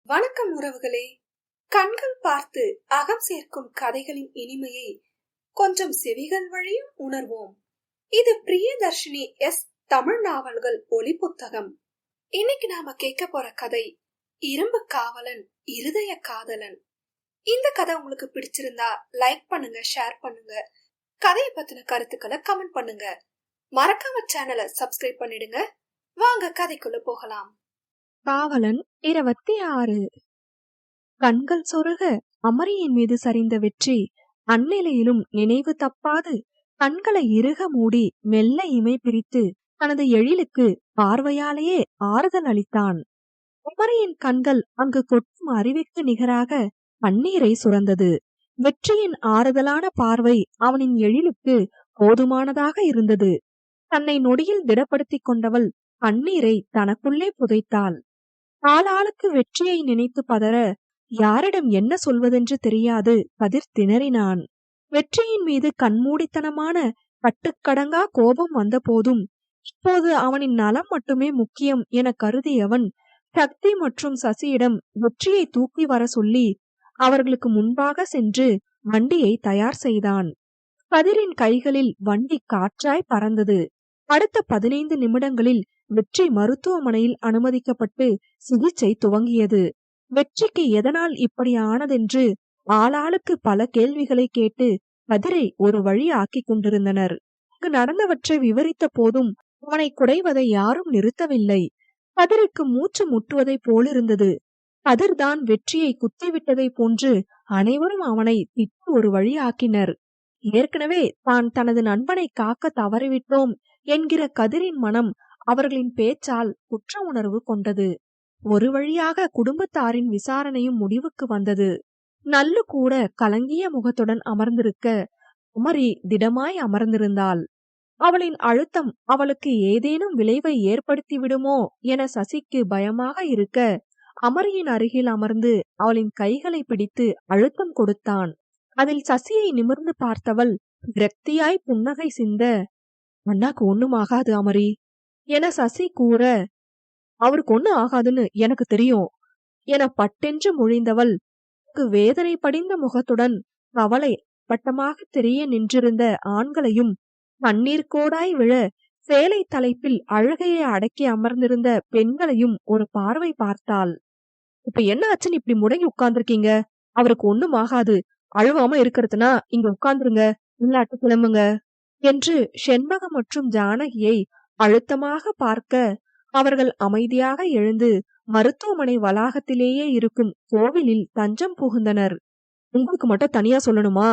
வணக்கம் உறவுகளே. கண்கள் பார்த்து அகம் சேர்க்கும் கதைகளின் இனிமையை கொஞ்சம் செவிகள் வழியும் உணர்வோம். இது பிரியதர்ஷினி எஸ் தமிழ் நாவல்கள் ஒலி புத்தகம். இன்னைக்கு நாம கேட்க போற கதை இரும்பு காவலன் இருதய காதலன். இந்த கதை உங்களுக்கு பிடிச்சிருந்தா லைக் பண்ணுங்க, ஷேர் பண்ணுங்க, கதையை பத்தின கருத்துக்களை கமெண்ட் பண்ணுங்க. மறக்காம சேனலை சப்ஸ்கிரைப் பண்ணிடுங்க. வாங்க கதைக்குள்ள போகலாம். காவலன் 26. கண்கள் சொருக அமரியின் மீது சரிந்த வெற்றி அந்நிலையிலும் நினைவு தப்பாது கண்களை இறுக மூடி மெல்ல இமை பிரித்து தனது எழிலுக்கு பார்வையாலேயே ஆறுதல் அளித்தான். அமரியின் கண்கள் அங்கு கொட்டும் அருவிக்கு நிகராக கண்ணீரை சுரந்தது. வெற்றியின் ஆறுதலான பார்வை அவனின் எழிலுக்கு போதுமானதாக இருந்தது. தன்னை நொடியில் திடப்படுத்திக் கொண்டவள் கண்ணீரை தனக்குள்ளே புதைத்தாள். ஆளாளுக்கு வெற்றியை நினைத்து பதற யாரிடம் என்ன சொல்வதென்று தெரியாது கதிர் திணறினான். வெற்றியின் மீது கண்மூடித்தனமான கட்டுக்கடங்கா கோபம் வந்த போதும் இப்போது அவனின் நலம் மட்டுமே முக்கியம் என கருதியவன் சக்தி மற்றும் சசியிடம் வெற்றியை தூக்கி வர சொல்லி அவர்களுக்கு முன்பாக சென்று வண்டியை தயார் செய்தான். கதிரின் கைகளில் வண்டி காற்றாய் பறந்தது. அடுத்த 15 நிமிடங்களில் வெற்றி மருத்துவமனையில் அனுமதிக்கப்பட்டு சிகிச்சை துவங்கியது. வெற்றிக்கு எதனால் இப்படி ஆனதென்று ஆளாளுக்கு பல கேள்விகளை கேட்டு கதிரை ஒரு வழி ஆக்கி கொண்டிருந்தனர். அங்கு நடந்தவற்றை விவரித்த போதும் அவனை குடைவதை யாரும் நிறுத்தவில்லை. கதிருக்கு மூச்சு முட்டுவதை போலிருந்தது. கதிர்தான் வெற்றியை குத்திவிட்டதை போன்று அனைவரும் அவனை திட்டு ஒரு வழி ஆக்கினர். ஏற்கனவே தான் தனது நண்பனை காக்க தவறிவிட்டோம் என்கிற கதிரின் மனம் அவர்களின் பேச்சால் குற்ற உணர்வு கொண்டது. ஒரு வழியாக குடும்பத்தாரின் விசாரணையும் முடிவுக்கு வந்தது. நல்லு கூட கலங்கிய முகத்துடன் அமர்ந்திருக்க குமரி திடமாய் அமர்ந்திருந்தாள். அவளின் அழுத்தம் அவளுக்கு ஏதேனும் விளைவை ஏற்படுத்தி விடுமோ என சசிக்கு பயமாக இருக்க அமரியின் அருகில் அமர்ந்து அவளின் கைகளை பிடித்து அழுத்தம் கொடுத்தான். அதில் சசியை நிமிர்ந்து பார்த்தவள் விரக்தியாய் புன்னகை சிந்த, அண்ணாக்கு ஒண்ணும் ஆகாது அமரி என சசி கூற, அவருக்கு ஒண்ணு ஆகாதுன்னு எனக்கு தெரியும் என பட்டென்று மொழிந்தவள் வேதனை படிந்த முகத்துடன் கவலை பட்டமாக தெரிய நின்றிருந்த ஆண்களையும் கண்ணீர் கோடாய் விழ சேலை தலைப்பில் அழுகையை அடக்கி அமர்ந்திருந்த பெண்களையும் ஒரு பார்வை பார்த்தாள். இப்ப என்ன ஆச்சுன்னு இப்படி முடங்கி உட்கார்ந்துருக்கீங்க? அவருக்கு ஒண்ணும் ஆகாது, அழுவாம இருக்கிறதுனா இங்க உட்கார்ந்துருங்க, இல்லாட்டு கிளம்புங்க என்று செண்பகம் மற்றும் ஜானகியை அழுத்தமாக பார்க்க அவர்கள் அமைதியாக எழுந்து மருத்துவமனை வளாகத்திலேயே இருக்கும் கோவிலில் தஞ்சம் புகுந்தனர். உங்களுக்கு மட்டும் தனியா சொல்லணுமா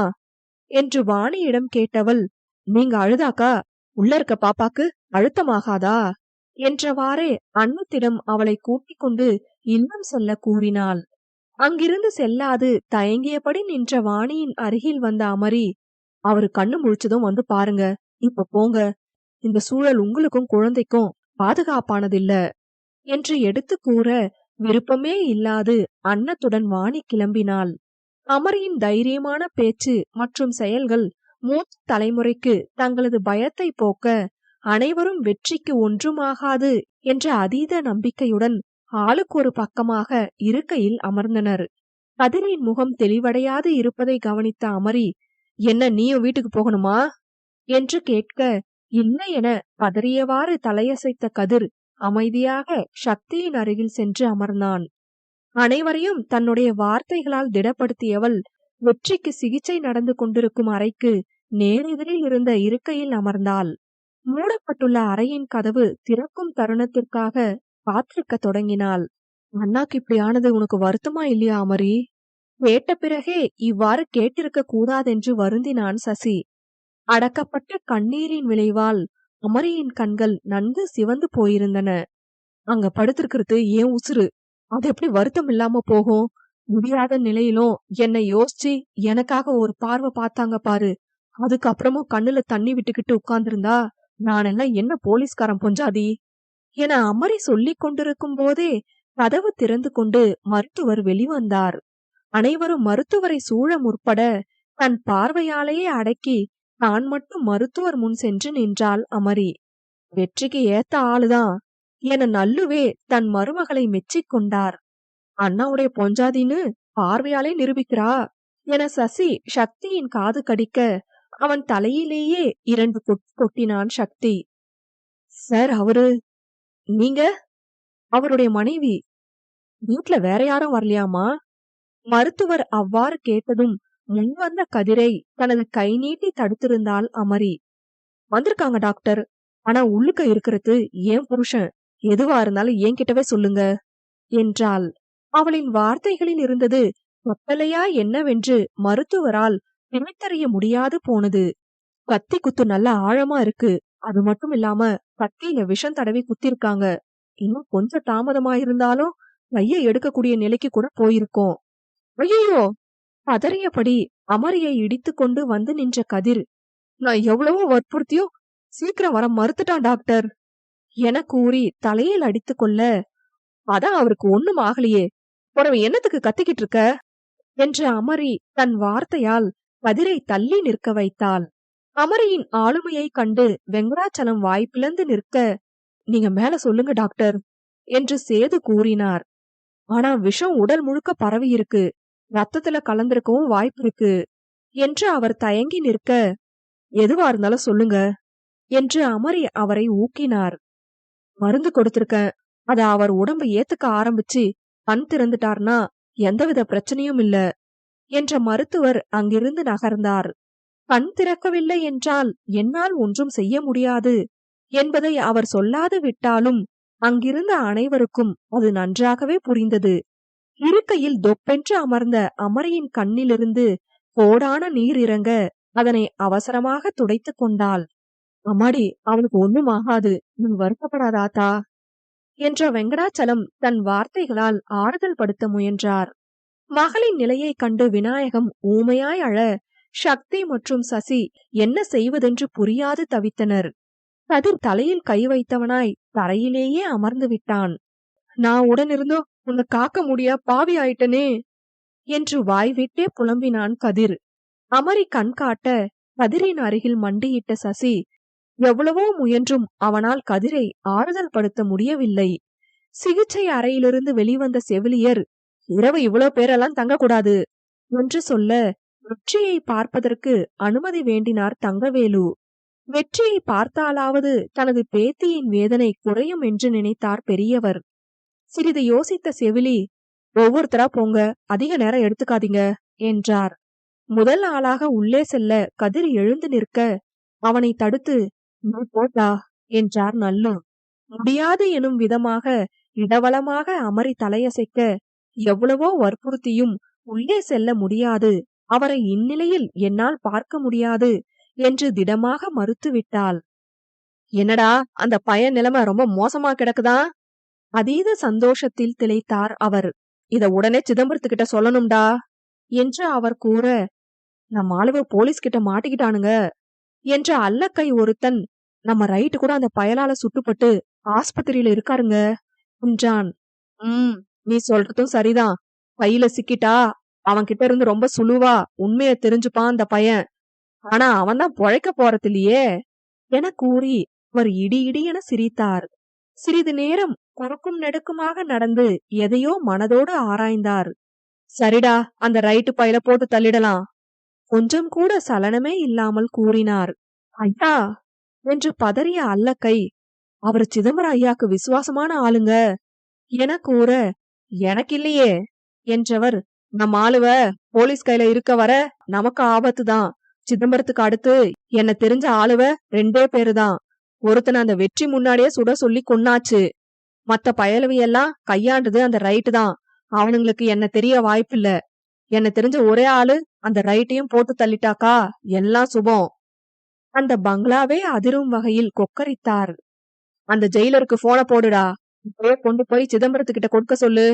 என்று வாணியிடம் கேட்டவள், நீங்க அழுதாக்கா உள்ள இருக்க பாப்பாக்கு அழுத்தமாகாதா என்றவாறே அன்னத்திடம் அவளை கூட்டிக் கொண்டு இல்லம் செல்ல கூறினாள். அங்கிருந்து செல்லாது தயங்கியபடி நின்ற வாணியின் அருகில் வந்த அமரி, அவரு கண்ணு முழிச்சதும் வந்து பாருங்க, இப்ப போங்க, இந்த சூழல் உங்களுக்கும் குழந்தைக்கும் பாதுகாப்பானதில்ல என்று எடுத்து கூற விருப்பமே இல்லாது அன்னத்துடன் வாணி கிளம்பினாள். அமரியின் தைரியமான பேச்சு மற்றும் செயல்கள் மூத்த தலைமுறைக்கு தங்களது பயத்தை போக்க அனைவரும் வெற்றிக்கு ஒன்றுமாகாது என்ற அதீத நம்பிக்கையுடன் ஆளுக்கு ஒரு பக்கமாக இருக்கையில் அமர்ந்தனர். கதிரின் முகம் தெளிவடையாது இருப்பதை கவனித்த அமரி, என்ன நீயும் வீட்டுக்கு போகணுமா என்று கேட்க, இல்லை என பதறியவாறு தலையசைத்த கதிர் அமைதியாக சக்தியின் அருகில் சென்று அமர்ந்தான். அனைவரையும் தன்னுடைய வார்த்தைகளால் திடப்படுத்தியவள் வெற்றிக்கு சிகிச்சை நடந்து கொண்டிருக்கும் அறைக்கு நேரெதிரில் இருந்த இருக்கையில் அமர்ந்தாள். மூடப்பட்டுள்ள அறையின் கதவு திறக்கும் தருணத்திற்காக காத்திருக்க தொடங்கினாள். அண்ணாக்கு இப்படி ஆனது உனக்கு வருத்தமா இல்லையா அமரி? கேட்ட பிறகே இவ்வாறு கேட்டிருக்க கூடாதென்று வருந்தினான் சசி. அடக்கப்பட்ட கண்ணீரின் விளைவால் அமரியின் கண்கள் நன்கு சிவந்து போயிருந்தன. அங்க படுத்திருக்கிறது ஏன் உசுறு, அது எப்படி வருத்தம் இல்லாம போகும்? முடியாத நிலையிலும் என்னை யோசிச்சு எனக்காக ஒரு பார்வை பார்த்தாங்க பாரு, அதுக்கப்புறமும் கண்ணுல தண்ணி விட்டுக்கிட்டு உட்கார்ந்திருந்தா நானெல்லாம் என்ன போலீஸ்காரன் பொஞ்சாதி என அமரி சொல்லிக் கொண்டிருக்கும் போதே கதவு திறந்து கொண்டு மருத்துவர் வெளிவந்தார். அனைவரும் மருத்துவரை சூழ முற்பட தன் பார்வையாலேயே அடக்கி தான் மட்டும் மருத்துவர் முன் சென்று நின்றாள் அமரி. வெற்றிக்கு ஏத்த ஆளுதான் என நல்லுவே தன் மருமகளை மெச்சிக் கொண்டார். அண்ணாவுடைய பொஞ்சாதின்னு பார்வையாலே நிரூபிக்கிறா என சசி சக்தியின் காது கடிக்க அவன் தலையிலேயே 2 கொட்டு கொட்டினான் சக்தி. சார், நீங்க அவருடைய மனைவி. வீட்ல வேற யாரும் வரலையாமா? மருத்துவர் அவ்வாறு கேட்டதும் முன்வந்த கதிரை தனது கை நீட்டி தடுத்திருந்தாள் அமரி. வந்திருக்காங்க டாக்டர், ஆனா உள்ளுக்க இருக்கிறது ஏன் புருஷன். எதுவா இருந்தாலும் என்கிட்டவே சொல்லுங்க என்றாள். அவளின் வார்த்தைகளில் இருந்தது கட்டளையா என்னவென்று மருத்துவரால் பிரித்தறிய முடியாது போனது. கத்தி குத்து நல்ல ஆழமா இருக்கு. அது மட்டும் இல்லாம கத்தியில விஷம் தடவி குத்திருக்காங்க. இன்னும் கொஞ்சம் தாமதமாயிருந்தாலும் கையை எடுக்கக்கூடிய நிலைக்கு கூட போயிருக்கோம். ஐயோ! பதறியபடி அமரியை இடித்து கொண்டு வந்து நின்ற கதிர், நான் எவ்வளவோ வற்புறுத்தியோ சீக்கிரம் வர மறுத்துட்டான் டாக்டர் என கூறி தலையில் அடித்து கொள்ள, அதான் அவருக்கு ஒண்ணும் ஆகலையே, உறவு என்னத்துக்கு கத்திக்கிட்டு இருக்க என்று அமரி தன் வார்த்தையால் கதிரை தள்ளி நிற்க வைத்தாள். அமரியின் ஆளுமையை கண்டு வெங்கடாச்சலம் வாய்ப்பிழந்து நிற்க, நீங்க மேல சொல்லுங்க டாக்டர் என்று சேது கூறினார். ஆனா விஷம் உடல் முழுக்க பரவி இருக்கு, ரத்தத்துல கலந்திருக்கவும் வாய்ப்பு இருக்கு என்று அவர் தயங்கி நிற்க, எதுவா இருந்தாலும் சொல்லுங்க என்று அமரி அவரை ஊக்கினார். மருந்து கொடுத்திருக்கேன், அத அவர் உடம்பு ஏத்துக்க ஆரம்பிச்சு கண் திறந்துட்டார்னா எந்தவித பிரச்சனையும் இல்ல என்ற மருத்துவர் அங்கிருந்து நகர்ந்தார். கண் திறக்கவில்லை என்றால் என்னால் ஒன்றும் செய்ய முடியாது என்பதை அவர் சொல்லாது விட்டாலும் அங்கிருந்த அனைவருக்கும் அது நன்றாகவே புரிந்தது. இருக்கையில் தொப்பென்று அமர்ந்த அமரியின் கண்ணிலிருந்து கோடான நீர் இறங்க அதனை அவசரமாக துடைத்து கொண்டாள். அம்மாடி, அவனுக்கு ஒண்ணும் ஆகாது, நீ வருத்தப்படாதாத்தா என்ற வெங்கடாச்சலம் தன் வார்த்தைகளால் ஆறுதல் படுத்த முயன்றார். மகளின் நிலையை கண்டு விநாயகம் ஊமையாய் அழ, சக்தி மற்றும் சசி என்ன செய்வதென்று புரியாது தவித்தனர். கதிர் தலையில் கை வைத்தவனாய் தரையிலேயே அமர்ந்து விட்டான். நான் உடனிருந்தோ உன்னை காக்க முடியா பாவி ஆயிட்டனே என்று வாய்விட்டே புலம்பினான் கதிர். அமரி கண் காட்ட கதிரின் அருகில் மண்டியிட்ட சசி எவ்வளவோ முயன்றும் அவனால் கதிரை ஆறுதல் படுத்த முடியவில்லை. சிகிச்சை அறையிலிருந்து வெளிவந்த செவிலியர், இரவு இவ்வளவு பேரெல்லாம் தங்கக்கூடாது என்று சொல்ல, வெற்றியை பார்ப்பதற்கு அனுமதி வேண்டினார் தங்கவேலு. வெற்றியை பார்த்தாலாவது தனது பேத்தியின் வேதனை குறையும் என்று நினைத்தார் பெரியவர். சிறிது யோசித்த செவிலி, ஒவ்வொருத்தரா போங்க, அதிக நேரம் எடுத்துக்காதீங்க என்றார். முதல் ஆளாக உள்ளே செல்ல கதிர் எழுந்து நிற்க அவனை தடுத்து, நீ போட்டா என்றார் நல்லு. முடியாது எனும் விதமாக இடவளமாக அமரி தலையசைக்க, எவ்வளவோ வற்புறுத்தியும் உள்ளே செல்ல முடியாது, அவரை இந்நிலையில் என்னால் பார்க்க முடியாது என்று திடமாக மறுத்துவிட்டாள். என்னடா, அந்த பையன் நிலைமை ரொம்ப மோசமா கிடக்குதா? அதீத சந்தோஷத்தில் திளைத்தார் அவர். இத உடனே சிதம்பரத்துக்கிட்ட சொல்லணும்டா என்று அவர் கூற, நம்ம ஆளுவ போலீஸ் கிட்ட மாட்டிக்கிட்டானுங்க என்ற அல்லக்கை ஒருத்தன், நம்ம ரைட்டு கூட அந்த பயலால சுட்டுப்பட்டு ஆஸ்பத்திரியில இருக்காருங்க என்றான். நீ சொல்றதும் சரிதான். கையில சிக்கிட்டா அவன்கிட்ட இருந்து ரொம்ப சுழுவா உண்மைய தெரிஞ்சுப்பான் அந்த பையன். ஆனா அவன்தான் பொழைக்க போறதில்லையே என கூறி அவர் இடி இடி என சிரித்தார். சிறிது நேரம் குறுக்கும் நெடுக்குமாக நடந்து எதையோ மனதோடு ஆராய்ந்தார். சரிடா, அந்த ரைட்டு பையில போட்டு தள்ளிடலாம் கொஞ்சம் கூட சலனமே இல்லாமல் கூறினார். ஐயா என்று பதறிய அல்லக்கை, அவர் சிதம்பரம் ஐயாக்கு விசுவாசமான ஆளுங்க என கூற, எனக்கு இல்லையே என்றவர், நம்ம ஆளுவ போலீஸ் கையில இருக்க வர நமக்கு ஆபத்துதான். சிதம்பரத்துக்கு அடுத்து என்ன தெரிஞ்ச ஆளுவ 2 பேருதான். ஒருத்தனை அந்த வெற்றி முன்னாடியே சுட சொல்லி கொன்னாச்சு. மத்த பயலவையெல்லாம் கையாண்டது அந்த ரைட்டு தான். அவனுங்களுக்கு என்ன தெரிய வாய்ப்பில்ல. என்ன தெரிஞ்ச ஒரே ஆளு அந்த ரைட்டையும் போட்டு தள்ளிட்டாக்கா எல்லாம் சுபம். அந்த பங்களாவே அதிரும் வகையில் கொக்கரித்தார். அந்த ஜெயிலருக்கு போன போடுடா, இப்பவே கொண்டு போய் சிதம்பரத்துக்கிட்ட கொடுக்க சொல்லு.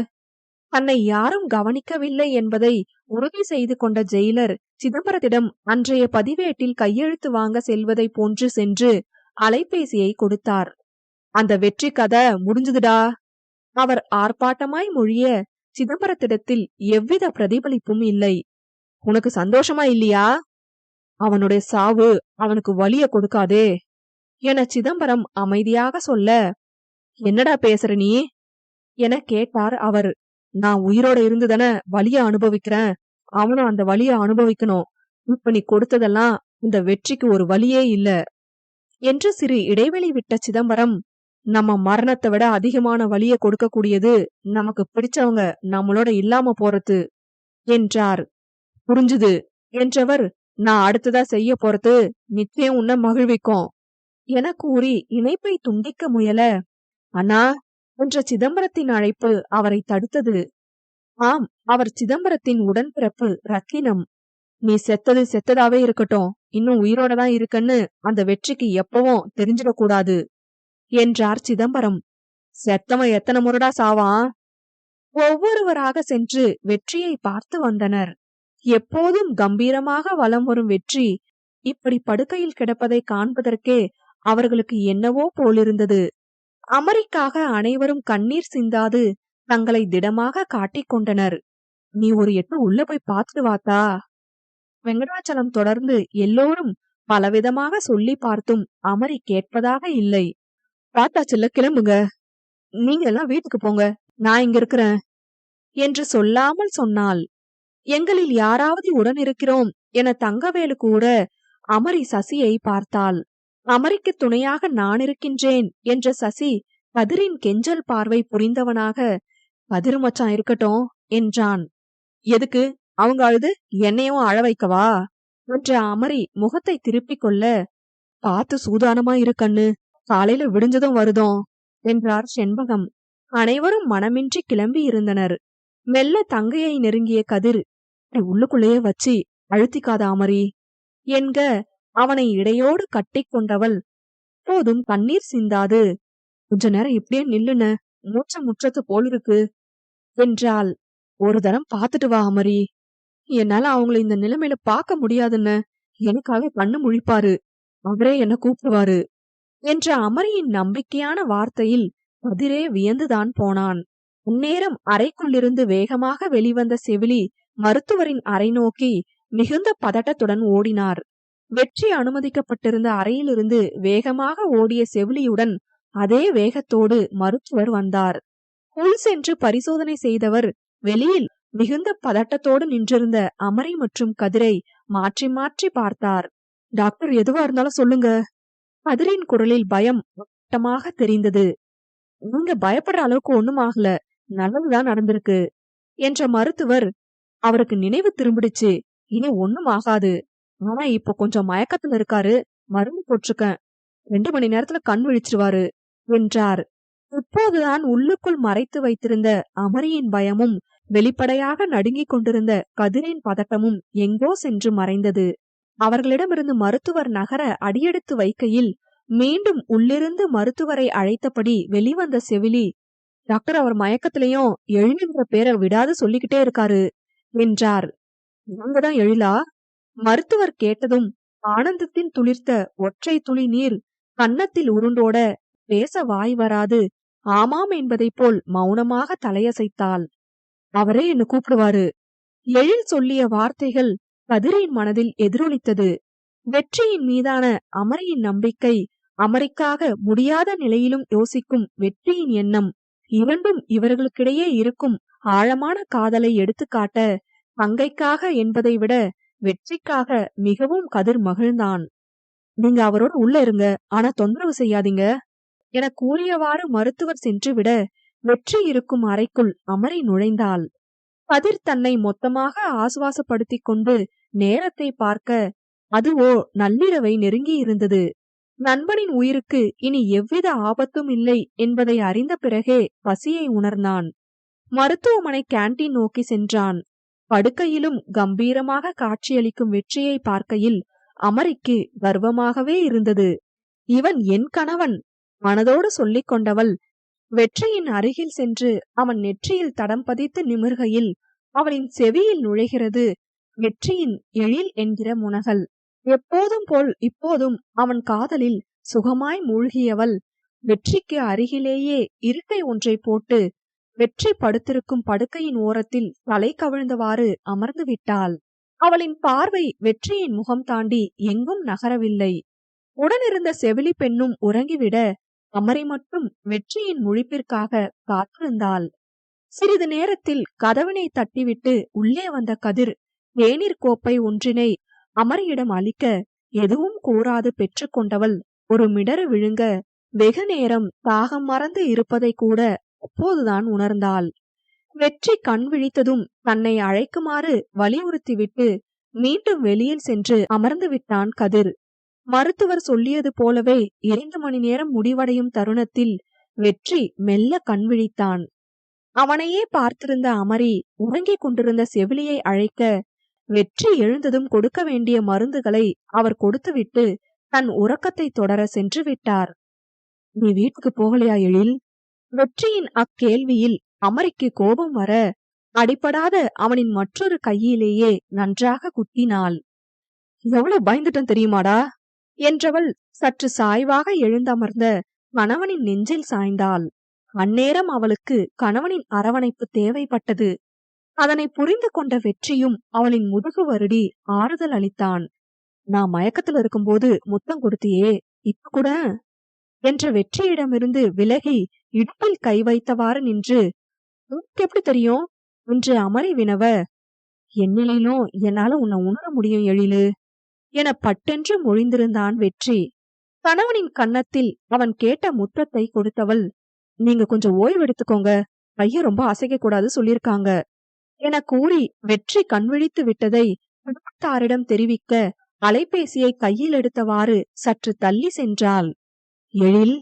தன்னை யாரும் கவனிக்கவில்லை என்பதை உறுதி செய்து கொண்ட ஜெயிலர் சிதம்பரத்திடம் அன்றைய பதிவேட்டில் கையெழுத்து வாங்க செல்வதை போன்று சென்று அலைபேசியை கொடுத்தார். அந்த வெற்றி கதை முடிஞ்சுதுடா அவர் ஆர்ப்பாட்டமாய் மொழிய, சிதம்பரத்திடத்தில் எவ்வித பிரதிபலிப்பும் இல்லை. உனக்கு சந்தோஷமா இல்லையா? அவனுடைய சாவு அவனுக்கு வலிய கொடுக்காதே என சிதம்பரம் அமைதியாக சொல்ல, என்னடா பேசுற நீ என கேட்டார் அவர். நான் உயிரோட இருந்துதானே வலிய அனுபவிக்கிறேன், அவனும் அந்த வலிய அனுபவிக்கணும். இப்ப நீ கொடுத்ததெல்லாம் இந்த வெற்றிக்கு ஒரு வலியே இல்ல என்று சிறு இடைவெளி விட்ட சிதம்பரம், நம்ம மரணத்தை விட அதிகமான வலிய கொடுக்கக்கூடியது நமக்கு பிடிச்சவங்க நம்மளோட இல்லாம போறது என்றார். புரிஞ்சுது என்றவர், நான் அடுத்ததா செய்ய போறது நிச்சயம் உன்ன மகிழ்விக்கும் என கூறி இணைப்பை துண்டிக்க முயல, அண்ணா என்ற சிதம்பரத்தின் அழைப்பு அவரை தடுத்தது. ஆம், அவர் சிதம்பரத்தின் உடன்பிறப்பு ரத்தினம். நீ செத்தது செத்ததாவே இருக்கட்டும், இன்னும் உயிரோட தான் இருக்கன்னு அந்த வெற்றிக்கு எப்பவும் தெரிஞ்சிடக்கூடாது என்றார் சிதம்பரம். செத்தவன் எத்தனை முறடா சாவான்? ஒவ்வொருவராக சென்று வெற்றியை பார்த்து வந்தனர். எப்போதும் கம்பீரமாக வலம் வரும் வெற்றி இப்படி படுக்கையில் கிடப்பதை காண்பதற்கே அவர்களுக்கு என்னவோ போலிருந்தது. அமரிக்காக அனைவரும் கண்ணீர் சிந்தாது தங்களை திடமாக காட்டிக் கொண்டனர். நீ ஒரு எட்டு உள்ள போய் பார்த்துட்டு வாத்தா. வெங்கடாச்சலம் தொடர்ந்து எல்லோரும் பலவிதமாக சொல்லி பார்த்தும் அமரி கேட்பதாக இல்லை. பார்த்தாச்சுல்ல, கிளம்புங்க, நீங்க எல்லாம் வீட்டுக்கு போங்க, நான் இங்க இருக்கிறேன் என்று சொல்லாமல் சொன்னாள். எங்களில் யாராவது உடன் இருக்கிறோம் என தங்கவேலு கூட அமரி சசியை பார்த்தாள். அமரிக்கு துணையாக நான் இருக்கின்றேன் என்ற சசி கதிரின் கெஞ்சல் பார்வை புரிந்தவனாக, கதிர் மச்சான் இருக்கட்டும் என்றான். எதுக்கு அவங்க அழுது என்னையும் அழ வைக்கவா என்ற அமரி முகத்தை திருப்பிக் கொள்ள, பார்த்து சூதானமா இருக்கண்ணு, காலையில விடிஞ்சதும் வருதோம் என்றார் செண்பகம். அனைவரும் மனமின்றி கிளம்பி இருந்தனர். மெல்ல தங்கையை நெருங்கிய கதிர், உள்ளுக்குள்ளேயே வச்சு அழுத்திக்காத அமரி என்க அவனை இடையோடு கட்டிக் கொண்டவள், போதும் கண்ணீர் சிந்தாது, கொஞ்ச நேரம் இப்படியே நில்லுன, மூச்ச முற்றத்து போல் இருக்கு என்றாள். ஒரு தரம் பாத்துட்டு வா அமரி, என்னால அவங்கள இந்த நிலைமையில பார்க்க முடியாதுன்னு, எனக்காக கண்ணு முழிப்பாரு, அவரே என்ன கூப்பிடுவாரு என்ற அமரியின் நம்பிக்கையான வார்த்தையில் கதிரே வியந்துதான் போனான். அந்நேரம் அறைக்குள்ளிருந்து வேகமாக வெளிவந்த செவிலி மருத்துவரின் அறை நோக்கி மிகுந்த பதட்டத்துடன் ஓடினார். வெற்றி அனுமதிக்கப்பட்டிருந்த அறையிலிருந்து வேகமாக ஓடிய செவிலியுடன் அதே வேகத்தோடு மருத்துவர் வந்தார். உள் சென்று பரிசோதனை செய்தவர் வெளியில் மிகுந்த பதட்டத்தோடு நின்றிருந்த அமரி மற்றும் கதிரை மாற்றி மாற்றி பார்த்தார். டாக்டர், எதுவா இருந்தாலும் சொல்லுங்க. கதிரின் குரலில் பயம் வட்டமாக தெரிந்தது. நீங்க பயப்படுற அளவுக்கு ஒண்ணும் ஆகல, நல்லதுதான் நடந்திருக்கு என்ற மருத்துவர், அவருக்கு நினைவு திரும்பிடுச்சு, இனி ஒண்ணும் ஆகாது, ஆனா இப்ப கொஞ்சம் மயக்கத்துல இருக்காரு, மருந்து போட்டிருக்கேன், 2 மணி நேரத்துல கண் விழிச்சிருவாரு என்றார். இப்போதுதான் உள்ளுக்குள் மறைத்து வைத்திருந்த அமரியின் பயமும் வெளிப்படையாக நடுங்கிக் கொண்டிருந்த கதிரின் பதட்டமும் எங்கோ சென்று மறைந்தது. அவர்களிடமிருந்து மருத்துவர் நகர அடியெடுத்து வைக்கையில் மீண்டும் உள்ளிருந்து மருத்துவரை அழைத்தபடி வெளிவந்த செவிலி, டாக்டர், அவர் மயக்கத்திலையும் எழில்ன்ற பேரை விடாது சொல்லிக்கிட்டே இருக்காரு என்றார். இவங்கதான் எழிலா? மருத்துவர் கேட்டதும் ஆனந்தத்தில் துளிர்த்த ஒற்றை துளி நீர் கன்னத்தில் உருண்டோட பேச வாய் வராது ஆமாம் என்பதைப் போல் மௌனமாக தலையசைத்தாள். அவரே என்ன கூப்பிடுவாரு. எழில் சொல்லிய வார்த்தைகள் கதிரின் மனதில் எதிரொலித்தது. வெற்றியின் மீதான அமரியின் நம்பிக்கை, அமரிக்காக முடியாத நிலையிலும் யோசிக்கும் வெற்றியின் எண்ணம், இரண்டும் இவர்களுக்கிடையே இருக்கும் ஆழமான காதலை எடுத்துக்காட்ட தங்கைக்காக என்பதை விட வெற்றிக்காக மிகவும் கதிர் மகிழ்ந்தான். நீங்க அவரோட உள்ள இருங்க, ஆனா தொந்தரவு செய்யாதீங்க என கூறியவாறு மருத்துவர் சென்றுவிட வெற்றி இருக்கும் அறைக்குள் அமரி நுழைந்தாள். கதிர் தன்னை மொத்தமாக ஆசுவாசப்படுத்திக் கொண்டு நேரத்தை பார்க்க அதுவோ நள்ளிரவை நெருங்கி இருந்தது. நண்பனின் உயிருக்கு இனி எவ்வித ஆபத்தும் இல்லை என்பதை அறிந்த பிறகே பசியை உணர்ந்தான். மருத்துவமனை கேண்டீன் நோக்கி சென்றான். படுக்கையிலும் கம்பீரமாக காட்சியளிக்கும் வெற்றியை பார்க்கையில் அமரிக்கு கர்வமாகவே இருந்தது. இவன் என் கணவன் மனதோடு சொல்லிக் கொண்டவள் வெற்றியின் அருகில் சென்று அவன் நெற்றியில் தடம் பதித்து நிமிர்கையில் அவளின் செவியில் நுழைகிறது வெற்றியின் எழில் என்கிற முனகல். எப்போதும் போல் இப்போதும் அவன் காதலில் சுகமாய் மூழ்கியவள் வெற்றிக்கு அருகிலேயே இருக்கை ஒன்றை போட்டு வெற்றி படுத்திருக்கும் படுக்கையின் ஓரத்தில் தலை கவிழ்ந்தவாறு அமர்ந்து விட்டாள். அவளின் பார்வை வெற்றியின் முகம் தாண்டி எங்கும் நகரவில்லை. உடனிருந்த செவிலி பெண்ணும் உறங்கிவிட அமரி மட்டும் வெற்றியின் முழிப்பிற்காக காத்திருந்தாள். சிறிது நேரத்தில் கதவினை தட்டிவிட்டு உள்ளே வந்த கதிர் தேநீர் கோப்பை ஒன்றினை அமரியிடம் அளிக்க எதுவும் கூறாது பெற்றுக்கொண்டவள் ஒரு மிடறு விழுங்க வெகு நேரம் தாகம் மறந்து இருப்பதை கூட அப்போதுதான் உணர்ந்தாள். வெற்றி கண் விழித்ததும் தன்னை அழைக்குமாறு வலியுறுத்திவிட்டு மீண்டும் வெளியில் சென்று அமர்ந்து விட்டான் கதிர். மருத்துவர் சொல்லியது போலவே 2 மணி நேரம் முடிவடையும் தருணத்தில் வெற்றி மெல்ல கண் விழித்தான். அவனையே பார்த்திருந்த அமரி உறங்கிக் கொண்டிருந்த செவிலியை அழைக்க வெற்றி எழுந்ததும் கொடுக்க வேண்டிய மருந்துகளை அவர் கொடுத்துவிட்டு தன் உறக்கத்தை தொடர சென்று விட்டார். நீ வீட்டுக்கு போகலையா எழில்? வெற்றியின் அக்கேள்வியில் அமரிக்கு கோபம் வர அடிப்படாத அவனின் மற்றொரு கையிலேயே நன்றாக குத்தினாள். எவ்வளவு பயந்துட்டன் தெரியுமாடா என்றவள் சற்று சாய்வாக எழுந்தமர்ந்த கணவனின் நெஞ்சில் சாய்ந்தாள். அந்நேரம் அவளுக்கு கணவனின் அரவணைப்பு தேவைப்பட்டது. அதனை புரிந்து கொண்ட வெற்றியும் அவளின் முதுகு வருடி ஆறுதல் அளித்தான். நான் மயக்கத்துல இருக்கும்போது முத்தம் கொடுத்தியே, இப்ப கூட என்ற வெற்றியிடமிருந்து விலகி இடுப்பில் கை வைத்தவாறு நின்று, உனக்கு எப்படி தெரியும் என்று அமரி வினவ, என்னிலும் என்னால உன்னை உணர முடியும் எழிலு என பட்டென்று மொழிந்திருந்தான் வெற்றி. கணவனின் கன்னத்தில் அவன் கேட்ட முத்தத்தை கொடுத்தவள், நீங்க கொஞ்சம் ஓய்வு எடுத்துக்கோங்க, கைய ரொம்ப அசைக்க கூடாது சொல்லிருக்காங்க என கூறி வெற்றி கண்விழித்து விட்டதை குடும்பத்தாரிடம் தெரிவிக்க அலைபேசியை கையில் எடுத்தவாறு சற்று தள்ளி சென்றாள். எழில்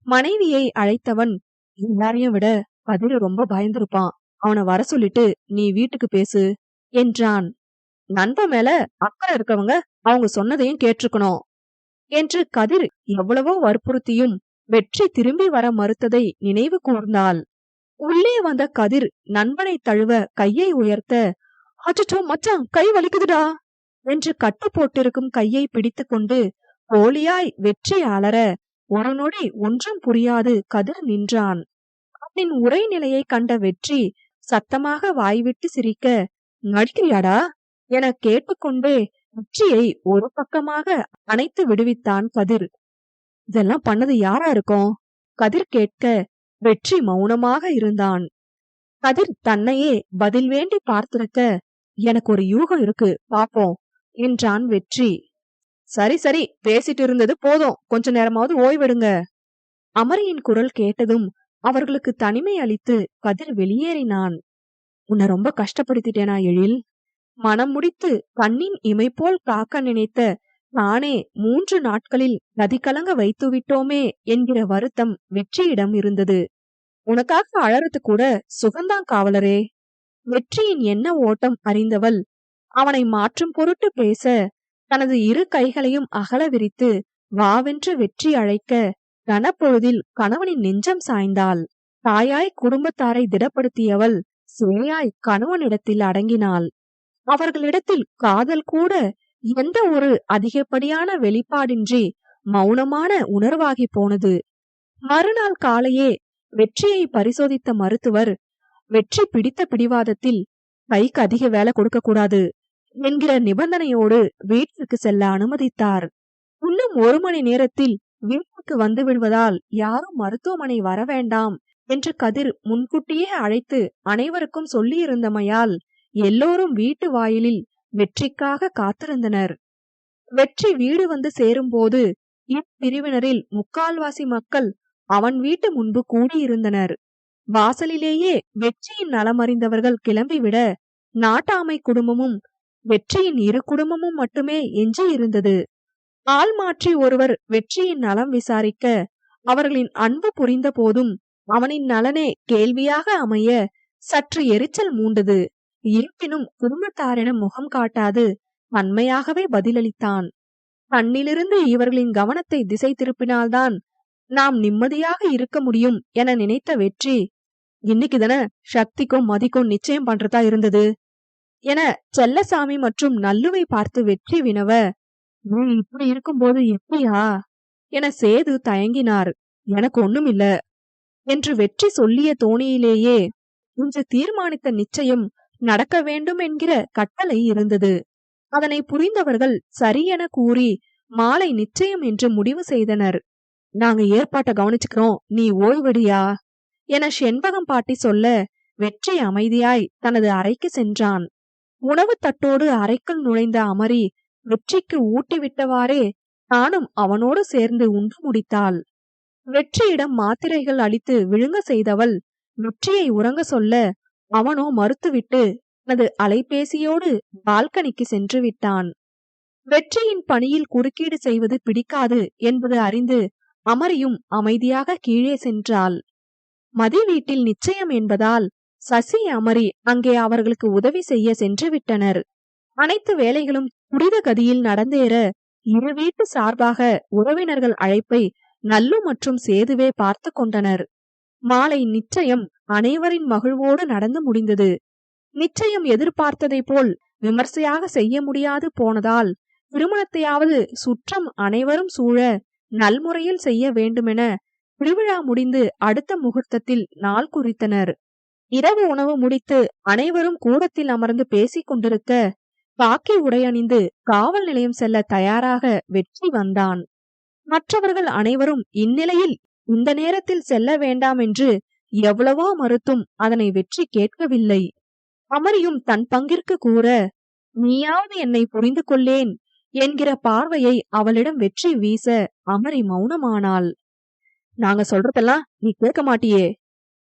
மனைவியை அழைத்தவன், எல்லாரையும் விட கதிர் ரொம்ப பயந்திருப்பான், அவனை வர சொல்லிட்டு நீ வீட்டுக்கு பேசு என்றான். நண்பன் மேல அக்கறை இருக்கவங்க அவங்க சொன்னதையும் கேட்டிருக்கணும் என்று கதிர் எவ்வளவோ வற்புறுத்தியும் வெற்றி திரும்பி வர மறுத்ததை நினைவு கூர்ந்தாள். உள்ளே வந்த கதிர் நண்பனை தழுவ கையை உயர்த்த, அச்சோ மச்சான், கை வலிக்குதுடா என்று கட்டு போட்டிருக்கும் கையை பிடித்து கொண்டு போலியாய் வெற்றி அலற ஒரு நொடி ஒன்றும் புரியாது கதிர் நின்றான். அவனின் உரைநிலையை கண்ட வெற்றி சத்தமாக வாய்விட்டு சிரிக்க, நடிக்கிறியாடா என கேட்டுக்கொண்டே வெற்றியை ஒரு பக்கமாக அணைத்து விடுவித்தான் கதிர். இதெல்லாம் பண்ணது யாரா இருக்கும் கதிர் கேட்க வெற்றி மௌனமாக இருந்தான். கதிர் தன்னையே பதில் வேண்டி பார்த்திருக்க, எனக்கு ஒரு யூகம் இருக்கு, பாப்போம் என்றான் வெற்றி. சரி சரி, பேசிட்டு இருந்தது போதும், கொஞ்ச நேரமாவது ஓய்வெடுங்க. அமரியின் குரல் கேட்டதும் அவர்களுக்கு தனிமை அளித்து கதிர் வெளியேறினான். உன்னை ரொம்ப கஷ்டப்படுத்திட்டேனா எழில்? மனம் முடித்து கண்ணின் இமை போல் காக்க நினைத்த நானே 3 நாட்களில் கதிகலங்க வைத்துவிட்டோமே என்கிற வருத்தம் வெற்றியிடம் இருந்தது. உனக்காக அழறது கூட சுகந்தான் காவலரே. வெற்றியின் என்ன ஓட்டம் அறிந்தவள் அவனை மாற்றும் பொருட்டு பேச தனது 2 கைகளையும் அகல விரித்து வாவென்று வெற்றி அழைக்க கனப்பொழுதில் கணவனின் நெஞ்சம் சாய்ந்தாள். தாயாய் குடும்பத்தாரை திடப்படுத்தியவள் சேயாய் கணவனிடத்தில் அடங்கினாள். அவர்களிடத்தில் காதல் கூட எந்த ஒரு அதிகப்படியான வெளிப்பாடின்றி மௌனமான உணர்வாகி போனது. மறுநாள் காலையே வெற்றியை பரிசோதித்த மருத்துவர், வெற்றி பிடித்த பிடிவாதத்தில் கைக்கு அதிக வேலை கொடுக்க கூடாது என்கிற நிபந்தனையோடு வீட்டிற்கு செல்ல அனுமதித்தார். இன்னும் 1 மணி நேரத்தில் வீட்டுக்கு வந்து விடுவதால் யாரும் மருத்துவமனை வர வேண்டாம் என்று கதிர் முன்கூட்டியே அழைத்து அனைவருக்கும் சொல்லியிருந்தமையால் எல்லோரும் வீட்டு வாயிலில் வெற்றிக்காக காத்திருந்தனர். வெற்றி வீடு வந்து சேரும்போது இப்பிரிவினரில் 3/4 மக்கள் அவன் வீட்டு முன்பு கூடியிருந்தனர். வாசலிலேயே வெற்றியின் நலமறிந்தவர்கள் கிளம்பிவிட நாட்டாமை குடும்பமும் வெற்றியின் 2 குடும்பமும் மட்டுமே எஞ்சி இருந்தது. ஆள் மாற்றி ஒருவர் வெற்றியின் நலம் விசாரிக்க அவர்களின் அன்பு புரிந்த போதும் அவனின் நலனே கேள்வியாக அமைய சற்று எரிச்சல் மூண்டது. இருப்பினும் குடும்பத்தாரிடம் முகம் காட்டாது தன்மையாகவே பதிலளித்தான். தன்னிலிருந்து இவர்களின் கவனத்தை திசை திருப்பினால்தான் நாம் நிம்மதியாக இருக்க முடியும் என நினைத்த வெற்றி, இன்னைக்குதான சக்திக்கும் மதிக்கும் நிச்சயம் பண்றதா இருந்தது என செல்லசாமி மற்றும் நல்லுவை பார்த்து வெற்றி வினவ, நீ இப்படி இருக்கும்போது எப்படியா என சேது தயங்கினார். எனக்கு ஒண்ணும் இல்ல என்று வெற்றி சொல்லிய தோணியிலேயே இன்று தீர்மானித்த நிச்சயம் நடக்க வேண்டும் என்கிற கட்டளை இருந்தது. அதனை புரிந்தவர்கள் சரியென கூறி மாலை நிச்சயம் என்று முடிவு செய்தனர். நாங்க ஏற்பாட்டை கவனிச்சுக்கிறோம், நீ ஓய்வெடியா என செண்பகம் பாட்டி சொல்ல வெற்றி அமைதியாய் தனது அறைக்கு சென்றான். உணவு தட்டோடு அறைக்குள் நுழைந்த அமரி வெற்றிக்கு ஊட்டிவிட்டவாறே தானும் அவனோடு சேர்ந்து உண்டு முடித்தாள். வெற்றியிடம் மாத்திரைகள் அளித்து விழுங்க செய்தவள் வெற்றியை உறங்க சொல்ல அவனோ மறுத்துவிட்டு தனது அலைபேசியோடு பால்கனிக்கு சென்று விட்டான். வெற்றியின் பணியில் குறுக்கீடு செய்வது பிடிக்காது என்பது அறிந்து அமரியும் அமைதியாக கீழே சென்றாள். மதி வீட்டில் நிச்சயம் என்பதால் சசி அமரி அங்கே அவர்களுக்கு உதவி செய்ய சென்று விட்டனர். அனைத்து வேலைகளும் துரித கதியில் நடந்தேற இரு வீட்டு சார்பாக உறவினர்கள் அழைப்பை நல்லு மற்றும் சேதுவே பார்த்து கொண்டனர். மாலை நிச்சயம் அனைவரின் மகிழ்வோடு நடந்து முடிந்தது. நிச்சயம் எதிர்பார்த்ததை போல் விமர்சையாக செய்ய முடியாது போனதால் திருமணத்தையாவது சுற்றம் அனைவரும் சூழ நல்முறையில் செய்ய வேண்டுமென திருவிழா முடிந்து அடுத்த முகூர்த்தத்தில் நாள் குறித்தனர். இரவு உணவு முடித்து அனைவரும் கூடத்தில் அமர்ந்து பேசிக் கொண்டிருக்க காக்கி உடையணிந்து காவல் நிலையம் செல்ல தயாராக வெற்றி வந்தான். மற்றவர்கள் அனைவரும் இந்நிலையில் இந்த நேரத்தில் செல்ல வேண்டாம் என்று எவ்வளவோ மறுத்தும் அதனை வெற்றி கேட்கவில்லை. அமரியும் தன் பங்கிற்கு கூற, நீயாவது என்னை புரிந்து கொள்ளேன் என்கிற பார்வையை அவளிடம் வெற்றி வீச அமரி மௌனமானாள். நாங்க சொல்றதெல்லாம் நீ கேட்க மாட்டியே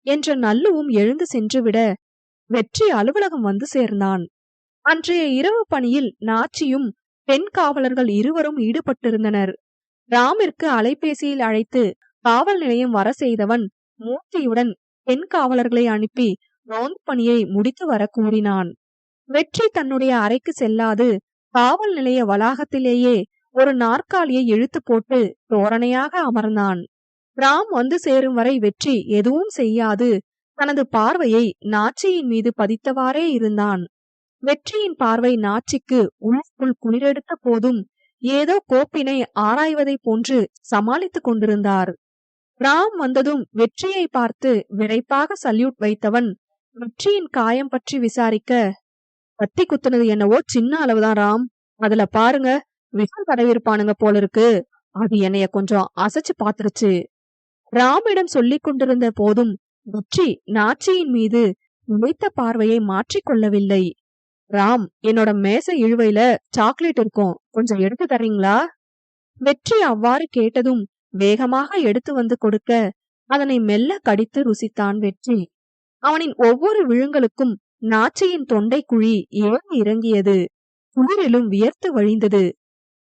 என்ற நல்லுவும் எழுந்து சென்றுவிட வெற்றி அலுவலகம் வந்து சேர்ந்தான். அன்றைய இரவு பணியில் நாச்சியும் பெண் காவலர்கள் இருவரும் ஈடுபட்டிருந்தனர். ராமிற்கு அலைபேசியில் அழைத்து காவல் நிலையம் வர செய்தவன் மூர்த்தியுடன் பெண் காவலர்களை அனுப்பி ரோந்து பணியை முடித்து வர கூறினான். வெற்றி தன்னுடைய அறைக்கு செல்லாது காவல் நிலைய வளாகத்திலேயே ஒரு நாற்காலியை இழுத்து போட்டு தோரணையாக அமர்ந்தான். ராம் வந்து சேரும் வரை வெற்றி எதுவும் செய்யாது தனது பார்வையை நாச்சியின் மீது பதித்தவாறே இருந்தான். வெற்றியின் பார்வை நாச்சிக்கு உள்ளுக்குள் குளிரெடுத்த போதும் ஏதோ கோப்பினை ஆராய்வதை போன்று சமாளித்துக் கொண்டிருந்தார். ராம் வந்ததும் வெற்றியை பார்த்து விரைப்பாக சல்யூட் வைத்தவன் வெற்றியின் காயம் பற்றி விசாரிக்க, கத்தி குத்துனது என்னவோ சின்ன அளவுதான் ராம், அதுல பாருங்க விஷம் தடவிருப்பானுங்க போல இருக்கு, அது என்னைய கொஞ்சம் அசைச்சு பாத்துருச்சு. ராமிடம் சொல்லிக் கொண்டிருந்த போதும் வெற்றி நாச்சியின் மீது நிலைத்த பார்வையை மாற்றிக்கொள்ளவில்லை. ராம், என்னோட மேசை இழுவையில சாக்லேட் இருக்கும், கொஞ்சம் எடுத்து தர்றீங்களா? வெற்றி அவ்வாறு கேட்டதும் வேகமாக எடுத்து வந்து கொடுக்க அதனை மெல்ல கடித்து ருசித்தான் வெற்றி. அவனின் ஒவ்வொரு விழுங்கலுக்கும் நாச்சியின் தொண்டை குழி ஏறி இறங்கியது. குளிரிலும் வியர்த்து வழிந்தது.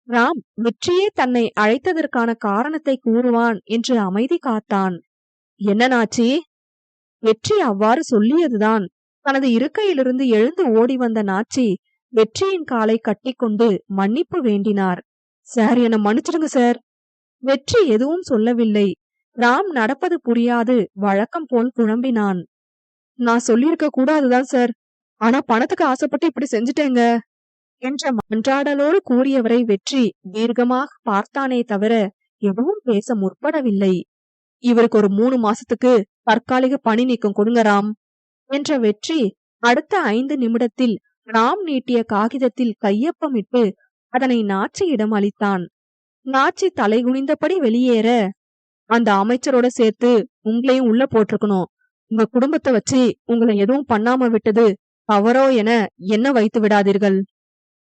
ராம் வெற்றியே தன்னை அழைத்ததற்கான காரணத்தை கூறுவான் என்று அமைதி காத்தான். என்ன நாச்சி? வெற்றி அவ்வாறு சொல்லியதுதான். தனது இருக்கையிலிருந்து எழுந்து ஓடி வந்த நாச்சி வெற்றியின் காலை கட்டிக்கொண்டு மன்னிப்பு வேண்டினார். சார், என்ன மன்னிச்சிடுங்க சார். வெற்றி எதுவும் சொல்லவில்லை. ராம் நடப்பது புரியாது வழக்கம் போல் குழம்பினான். நான் சொல்லியிருக்க கூடாதுதான் சார், ஆனா பணத்துக்கு ஆசைப்பட்டு இப்படி செஞ்சுட்டேங்க என்ற மன்றாடலோடு கூறியவரை வெற்றி தீர்க்கமாக பார்த்தானே தவிர எதுவும் பேச முற்படவில்லை. இவருக்கு ஒரு 3 மாசத்துக்கு தற்காலிக பணி நீக்கம் கொடுங்க ராம் என்ற வெற்றி அடுத்த 5 நிமிடத்தில் ராம் நீட்டிய காகிதத்தில் கையொப்பமிட்டு அதனை நாச்சியிடம் அளித்தான். நாச்சி தலைகுனிந்தபடி வெளியேற, அந்த அமைச்சரோட சேர்த்து உங்களையும் உள்ள போட்டிருக்கணும், உங்க குடும்பத்தை வச்சு உங்களை எதுவும் பண்ணாம விட்டது தவறோ என என்ன வைத்து விடாதீர்கள்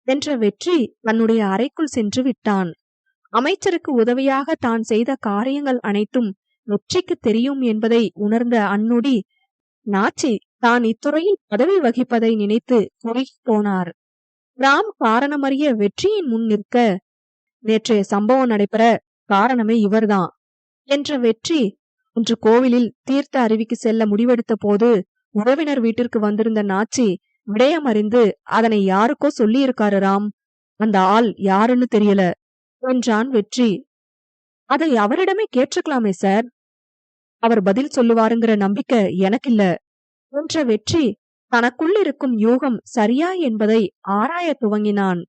என்ற வெற்றி தன்னுடைய அறைக்குள் சென்று விட்டான். அமைச்சருக்கு உதவியாக தான் செய்த காரியங்கள் அனைத்தும் வெற்றிக்கு தெரியும் என்பதை உணர்ந்த அந்நொடி நாச்சி தான் இத்துறையில் பதவி வகிப்பதை நினைத்து குறுகி போனார். ராம் காரணமறிய வெற்றியின் முன் நிற்க, நேற்றைய சம்பவம் நடைபெற காரணமே இவர்தான் என்ற வெற்றி இன்று கோவிலில் தீர்த்த அருவிக்கு செல்ல முடிவெடுத்த போது உறவினர் வீட்டிற்கு வந்திருந்த நாச்சி விடயம் அறிந்து அதனை யாருக்கோ சொல்லியிருக்காரு ராம், அந்த ஆள் யாருன்னு தெரியல என்றான் வெற்றி. அதை அவரிடமே கேட்டுக்கலாமே சார், அவர் பதில் சொல்லுவாருங்கிற நம்பிக்கை எனக்கு இல்ல என்ற வெற்றி தனக்குள் இருக்கும் யூகம் சரியா என்பதை ஆராய துவங்கினான்.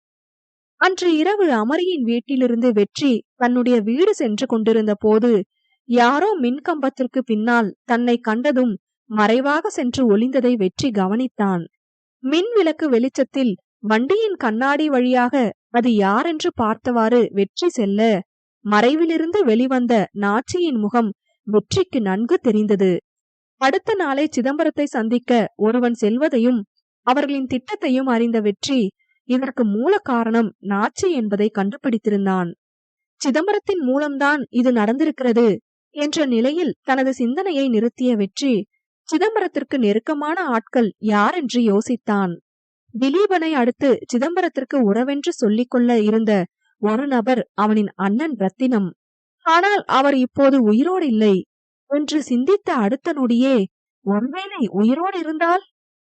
அன்று இரவு அமரியின் வீட்டிலிருந்து வெற்றி தன்னுடைய வீடு சென்று கொண்டிருந்த போது யாரோ மின்கம்பத்திற்கு பின்னால் தன்னை கண்டதும் மறைவாக சென்று ஒளிந்ததை வெற்றி கவனித்தான். மின் விளக்கு வெளிச்சத்தில் வண்டியின் கண்ணாடி வழியாக அது யாரென்று பார்த்தவாறு வெற்றி செல்ல மறைவிலிருந்து வெளிவந்த நாச்சியின் முகம் வெற்றிக்கு நன்கு தெரிந்தது. அடுத்த நாளே சிதம்பரத்தை சந்திக்க ஒருவன் செல்வதையும் அவர்களின் திட்டத்தையும் அறிந்த வெற்றி இதற்கு மூல காரணம் நாச்சி என்பதை கண்டுபிடித்திருந்தான். சிதம்பரத்தின் மூலம்தான் இது நடந்திருக்கிறது என்ற நிலையில் தனது சிந்தனையை நிறுத்திய வெற்றி சிதம்பரத்திற்கு நெருக்கமான ஆட்கள் யார் என்று யோசித்தான். திலீபனை அடுத்து சிதம்பரத்திற்கு உறவென்று சொல்லிக் கொள்ள இருந்த ஒரு நபர் அவனின் அண்ணன் ரத்தினம். ஆனால் அவர் இப்போது உயிரோடு இல்லை என்று சிந்தித்த அடுத்த நொடியே ஒருவேளை உயிரோடு இருந்தால்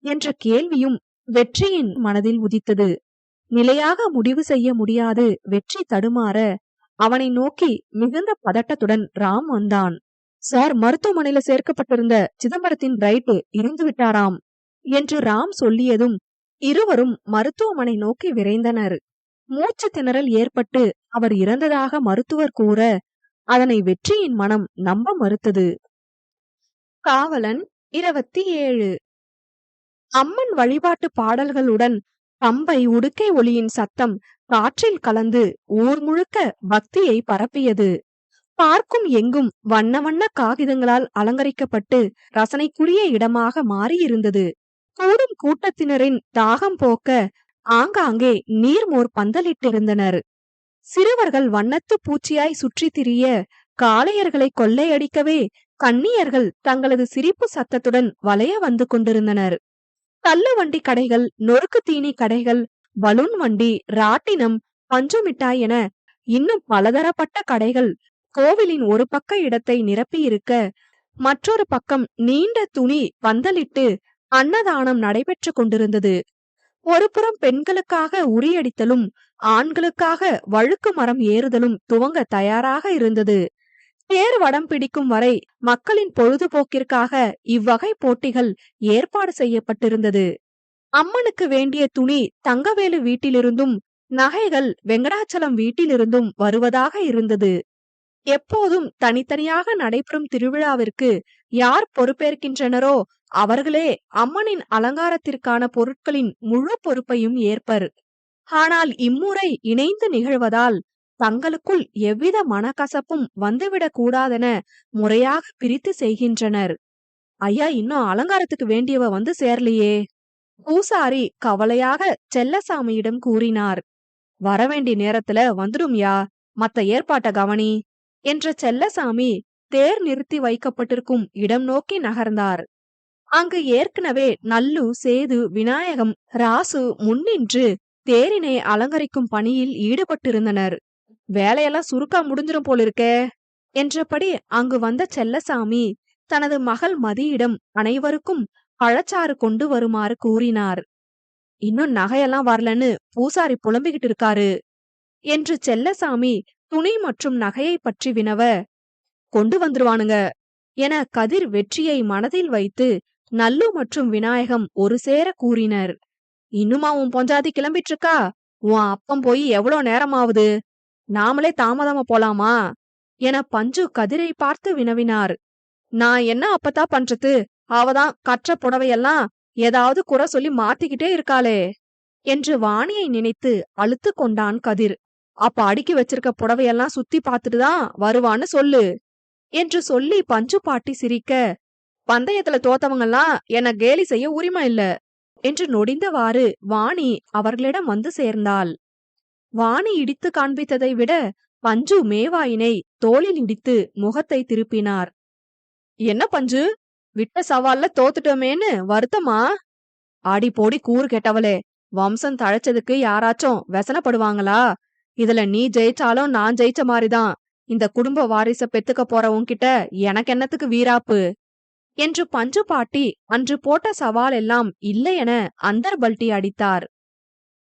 என்ற கேள்வியும் வெற்றியின் மனதில் உதித்தது. நிலையாக முடிவு செய்ய முடியாது வெற்றி தடுமாற அவனை நோக்கி மிகுந்த பதட்டத்துடன் ராம் வந்தான். சார், மருத்துவமனையில சேர்க்கப்பட்டிருந்த சிதம்பரத்தின் ரைட்டு இறந்து விட்டாராம் என்று ராம் சொல்லியதும் இருவரும் மருத்துவமனை நோக்கி விரைந்தனர். மூச்சு திணறல் ஏற்பட்டு அவர் இறந்ததாக மருத்துவர் கூற அதனை வெற்றியின் மனம் நம்ப மறுத்தது. காவலன் 27. அம்மன் வழிபாட்டு பாடல்களுடன் பம்பை உடுக்கை ஒலியின் சத்தம் காற்றில் கலந்து ஊர் முழுக்க பக்தியை பரப்பியது. பார்க்கும் எங்கும் வண்ண வண்ண காகிதங்களால் அலங்கரிக்கப்பட்டு ரசனைக்குரிய இடமாக மாறியிருந்தது. கூடும் கூட்டத்தினரின் தாகம் போக்க ஆங்காங்கே நீர்மோர் பந்தலிட்டிருந்தனர். சிறுவர்கள் வண்ணத்து பூச்சியாய் சுற்றி திரிய, காளையர்களை கொள்ளையடிக்கவே கன்னியர்கள் தங்களது சிரிப்பு சத்தத்துடன் வளைய வந்து கொண்டிருந்தனர். தள்ளு வண்டி கடைகள், நொறுக்கு தீனி கடைகள், பலூன் வண்டி, ராட்டினம், பஞ்சு மிட்டாய் என இன்னும் பலதரப்பட்ட கடைகள் கோவிலின் ஒரு பக்க இடத்தை நிரப்பியிருக்க, மற்றொரு பக்கம் நீண்ட துணி பந்தலிட்டு அன்னதானம் நடைபெற்று கொண்டிருந்தது. ஒரு புறம் பெண்களுக்காக உரியடித்தலும் ஆண்களுக்காக வழுக்கு மரம் ஏறுதலும் துவங்க தயாராக இருந்தது. தேர் வடம் பிடிக்கும் வரை மக்களின் பொழுதுபோக்கிற்காக இவ்வகை போட்டிகள் ஏற்பாடு செய்யப்பட்டிருந்தது. அம்மனுக்கு வேண்டிய துணி தங்கவேலு வீட்டிலிருந்தும் நகைகள் வெங்கடாச்சலம் வீட்டிலிருந்தும் வருவதாக இருந்தது. எப்போதும் தனித்தனியாக நடைபெறும் திருவிழாவிற்கு யார் பொறுப்பேற்கின்றனரோ அவர்களே அம்மனின் அலங்காரத்திற்கான பொருட்களின் முழு பொறுப்பையும் ஏற்பர். ஆனால் இம்முறை இணைந்து நிகழ்வதால் தங்களுக்குள் எவ்வித மனக்கசப்பும் வந்துவிடக் கூடாதென முறையாக பிரித்து செய்கின்றனர். ஐயா, இன்னும் அலங்காரத்துக்கு வேண்டியவ வந்து சேரலையே. பூசாரி கவலையாக செல்லசாமியிடம் கூறினார். வரவேண்டிய நேரத்துல வந்துடும்யா, மத்த ஏற்பாட்ட கவனி என்ற செல்லசாமி தேர் நிறுத்தி வைக்கப்பட்டிருக்கும் இடம் நோக்கி நகர்ந்தார். அங்கு ஏற்கனவே நல்லு, சேது, விநாயகம், ராசு முன்னின்று தேரினை அலங்கரிக்கும் பணியில் ஈடுபட்டிருந்தனர். வேலையெல்லாம் சுருக்கா முடிஞ்சிரும் போலிருக்கே என்றபடி அங்கு வந்த செல்லசாமி தனது மகள் மதியிடம் அனைவருக்கும் பழச்சாறு கொண்டு வருமாறு கூறினார். இன்னும் நகையெல்லாம் வரலன்னு பூசாரி புலம்பிக்கிட்டு இருக்காரு என்று செல்லசாமி துணி மற்றும் நகையை பற்றி வினவ, கொண்டு வந்துருவானுங்க என கதிர் வெற்றியை மனதில் வைத்து நல்லு மற்றும் விநாயகம் ஒரு சேர கூறினர். இன்னுமா உன் பொஞ்சாதி கிளம்பிட்டு இருக்கா? உன் அப்பம் போய் எவ்வளோ நேரமாவது? நாமளே தாமதமா போலாமா என பஞ்சு கதிரை பார்த்து வினவினார். நான் என்ன அப்பத்தா பண்றது? அவதான் கற்ற புடவையெல்லாம் ஏதாவது குறை சொல்லி மாத்திக்கிட்டே இருக்காளே என்று வாணியை நினைத்து அழுத்து கொண்டான் கதிர். அப்ப அடுக்கி வச்சிருக்க புடவையெல்லாம் சுத்தி பார்த்துட்டுதான் வருவான்னு சொல்லு என்று சொல்லி பஞ்சு பாட்டி சிரிக்க, பந்தயத்துல தோத்தவங்கெல்லாம் என்ன கேலி செய்ய உரிமை இல்ல என்று நொடிந்தவாறு வாணி அவர்களிடம் வந்து சேர்ந்தாள். வாணி இடித்து காண்பித்ததை விட பஞ்சு மேவாயினை தோளில் இடித்து முகத்தை திருப்பினார். என்ன பஞ்சு, விட்ட சவால்ல தோத்துட்டோமேன்னு வருத்தமா? ஆடி போடி கூறு கெட்டவளே, வம்சம் தழைச்சதுக்கு யாராச்சும் வெசனப்படுவாங்களா? இதுல நீ ஜெயிச்சாலும் நான் ஜெயிச்ச மாதிரிதான். இந்த குடும்ப வாரிச பெத்துக்க போற உன்கிட்ட எனக்கு என்னத்துக்கு வீராப்பு என்று பஞ்சு பாட்டி அன்று போட்ட சவால் எல்லாம் இல்லை என அந்தர் பல்ட்டி அடித்தார்.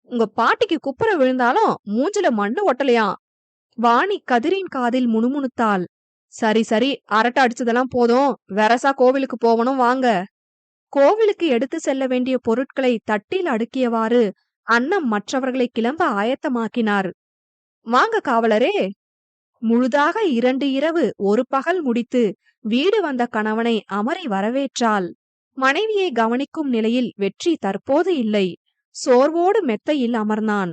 உங்க பாட்டிக்கு குப்புற விழுந்தாலும் மூஞ்சில மண்ணு ஒட்டலையாம். வாணி கதிரின் காதில் முணுமுணுத்தாள். சரி சரி, அரட்டை அடிச்சதெல்லாம் போதும், வெரசா கோவிலுக்கு போகணும் வாங்க. கோவிலுக்கு எடுத்து செல்ல வேண்டிய பொருட்களை தட்டில் அடுக்கியவாறு அன்னம் மற்றவர்களை கிளம்ப ஆயத்தமாக்கினார். வாங்க காவலரே. முழுதாக 2 இரவு 1 பகல் முடித்து வீடு வந்த கணவனை அமரி வரவேற்றாள். மனைவியை கவனிக்கும் நிலையில் வெற்றி தற்போது இல்லை. சோர்வோடு மெத்தையில் அமர்ந்தான்.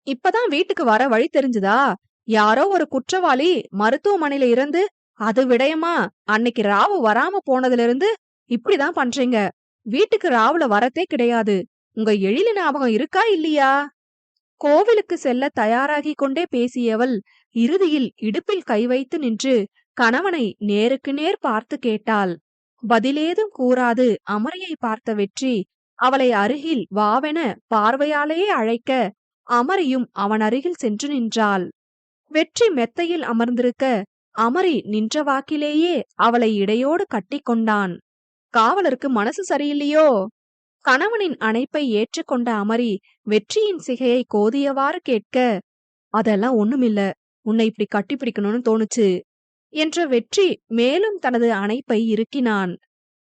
இப்பதான் வீட்டுக்கு வர வழி தெரிஞ்சுதா? யாரோ ஒரு குற்றவாளி மருத்துவமனையில இருந்து அது விடயமா அன்னைக்கு ராவு வராம போனதுல இருந்து இப்படிதான் பண்றீங்க. வீட்டுக்கு ராவுல வரத்தே கிடையாது. உங்க எழில ஞாபகம் இருக்கா இல்லையா? கோவிலுக்கு செல்ல தயாராகிக் கொண்டே பேசியவள் இறுதியில் இடுப்பில் கை வைத்து நின்று கணவனை நேருக்கு நேர் பார்த்து கேட்டாள். பதிலேதும் கூறாது அமரியை பார்த்த வெற்றி அவளை அருகில் வாவென பார்வையாலேயே அழைக்க அமரியும் அவன் அருகில் சென்று நின்றாள். வெற்றி மெத்தையில் அமர்ந்திருக்க அமரி நின்ற வாக்கிலேயே அவளை இடையோடு கட்டிக்கொண்டான். காவலருக்கு மனசு சரியில்லையோ? கணவனின் அணைப்பை ஏற்றுக்கொண்ட அமரி வெற்றியின் சிகையை கோதியவாறு கேட்க, அதெல்லாம் ஒண்ணுமில்ல, உன்னை இப்படி கட்டிப்பிடிக்கணும்னு தோணுச்சு என்ற வெற்றி மேலும் தனது அணைப்பை இறுக்கினான்.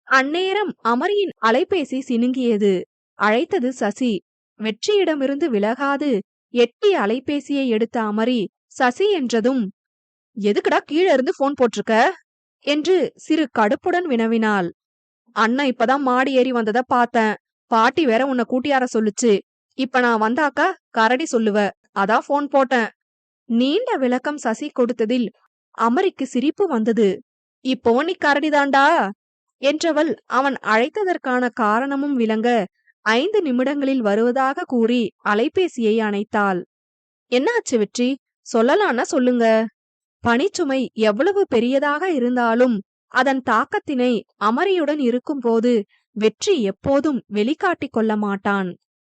அந்நேரம் அமரியின் அலைபேசி சினுங்கியது. அழைத்தது சசி. வெற்றியிடமிருந்து விலகாது எட்டி அலைபேசியை எடுத்த அமரி சசி என்றதும், எதுக்குடா கீழே இருந்து போன் போட்டிருக்க என்று சிறு கடுப்புடன் வினவினாள். அண்ணா இப்பதான் மாடி ஏறி வந்தத பார்த்தேன். பாட்டி வேற உன்னை கூட்டியார சொல்லுச்சு. இப்ப நான் வந்தாக்கா கரடி சொல்லுவ, அதான் போன் போட்டேன். நீண்ட விளக்கம் சசி கொடுத்ததில் அமரிக்கு சிரிப்பு வந்தது. இப்போ நீ கரடிதாண்டா என்றவள் அவன் அழைத்ததற்கான காரணமும் விளங்க 5 நிமிடங்களில் வருவதாக கூறி அலைபேசியை அணைத்தாள். என்னாச்சு வெற்றி, சொல்லலான்னா சொல்லுங்க. பணிச்சுமை எவ்வளவு பெரியதாக இருந்தாலும் அதன் தாக்கத்தினை அமரியுடன் இருக்கும்போது வெற்றி எப்போதும் வெளிக்காட்டிக் கொள்ள மாட்டான்.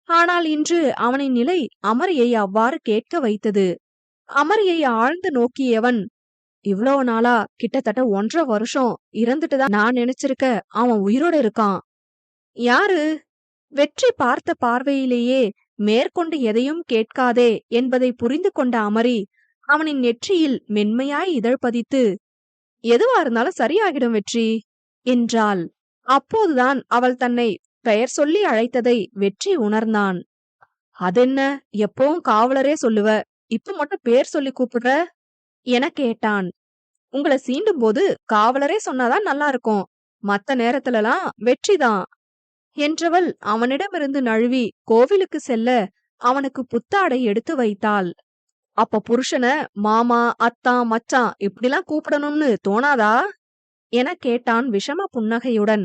ஆனால் இன்று அவனின் நிலை அமரியை அவ்வாறு கேட்க வைத்தது. அமரியை ஆழ்ந்து நோக்கியவன், இவ்வளோ நாளா கிட்டத்தட்ட 1.5 வருஷம் இறந்துட்டுதான் நான் நினைச்சிருக்க அவன் உயிரோட இருக்கான். யாரு? வெற்றி பார்த்த பார்வையிலேயே மேற்கொண்டு எதையும் கேட்காதே என்பதை புரிந்து கொண்ட அமரி அவனின் நெற்றியில் மென்மையாய் இதழ் பதித்து, எதுவா இருந்தாலும் சரியாகிடும் வெற்றி என்றாள். அப்போதுதான் அவள் தன்னை பெயர் சொல்லி அழைத்ததை வெற்றி உணர்ந்தான். அதென்ன, எப்பவும் காவலரே சொல்லுவ, இப்ப மட்டும் பேர் சொல்லி கூப்பிடுற என கேட்டான். உங்களை சீண்டும் போது காவலரே சொன்னாதான் நல்லா இருக்கும், மத்த நேரத்துலலாம் வெற்றிதான் என்றவள் அவனிடமிருந்து நழுவி கோவிலுக்கு செல்ல அவனுக்கு புத்தாடை எடுத்து வைத்தாள். அப்ப புருஷன மாமா, அத்தா, மச்சான் இப்படிலாம் கூப்பிடணும்னு தோணாதா என கேட்டான் விஷம புன்னகையுடன்.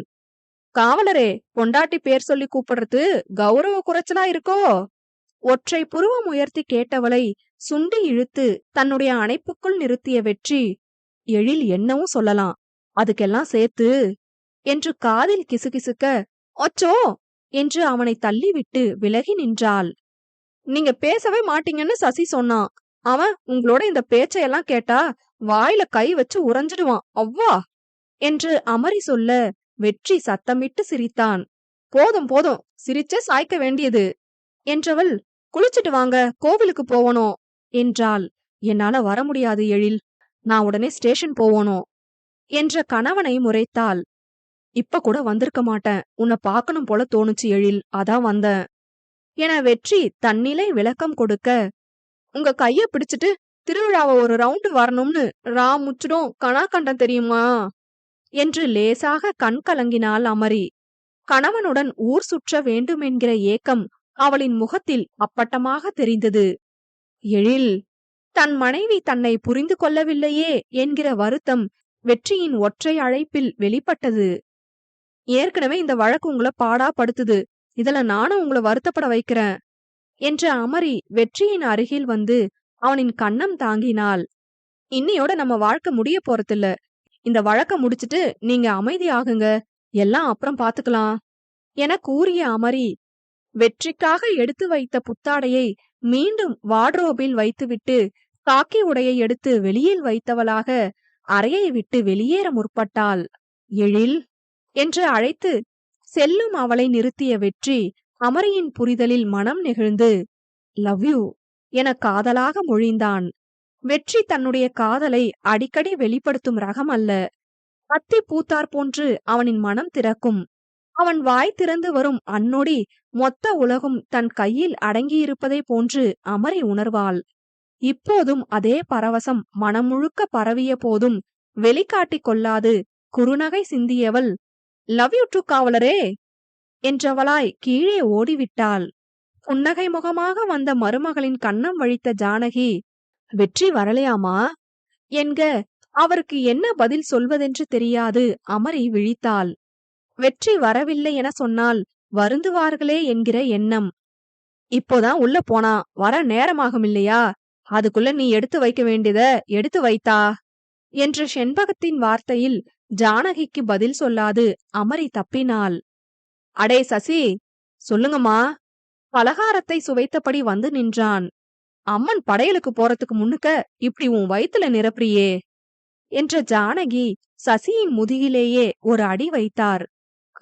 காவலரே, பொண்டாட்டி பேர் சொல்லி கூப்பிடுறது கௌரவ குறைச்சலா இருக்கோ? ஒற்றை புருவம் உயர்த்தி கேட்டவளை சுண்டி இழுத்து தன்னுடைய அணைப்புக்குள் நிறுத்திய வெற்றி, எழில் என்னவும் சொல்லலாம், அதுக்கெல்லாம் சேர்த்து என்று காதில் கிசுகிசுக்க, ஒச்சோ என்று அவனை தள்ளிவிட்டு விலகி நின்றாள். நீங்க பேசவே மாட்டீங்கன்னு சசி சொன்னான். அவன் உங்களோட இந்த பேச்சையெல்லாம் கேட்டா வாயில கை வச்சு உறைஞ்சிடுவான் அவ்வா என்று அமரி சொல்ல வெற்றி சத்தமிட்டு சிரித்தான். போதும் போதும், சிரிச்சே சாய்க்க வேண்டியது என்றவள், குளிச்சிட்டு வாங்க, கோவிலுக்கு போவணும் என்றாள். என்னால வர முடியாது எழில், நான் உடனே ஸ்டேஷன் போவணும் என்ற கணவனை முறைத்தாள். இப்ப கூட வந்திருக்க மாட்டேன், உன்னை பார்க்கணும் போல தோணுச்சு எழில், அதான் வந்தேன் என வெற்றி தன்னிலை விளக்கம் கொடுக்க, உங்க கைய பிடிச்சிட்டு திருவிழாவை ஒரு ரவுண்டு வரணும்னு முச்சிடும் கனா கண்டம் தெரியுமா என்று லேசாக கண் கலங்கினாள் அமரி. கணவனுடன் ஊர் சுற்ற வேண்டுமென்கிற ஏக்கம் அவளின் முகத்தில் அப்பட்டமாக தெரிந்தது. எழில், தன் மனைவி தன்னை புரிந்து கொள்ளவில்லையே என்கிற வருத்தம் வெற்றியின் ஒற்றை அழைப்பில் வெளிப்பட்டது. ஏற்கனவே இந்த வழக்கு உங்களை பாடா படுத்துது, இதுல நானும் உங்களை வருத்தப்பட வைக்கிறேன் என்ற அமரி வெற்றியின் அருகில் வந்து அவனின் கன்னம் தாங்கினாள். இன்னையோட நம்ம வாழ்க்கை முடிய போறதில்ல, இந்த வழக்க முடிச்சிட்டு நீங்க அமைதியாகுங்க, எல்லாம் அப்புறம் பாத்துக்கலாம் என கூறிய அமரி வெற்றிக்காக எடுத்து வைத்த புத்தாடையை மீண்டும் வார்ட்ரோபில் வைத்துவிட்டு காக்கி உடையை எடுத்து வெளியில் வைத்தவளாக அறையை விட்டு வெளியேற முற்பட்டாள். எழில் என்று அழைத்து செல்லும் அவளை நிறுத்திய வெற்றி அமரியின் புரிதலில் மனம் நெகிழ்ந்து லவ் யூ என காதலாக மொழிந்தான். வெற்றி தன்னுடைய காதலை அடிக்கடி வெளிப்படுத்தும் ரகம் அல்ல. அத்தி பூத்தார் போன்று அவனின் மனம் திறக்கும். அவன் வாய் திறந்து வரும் அந்நொடி மொத்த உலகும் தன் கையில் அடங்கியிருப்பதை போன்று அமரி உணர்வாள். இப்போதும் அதே பரவசம் மனம் முழுக்க பரவிய போதும் வெளிக்காட்டிக் கொள்ளாது குறுநகை சிந்தியவள், லவ் யூ டு காவலரே என்றவளாய் கீழே ஓடிவிட்டாள். புன்னகை முகமாக வந்த மருமகளின் கன்னம் வழித்த ஜானகி, வெற்றி வரலையாமா என்க அவருக்கு என்ன பதில் சொல்வதென்று தெரியாது அமரி விழித்தாள். வெற்றி வரவில்லை என சொன்னால் வருந்துவார்களே என்கிற எண்ணம். இப்போதான் உள்ள போனா, வர நேரமாகும் இல்லையா? அதுக்குள்ள நீ எடுத்து வைக்க வேண்டியத எடுத்து வைத்தா என்ற செண்பகத்தின் வார்த்தையில் ஜானகிக்கு பதில் சொல்லாது அமரி தப்பினாள். அடே சசி, சொல்லுங்கம்மா. பலகாரத்தை சுவைத்தபடி வந்து நின்றான். அம்மன் படையலுக்கு போறதுக்கு முன்னுக்க இப்படி உன் வயித்துல நிரப்புறியே என்ற ஜானகி சசியின் முதுகிலேயே ஒரு அடி வைத்தார்.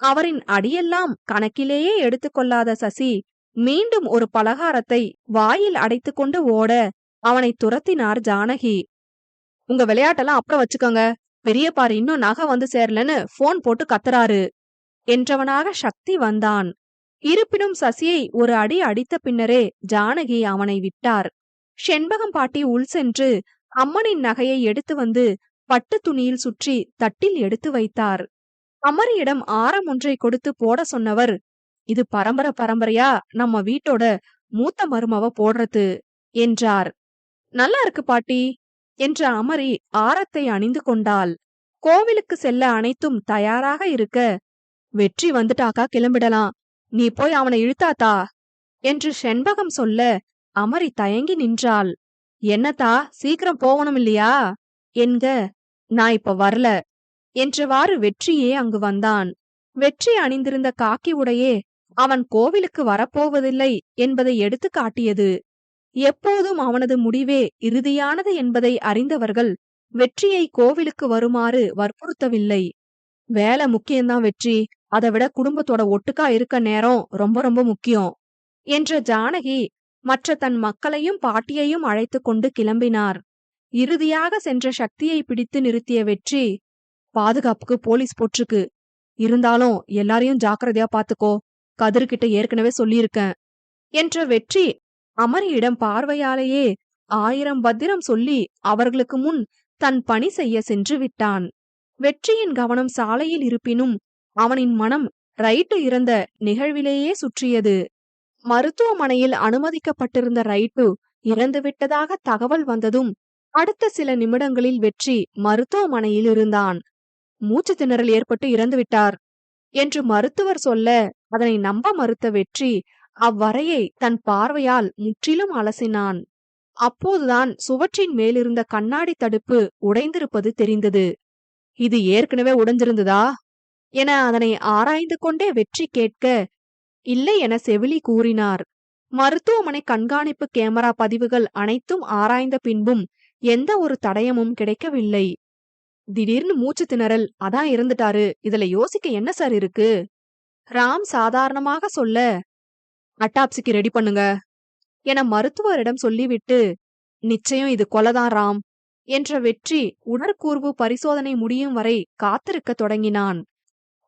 அவரின் அடியெல்லாம் கணக்கிலேயே எடுத்துக்கொள்ளாத சசி மீண்டும் ஒரு பலகாரத்தை வாயில் அடைத்துக்கொண்டு ஓட அவனை துரத்தினார் ஜானகி. உங்க விளையாட்டெல்லாம் அப்புறம் வச்சுக்கோங்க, பெரியப்பாரு இன்னும் நகை வந்து சேரலன்னு போன் போட்டு கத்துறாரு என்றவனாக சக்தி வந்தான். இருப்பினும் சசியை ஒரு அடி அடித்த பின்னரே ஜானகி அவனை விட்டார். செண்பகம் பாட்டி உள் சென்று அம்மனின் நகையை எடுத்து வந்து பட்டு துணியில் சுற்றி தட்டில் எடுத்து வைத்தார். அமரியிடம் ஆரம் ஒன்றை கொடுத்து போட சொன்னவர், இது பரம்பரையா நம்ம வீட்டோட மூத்த மருமவ போடுறது என்றார். நல்லா இருக்கு பாட்டி என்ற அமரி ஆரத்தை அணிந்து கொண்டாள். கோவிலுக்கு செல்ல அனைத்தும் தயாராக இருக்க, வெற்றி வந்துட்டாக்கா கிளம்பிடலாம், நீ போய் அவனை இழுத்தாத்தா என்று செண்பகம் சொல்ல அமரி தயங்கி நின்றாள். என்னத்தா, சீக்கிரம் போகணும் இல்லையா என்க, நான் இப்ப வரல என்றவாறு வெற்றியே அங்கு வந்தான். வெற்றி அணிந்திருந்த காக்கி உடையே அவன் கோவிலுக்கு வரப்போவதில்லை என்பதை எடுத்து காட்டியது. எப்போதும் அவனது முடிவே இறுதியானது என்பதை அறிந்தவர்கள் வெற்றியை கோவிலுக்கு வருமாறு வற்புறுத்தவில்லை. வேலை முக்கியம்தான் வெற்றி, அதை விட குடும்பத்தோட ஒட்டுக்கா இருக்க நேரம் ரொம்ப ரொம்ப முக்கியம் என்ற ஜானகி மற்ற தன் மக்களையும் பாட்டியையும் அழைத்து கொண்டு கிளம்பினார். இறுதியாக சென்ற சக்தியை பிடித்து நிறுத்திய வெற்றி, பாதுகாப்புக்கு போலீஸ் போட்டிருக்கு, இருந்தாலும் எல்லாரையும் ஜாக்கிரதையா பாத்துக்கோ, கதிர்கிட்ட ஏற்கனவே சொல்லியிருக்கேன் என்ற வெற்றி அமரியிடம் பார்வையாலேயே 1000 பத்திரம் சொல்லி அவர்களுக்கு முன் தன் பணி செய்ய சென்று விட்டான். வெற்றியின் கவனம் சாலையில் இருப்பினும் அவனின் மனம் ரைட்டு இறந்த நிகழ்விலேயே சுற்றியது. மருத்துவமனையில் அனுமதிக்கப்பட்டிருந்த ரைட்டு இறந்துவிட்டதாக தகவல் வந்ததும் அடுத்த சில நிமிடங்களில் வெற்றி மருத்துவமனையில் இருந்தான். மூச்சு திணறல் ஏற்பட்டு இறந்து விட்டார் என்று மருத்துவர் சொல்ல அதனை நம்ப மறுத்த வெற்றி அவ்வறையை தன் பார்வையால் முற்றிலும் அலசினான். அப்போதுதான் சுவற்றின் மேலிருந்த கண்ணாடி தடுப்பு உடைந்திருப்பது தெரிந்தது. இது ஏற்கனவே உடைஞ்சிருந்ததா என அதனை ஆராய்ந்து கொண்டே வெற்றி கேட்க, இல்லை என செவிலி கூறினார். மருத்துவமனை கண்காணிப்பு கேமரா பதிவுகள் அனைத்தும் ஆராய்ந்த பின்பும் எந்த ஒரு தடயமும் கிடைக்கவில்லை. திடீர்னு மூச்சு திணறல், அதான் இறந்துட்டாரு, இதுல யோசிக்க என்ன சார் இருக்கு? ராம் சாதாரணமாக சொல்ல, அட்டாப்சிக்கு ரெடி பண்ணுங்க என மருத்துவரிடம் சொல்லிவிட்டு, நிச்சயம் இது கொலைதான் ராம் என்ற வெற்றி உடற்கூர்வு பரிசோதனை முடியும் வரை காத்திருக்க தொடங்கினான்.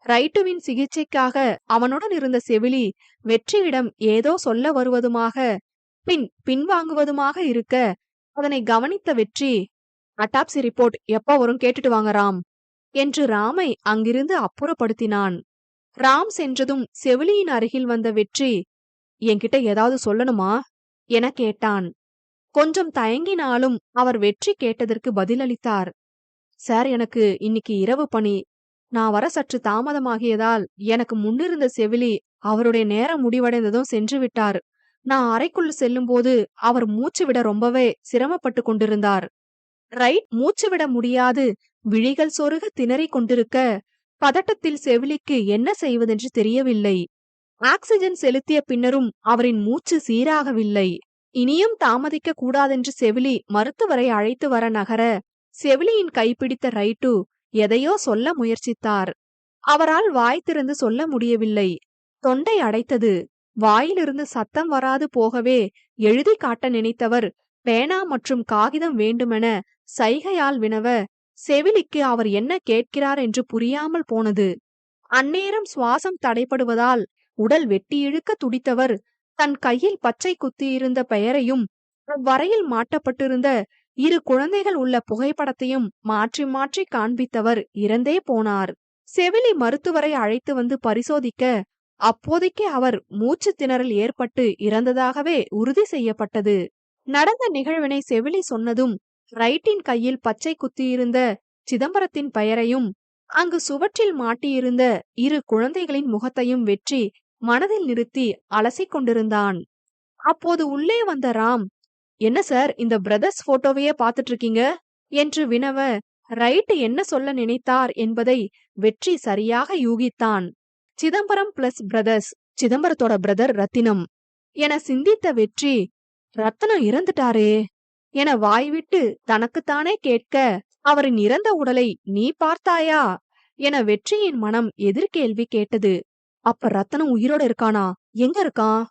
ரைட்டுவின் சிகிச்சைக்காக அவனுடன் இருந்த செவிலி வெற்றியிடம் ஏதோ சொல்ல வருவதுமாக பின்வாங்குவதுமாக இருக்க அதனை கவனித்த வெற்றி, அட்டாப்சி ரிப்போர்ட் எப்ப வரும் கேட்டுட்டு வாங்க ராம் என்று ராமை அங்கிருந்து அப்புறப்படுத்தினான். ராம் சென்றதும் செவிலியின் அருகில் வந்த வெற்றி, என்கிட்ட ஏதாவது சொல்லணுமா என கேட்டான். கொஞ்சம் தயங்கினாலும் அவர் வெற்றி கேட்டதற்கு பதிலளித்தார். சார், எனக்கு இன்னைக்கு இரவு பணி, நான் வர சற்று தாமதமாகியதால் எனக்கு முன்னிருந்த செவிலி அவருடைய நேரம் முடிவடைந்ததும் சென்று விட்டார். நான் அறைக்குள் செல்லும்போது அவர் மூச்சு விட ரொம்பவே சிரமப்பட்டு கொண்டிருந்தார். ரைட் மூச்சு விட முடியாது விழிகள் சொருக திணறிக் கொண்டிருக்க பதட்டத்தில் செவிலிக்கு என்ன செய்வதென்று தெரியவில்லை. ஆக்சிஜன் செலுத்திய பின்னரும் அவரின் மூச்சு சீராகவில்லை. இனியும் தாமதிக்க கூடாதென்று செவிலி மருத்துவரை அழைத்து வர நகர செவிலியின் கைப்பிடித்த ரைட்டு எதையோ சொல்ல முயற்சித்தார். அவரால் வாய் திறந்து சொல்ல முடியவில்லை. தொண்டை அடைத்தது. வாயிலிருந்து சத்தம் வராது போகவே எழுதி காட்ட நினைத்தவர் பேனா மற்றும் காகிதம் வேண்டுமென சைகையால் வினவ செவிலிக்கு அவர் என்ன கேட்கிறார் என்று புரியாமல் போனது. அந்நேரம் சுவாசம் தடைப்படுவதால் உடல் வெட்டி இழுக்க துடித்தவர் தன் கையில் பச்சை குத்தியிருந்த பெயரையும் அவ்வரையில் மாட்டப்பட்டிருந்த 2 குழந்தைகள் உள்ள புகைப்படத்தையும் மாற்றி மாற்றி காண்பித்தவர் இறந்தே போனார். செவிலி மருத்துவரை அழைத்து வந்து பரிசோதிக்க அப்போதைக்கு அவர் மூச்சு திணறல் ஏற்பட்டு இறந்ததாகவே உறுதி செய்யப்பட்டது. நடந்த நிகழ்வினை செவிலி சொன்னதும் ரைட்டின் கையில் பச்சை குத்தியிருந்த சிதம்பரத்தின் பெயரையும் அங்கு சுவற்றில் மாட்டியிருந்த இரு குழந்தைகளின் முகத்தையும் வெற்றி மனதில் நிறுத்தி அலசிக் கொண்டிருந்தான். அப்போது உள்ளே வந்த ராம், "என்ன சார், இந்த பிரதர்ஸ் போட்டோவையே பாத்துட்டு இருக்கீங்க?" என்று வினவ, ரைட் என்ன சொல்ல நினைத்தார் என்பதை வெற்றி சரியாக யூகித்தான். சிதம்பரம் பிளஸ் பிரதர்ஸ், சிதம்பரத்தோட பிரதர் ரத்தினம் என சிந்தித்த வெற்றி, "ரத்தினம் இறந்துட்டாரே" என வாய்விட்டு தனக்குத்தானே கேட்க, "அவரின் இறந்த உடலை நீ பார்த்தாயா?" என வெற்றியின் மனம் எதிர்கேள்வி கேட்டது. "அப்ப ரத்தினம் உயிரோட இருக்கானா? எங்க இருக்கான்?"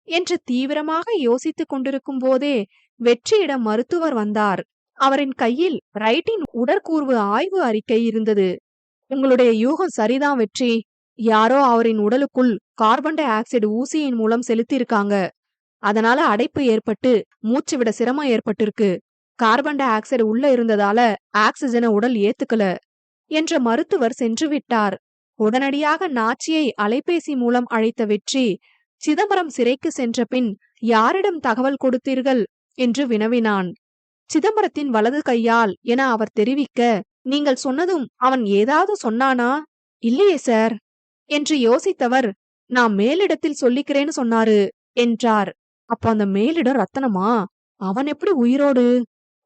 என்று தீவிரமாக யோசித்துக் கொண்டிருக்கும் போதே வெற்றியிடம் மருத்துவர் வந்தார். அவரின் கையில் ரைட்டின் உடற்கூர்வு ஆய்வு அறிக்கை இருந்தது. "உங்களுடைய யூகம் சரிதான் வெற்றி. யாரோ அவரின் உடலுக்குள் கார்பன் டை ஆக்சைடு ஊசியின் மூலம் செலுத்தியிருக்காங்க. அதனால அடைப்பு ஏற்பட்டு மூச்சு விட சிரமம் ஏற்பட்டிருக்கு. கார்பன் டை ஆக்சைடு உள்ள இருந்ததால ஆக்சிஜனை உடல் ஏத்துக்கல" என்ற மருத்துவர் சென்று விட்டார். உடனடியாக நாச்சியை அலைபேசி மூலம் அழைத்த வெற்றி, சிதம்பரம் சிறைக்கு சென்ற பின் யாரிடம் தகவல் கொடுத்தீர்கள் என்று வினவினான். "சிதம்பரத்தின் வலது கையால்" என அவர் தெரிவிக்க, "நீங்கள் சொன்னதும் அவன் ஏதாவது சொன்னானா?" "இல்லையே சார்" என்று யோசித்தவர், "நான் மேலிடத்தில் சொல்லிக்கிறேன்னு சொன்னாரு" என்றார். "அப்ப அந்த மேலிடம் ரத்தனமா? அவன் எப்படி உயிரோடு?"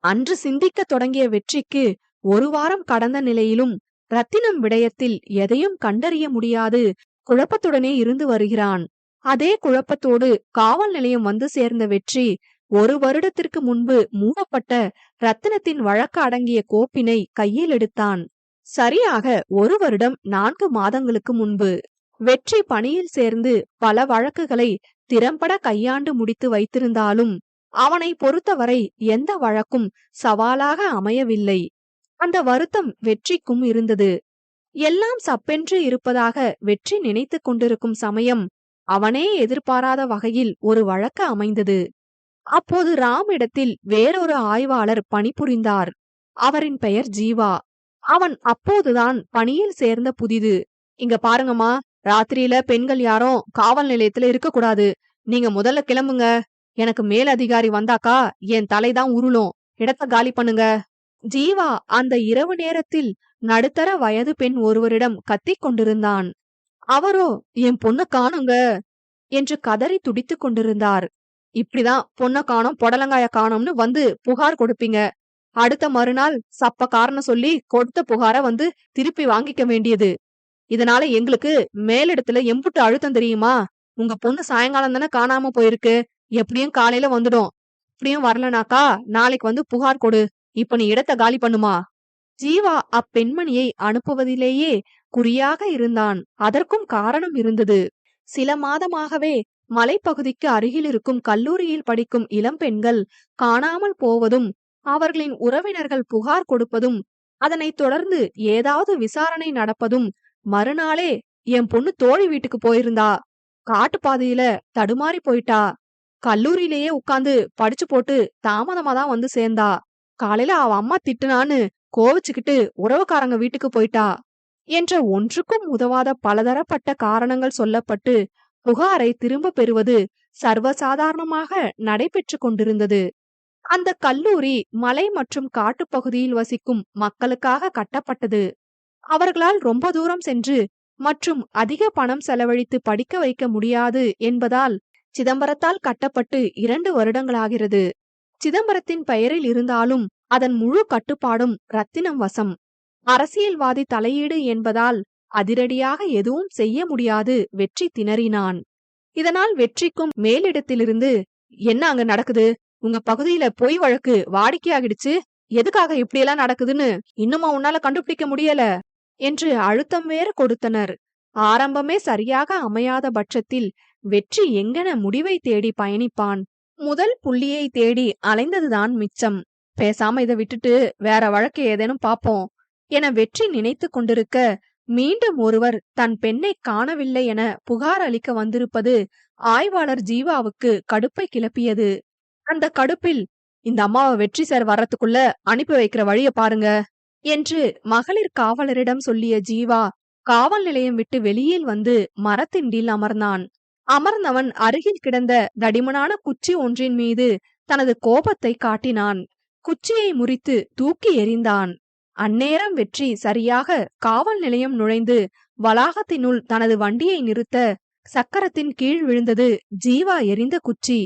அன்று சிந்திக்க தொடங்கிய வெற்றிக்கு ஒரு வாரம் கடந்த நிலையிலும் ரத்தினம் விடயத்தில் எதையும் கண்டறிய முடியாது குழப்பத்துடனே இருந்து வருகிறான். அதே குழப்பத்தோடு காவல் நிலையம் வந்து சேர்ந்த வெற்றி, 1 வருடத்திற்கு முன்பு மூடப்பட்ட ரத்தினத்தின் வழக்கு அடங்கிய கோப்பினை கையில் எடுத்தான். சரியாக 1 வருடம் 4 மாதங்களுக்கு முன்பு வெற்றி பணியில் சேர்ந்து பல வழக்குகளை திறம்பட கையாண்டு முடித்து வைத்திருந்தாலும் அவனை பொறுத்தவரை எந்த வழக்கும் சவாலாக அமையவில்லை. அந்த வருத்தம் வெற்றிக்கும் இருந்தது. எல்லாம் சப்பென்று இருப்பதாக வெற்றி நினைத்துக் கொண்டிருக்கும் சமயம் அவனே எதிர்பாராத வகையில் ஒரு வழக்கு அமைந்தது. அப்போது ராமிடத்தில் வேறொரு ஆய்வாளர் பணிபுரிந்தார். அவரின் பெயர் ஜீவா. அவன் அப்போதுதான் பணியில் சேர்ந்த புதிது. "இங்க பாருங்கம்மா, ராத்திரியில பெண்கள் யாரும் காவல் நிலையத்துல இருக்கக்கூடாது. நீங்க முதல்ல கிளம்புங்க. எனக்கு மேல் அதிகாரி வந்தாக்கா என் தலைதான் உருளும். இடத்த காலி பண்ணுங்க." ஜீவா அந்த இரவு நேரத்தில் நடுத்தர வயது பெண் ஒருவரிடம் கத்திக் கொண்டிருந்தான். அவரோ, "என் பொண்ண காணுங்க" என்று கதறி துடித்துக் கொண்டிருந்தார். "இப்படிதான் பொண்ண காணோம் பொடலங்காய காணோம்னு வந்து புகார் கொடுப்பீங்க. அடுத்த மறுநாள் சப்ப காரணம் சொல்லி கொடுத்த புகார வந்து திருப்பி வாங்கிக்க வேண்டியது. இதனால எங்களுக்கு மேலிடத்துல எம்புட்டு அழுத்தம் தெரியுமா? உங்க பொண்ணு சாயங்காலம் தானே காணாம போயிருக்கு. எப்படியும் காலையில வந்துடும். இப்படியும் வரலனாக்கா நாளைக்கு வந்து புகார் கொடு. இப்ப நீ இடத்த காலி பண்ணுமா." ஜீவா அப்பெண்மணியை அனுப்புவதிலேயே குறியாக இருந்தான். அதற்கும் காரணம் இருந்தது. சில மாதமாகவே மலைப்பகுதிக்கு அருகில் இருக்கும் கல்லூரியில் படிக்கும் இளம்பெண்கள் காணாமல் போவதும் அவர்களின் உறவினர்கள் புகார் கொடுப்பதும், அதனைத் தொடர்ந்து ஏதாவது விசாரணை நடப்பதும், மறுநாளே "என் பொண்ணு தோழி வீட்டுக்கு போயிருந்தா, காட்டுப்பாதையில தடுமாறி போயிட்டா, கல்லூரியிலேயே உட்கார்ந்து படிச்சு போட்டு தாமதமா தான் வந்து சேர்ந்தா, காலையில அவ அம்மா திட்டுனான்னு கோவிச்சுக்கிட்டு உறவுக்காரங்க வீட்டுக்கு போயிட்டா" என்ற ஒன்றுக்கும் உதவாத பலதரப்பட்ட காரணங்கள் சொல்லப்பட்டு புகாரை திரும்ப பெறுவது சர்வசாதாரணமாக நடைபெற்று கொண்டிருந்தது. அந்த கல்லூரி மலை மற்றும் காட்டுப்பகுதியில் வசிக்கும் மக்களுக்காக கட்டப்பட்டது. அவர்களால் ரொம்ப தூரம் சென்று மற்றும் அதிக பணம் செலவழித்து படிக்க வைக்க முடியாது என்பதால் சிதம்பரத்தால் கட்டப்பட்டு 2 வருடங்களாகிறது. சிதம்பரத்தின் பெயரில் இருந்தாலும் அதன் முழு கட்டுப்பாடும் ரத்தினம் வசம். அரசியல்வாதி தலையீடு என்பதால் அதிரடியாக எதுவும் செய்ய முடியாது. வெற்றி திணறினான். இதனால் வெற்றிக்கும் மேலிடத்திலிருந்து, "என்ன அங்க நடக்குது? உங்க பகுதியில பொய் வழக்கு வாடிக்கையாகிடுச்சு. எதுக்காக இப்படியெல்லாம் நடக்குதுன்னு இன்னுமா உன்னால கண்டுபிடிக்க முடியல?" என்று அழுத்தம் வேற கொடுத்தனர். ஆரம்பமே சரியாக அமையாத பட்சத்தில் வெற்றி எங்கென முடிவை தேடி பயணிப்பான்? முதல் புள்ளியை தேடி அலைந்ததுதான் மிச்சம். பேசாம இதை விட்டுட்டு வேற வழக்கு ஏதேனும் பாப்போம் என வெற்றி நினைத்து கொண்டிருக்க, மீண்டும் ஒருவர் தன் பெண்ணை காணவில்லை என புகார் அளிக்க வந்திருப்பது ஆய்வாளர் ஜீவாவுக்கு கடுப்பை கிளப்பியது. அந்த கடுப்பில், "இந்த அம்மாவை வெற்றி சார் வர்றதுக்குள்ள அனுப்பி வைக்கிற வழிய பாருங்க" என்று மகளிர் காவலரிடம் சொல்லிய ஜீவா காவல் நிலையம் விட்டு வெளியில் வந்து மரத்திண்டில் அமர்ந்தான். அமர்ந்தவன் அருகில் கிடந்த தடிமனான குச்சி ஒன்றின் மீது தனது கோபத்தை காட்டினான். குச்சியை முறித்து தூக்கி எறிந்தான். அந்நேரம் வெற்றி சரியாக காவல் நிலையம் நுழைந்து வளாகத்தினுள் தனது வண்டியை நிறுத்த சக்கரத்தின் கீழ் விழுந்தது ஜீவா எரிந்த குச்சி.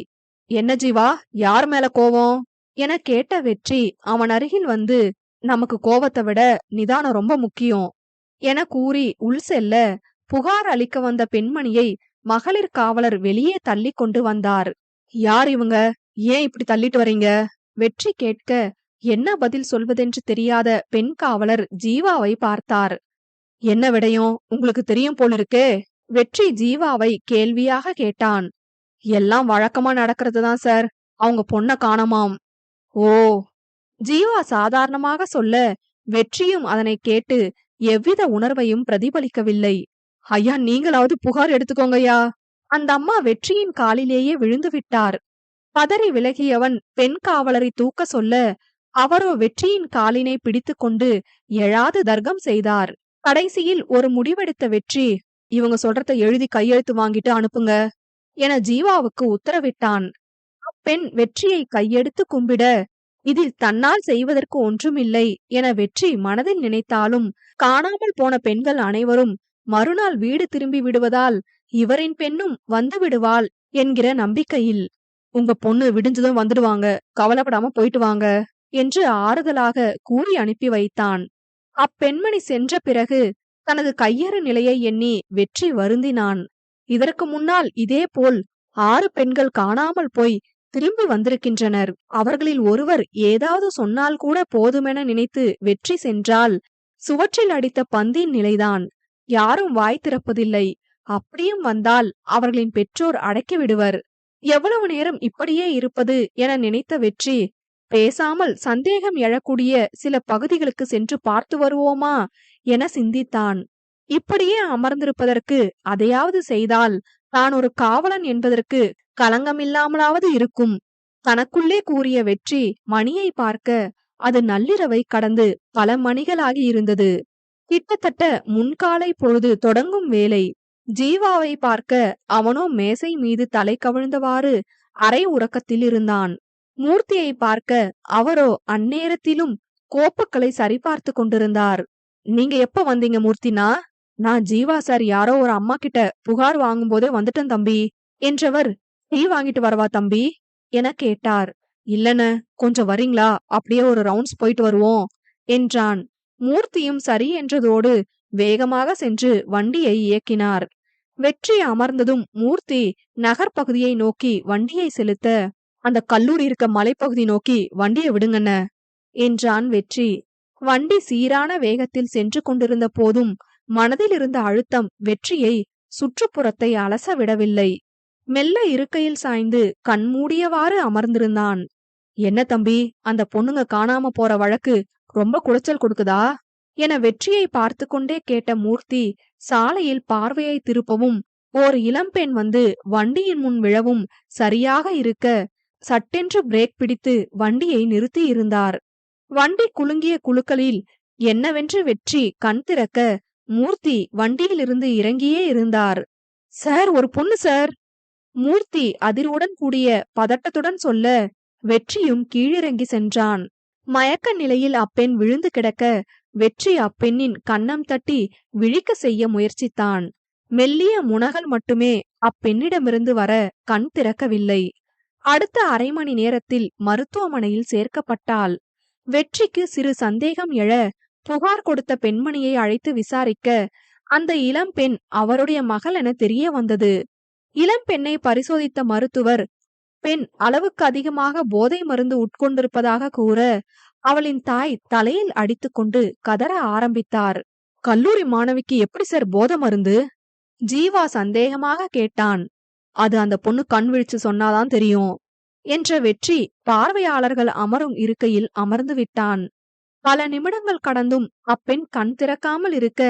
என்ன ஜீவா, யார் மேல கோவம் என கேட்ட வெற்றி அவன் அருகில் வந்து, நமக்கு கோவத்தை விட நிதானம் ரொம்ப முக்கியம் என கூறி உள் செல்ல, புகார் அளிக்க வந்த பெண்மணியை மகளிர் காவலர் வெளியே தள்ளி கொண்டு வந்தார். யார் இவங்க, ஏன் இப்படி தள்ளிட்டு வரீங்க வெற்றி கேட்க, என்ன பதில் சொல்வதென்று தெரியாத பெண் காவலர் ஜீவாவை பார்த்தார். என்ன விடயம் உங்களுக்கு தெரியும் போலிருக்கே வெற்றி ஜீவாவை கேள்வியாக கேட்டான். எல்லாம் வழக்கமா நடக்கிறதுதான் சார், அவங்க பொண்ண காணமாம். ஓ, ஜீவா சாதாரணமாக சொல்ல வெற்றியும் அதனை கேட்டு எவ்வித உணர்வையும் பிரதிபலிக்கவில்லை. ஐயா, நீங்களாவது புகார் எடுத்துக்கோங்கய்யா. அந்த அம்மா வெற்றியின் காலிலேயே விழுந்து விட்டார். பதறி விலகியவன் பெண் காவலரை தூக்க சொல்ல, அவரோ வெற்றியின் காலினை பிடித்து கொண்டு எழாது தர்க்கம் செய்தார். கடைசியில் ஒரு முடிவெடுத்த வெற்றி, இவங்க சொல்றத எழுதி கையெழுத்து வாங்கிட்டு அனுப்புங்க என ஜீவாவுக்கு உத்தரவிட்டான். அப்பெண் வெற்றியை கையெடுத்து கும்பிட, இதில் தன்னால் செய்வதற்கு ஒன்றுமில்லை என வெற்றி மனதில் நினைத்தாலும், காணாமல் போன பெண்கள் அனைவரும் மறுநாள் வீடு திரும்பி விடுவதால் இவரின் பெண்ணும் வந்து விடுவாள் என்கிற நம்பிக்கையில், உங்க பொண்ணு விடிஞ்சதும் வந்துடுவாங்க, கவலைப்படாம போயிட்டு வாங்க என்று ஆறுதலாக கூறி அனுப்பி வைத்தான். அப்பெண்மணி சென்ற பிறகு தனது கையறு நிலையை எண்ணி வெற்றி வருந்தினான். இதற்கு முன்னால் இதேபோல் 6 பெண்கள் காணாமல் போய் திரும்பி வந்திருக்கின்றனர். அவர்களில் ஒருவர் ஏதாவது சொன்னால் கூட போதுமென நினைத்து வெற்றி சென்றால், சுவற்றில் அடித்த பந்தின் நிலைதான். யாரும் வாய் திறப்பதில்லை. அப்படியும் வந்தால் அவர்களின் பெற்றோர் அடக்கி விடுவர். எவ்வளவு நேரம் இப்படியே இருப்பது என நினைத்த வெற்றி, பேசாமல் சந்தேகம் எழக்கூடிய சில பகுதிகளுக்கு சென்று பார்த்து வருவோமா என சிந்தித்தான். இப்படியே அமர்ந்திருப்பதற்கு அதையாவது செய்தால் தான் ஒரு காவலன் என்பதற்கு களங்கமில்லாமலாவது இருக்கும். தனக்குள்ளே கூறிய வெற்றி மணியை பார்க்க, அது நள்ளிரவை கடந்து பல மணிகளாகி இருந்தது. கிட்டத்தட்ட முன்காலை பொழுது தொடங்கும் வேலை. ஜீவாவை பார்க்க அவனோ மேசை மீது தலை கவிழ்ந்தவாறு அரை உறக்கத்தில் இருந்தான். மூர்த்தியை பார்க்க அவரோ அந்நேரத்திலும் கோப்புக்களை சரிபார்த்து கொண்டிருந்தார். நீங்க எப்ப வந்தீங்க மூர்த்தினா? நான் ஜீவா சார் யாரோ ஒரு அம்மா கிட்ட புகார் வாங்கும் போதே வந்துட்டேன் தம்பி என்றவர், டீ வாங்கிட்டு வரவா தம்பி என கேட்டார். இல்லன, கொஞ்சம் வரீங்களா, அப்படியே ஒரு ரவுண்ட்ஸ் போயிட்டு வருவோம் என்றான். மூர்த்தியும் சரி என்றதோடு வேகமாக சென்று வண்டியை இயக்கினார். வெற்றி அமர்ந்ததும் மூர்த்தி நகர்பகுதியை நோக்கி வண்டியை செலுத்த, அந்த கல்லூரி இருக்க மலைப்பகுதி நோக்கி வண்டியை விடுங்கண்ண என்றான் வெற்றி. வண்டி சீரான வேகத்தில் சென்று கொண்டிருந்த போதும் மனதில் இருந்த அழுத்தம் வெற்றியை சுற்றுப்புறத்தை அலச விடவில்லை. மெல்ல இருக்கையில் சாய்ந்து கண்மூடியவாறு அமர்ந்திருந்தான். என்ன தம்பி, அந்த பொண்ணுங்க காணாம போற வழக்கு ரொம்ப குடைச்சல் கொடுக்குதா என வெற்றியை பார்த்து கொண்டே கேட்ட மூர்த்தி சாலையில் பார்வையை திருப்பவும், ஓர் இளம்பெண் வந்து வண்டியின் முன் விழவும் சரியாக இருக்க சட்டென்று பிரேக் பிடித்து வண்டியை நிறுத்தி இருந்தார். வண்டி குலுங்கிய குலுக்கலில் என்னவென்று வெற்றி கண் திறக்க, மூர்த்தி வண்டியிலிருந்து இறங்கியே இருந்தார். சார், ஒரு பொண்ணு சார் மூர்த்தி அதிர்வுடன் கூடிய பதட்டத்துடன் சொல்ல, வெற்றியும் கீழிறங்கி சென்றான். மயக்க நிலையில் அப்பெண் விழுந்து கிடக்க வெற்றி அப்பெண்ணின் கன்னம் தட்டி விழிக்க செய்ய முயற்சித்தான். மெல்லிய முனகல் மட்டுமே அப்பெண்ணிடமிருந்து வர கண் திறக்கவில்லை. அடுத்த அரை மணி நேரத்தில் மருத்துவமனையில் சேர்க்கப்பட்டாள். வெற்றிக்கு சிறு சந்தேகம் எழ புகார் கொடுத்த பெண்மணியை அழைத்து விசாரிக்க, அந்த இளம்பெண் அவருடைய மகள் என தெரிய வந்தது. இளம்பெண்ணை பரிசோதித்த மருத்துவர், பெண் அளவுக்கு அதிகமாக போதை மருந்து உட்கொண்டிருப்பதாக கூற, அவளின் தாய் தலையில் அடித்துக்கொண்டு கதற ஆரம்பித்தார். கல்லூரி மாணவிக்கு எப்படி சார் போதை மருந்து? ஜீவா சந்தேகமாக கேட்டான். அது அந்த பொண்ணு கண் விழிச்சு சொன்னாதான் தெரியும் என்ற வெற்றி பார்வையாளர்கள் அமரும் இருக்கையில் அமர்ந்து விட்டான். பல நிமிடங்கள் கடந்தும் அப்பெண் கண் திறக்காமல் இருக்க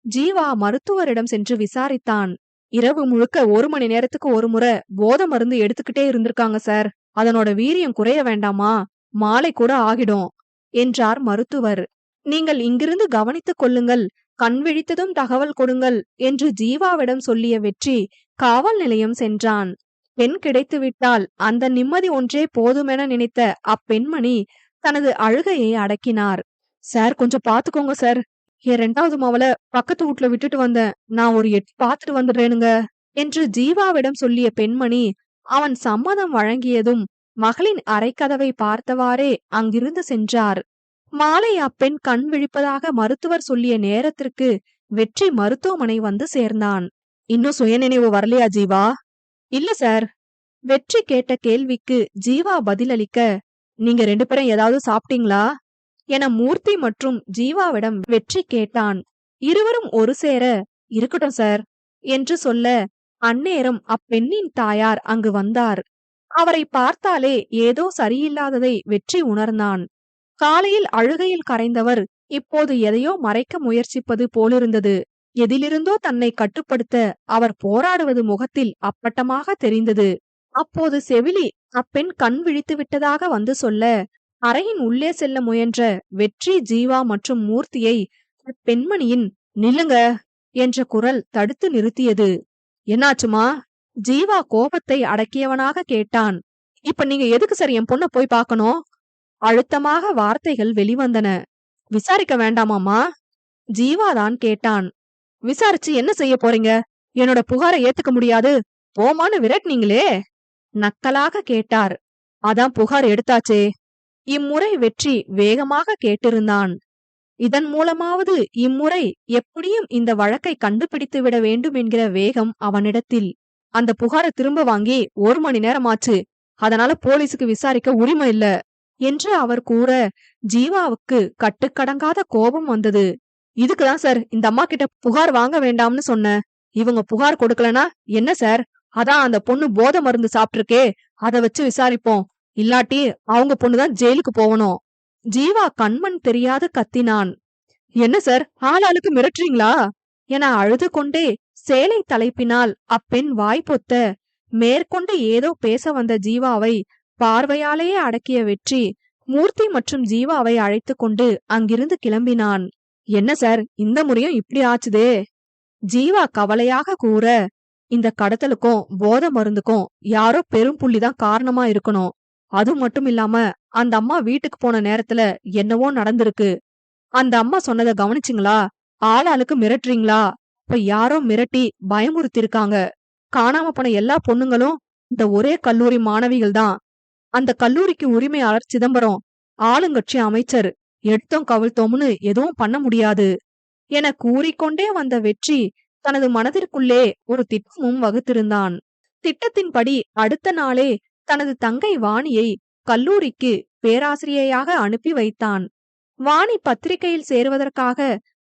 ஜீவா மருத்துவரிடம் சென்று விசாரித்தான். இரவு முழுக்க 1 மணி நேரத்துக்கு ஒரு முறை போதை மருந்து எடுத்துக்கிட்டே இருந்திருக்காங்க சார். அதனோட வீரியம் குறைய வேண்டாமா? மாலை கூட ஆகிடும் என்றார் மருத்துவர். நீங்கள் இங்கிருந்து கவனித்துக் கொள்ளுங்கள், கண் விழித்ததும் தகவல் கொடுங்கள் என்று ஜீவாவிடம் சொல்லிய வெற்றி காவல் நிலையம் சென்றான். பெண் கிடைத்துவிட்டால் அந்த நிம்மதி ஒன்றே போதுமென நினைத்த அப்பெண்மணி தனது அழுகையை அடக்கினார். சார் கொஞ்சம் பாத்துக்கோங்க சார். என் 2வது மவள பக்கத்து வீட்ல விட்டுட்டு வந்தேன். நான் ஒரு எட்டு பாத்துட்டு வந்துடுறேனுங்க என்று ஜீவாவிடம் சொல்லிய பெண்மணி அவன் சம்மதம் வழங்கியதும் மகளின் அறைக்கதவை பார்த்தவாறே அங்கிருந்து சென்றார். மாலை அப்பெண் கண் விழிப்பதாக மருத்துவர் சொல்லிய நேரத்திற்கு வெற்றி மருத்துவமனை வந்து சேர்ந்தான். இன்னும் சுயநினைவு வரலையா ஜீவா? இல்ல சார். வெற்றி கேட்ட கேள்விக்கு ஜீவா பதிலளிக்க, நீங்க 2 பேரும் ஏதாவது சாப்பிட்டீங்களா என மூர்த்தி மற்றும் ஜீவாவிடம் வெற்றி கேட்டான். இருவரும் ஒரு சேர இருக்கட்டும் சார் என்று சொல்ல, அந்நேரம் அப்பெண்ணின் தாயார் அங்கு வந்தார். அவரை பார்த்தாலே ஏதோ சரியில்லாததை வெற்றி உணர்ந்தான். காலையில் அழுகையில் கரைந்தவர் இப்போது எதையோ மறைக்க முயற்சிப்பது போலிருந்தது. எதிலிருந்தோ தன்னை கட்டுப்படுத்த அவர் போராடுவது முகத்தில் அப்பட்டமாக தெரிந்தது. அப்போது செவிலி அப்பெண் கண் விழித்து விட்டதாக வந்து சொல்ல, அறையின் உள்ளே செல்ல முயன்ற வெற்றி, ஜீவா மற்றும் மூர்த்தியை அப்பெண்மணியின் நில்லுங்க என்ற குரல் தடுத்து நிறுத்தியது. என்னாச்சுமா? ஜீவா கோபத்தை அடக்கியவனாக கேட்டான். இப்ப நீங்க எதுக்கு சார் என் பொண்ண போய் பார்க்கணும்? அழுத்தமாக வார்த்தைகள் வெளிவந்தன. விசாரிக்க வேண்டாமாமா? ஜீவாதான் கேட்டான். விசாரிச்சு என்ன செய்ய போறீங்க? என்னோட புகாரை ஏத்துக்க முடியாது போமான்னு விரட்டினீங்களே நக்கலாக கேட்டார். அதான் புகார் எடுத்தாச்சே. இம்முறை வெற்றி வேகமாக கேட்டிருந்தான். இதன் மூலமாவது இம்முறை எப்படியும் இந்த வழக்கை கண்டுபிடித்து விட வேண்டும் என்கிற வேகம் அவனிடத்தில். அந்த புகாரை திரும்ப வாங்கி 1 மணி நேரமாச்சு. அதனால போலீஸுக்கு விசாரிக்க உரிமை இல்ல என்று அவர் கூற, ஜீவாவுக்கு கட்டுக்கடங்காத கோபம் வந்தது. இதுக்குதான் சார் இந்த அம்மா கிட்ட புகார் வாங்க வேண்டாம்னு சொன்னேன். இவங்க புகார் கொடுக்கலனா என்ன சார்? அதான் அந்த பொண்ணு போதை மருந்து சாப்பிட்டிருக்கே, அத வச்சு விசாரிப்போம். இல்லாட்டி அவங்க பொண்ணுதான் ஜெயிலுக்கு போகணும். ஜீவா கண்மண் தெரியாது கத்தினான். என்ன சார் ஆளாளுக்கு மிரட்டுறீங்களா என அழுது கொண்டே சேலை தலைப்பினால் அப்பெண் வாய்ப்பொத்த, மேற்கொண்டு ஏதோ பேச வந்த ஜீவாவை பார்வையாலேயே அடக்கிய வெற்றி மூர்த்தி மற்றும் ஜீவாவை அழைத்து கொண்டு அங்கிருந்து கிளம்பினான். என்ன சார் இந்த முறையும் இப்படி ஆச்சுதே? ஜீவா கவலையாக கூற, இந்த கடத்தலுக்கும் போதை மருந்துக்கும் யாரோ பெரும் புள்ளிதான் காரணமா இருக்கணும். அது மட்டும் இல்லாம அந்த அம்மா வீட்டுக்கு போன நேரத்துல என்னவோ நடந்திருக்கு. அந்த அம்மா சொன்னதை கவனிச்சிங்களா? ஆளாளுக்கு மிரட்டுறீங்களா? இப்ப யாரோ மிரட்டி பயமுறுத்திருக்காங்க. காணாம போன எல்லா பொண்ணுங்களும் இந்த ஒரே கல்லூரி மாணவிகள் தான். அந்த கல்லூரிக்கு உரிமையாளர் சிதம்பரம் ஆளுங்கட்சி அமைச்சர். எடுத்தோம் கவிழ்த்தோம்னு எதுவும் பண்ண முடியாது என கூறிக்கொண்டே வந்த வெற்றி தனது மனதிற்குள்ளே ஒரு திட்டமும் வகுத்திருந்தான். திட்டத்தின்படி அடுத்த நாளே தனது தங்கை வாணியை கல்லூரிக்கு பேராசிரியையாக அனுப்பி வைத்தான். வாணி பத்திரிகையில் சேருவதற்காக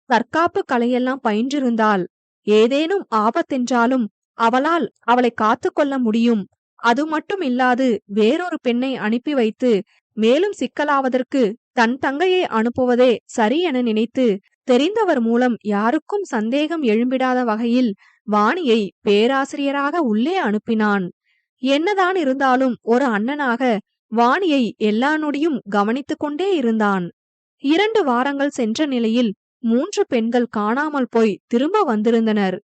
தற்காப்பு கலையெல்லாம் பயின்றிருந்தாள். ஏதேனும் ஆபத்தென்றாலும் அவளால் அவளை காத்துக்கொள்ள முடியும். அது மட்டும் இல்லாது வேறொரு பெண்ணை அனுப்பி வைத்து மேலும் சிக்கலாவதற்கு தன் தங்கையை அனுப்புவதே சரி என நினைத்து தெரிந்தவர் மூலம் யாருக்கும் சந்தேகம் எழும்பிடாத வகையில் வாணியை பேராசிரியராக உள்ளே அனுப்பினான். என்னதான் இருந்தாலும் ஒரு அண்ணனாக வாணியை எல்லா நொடியும் கவனித்துக் கொண்டே இருந்தான். 2 வாரங்கள் சென்ற நிலையில் 3 பெண்கள் காணாமல் போய் திரும்ப வந்திருந்தனர்.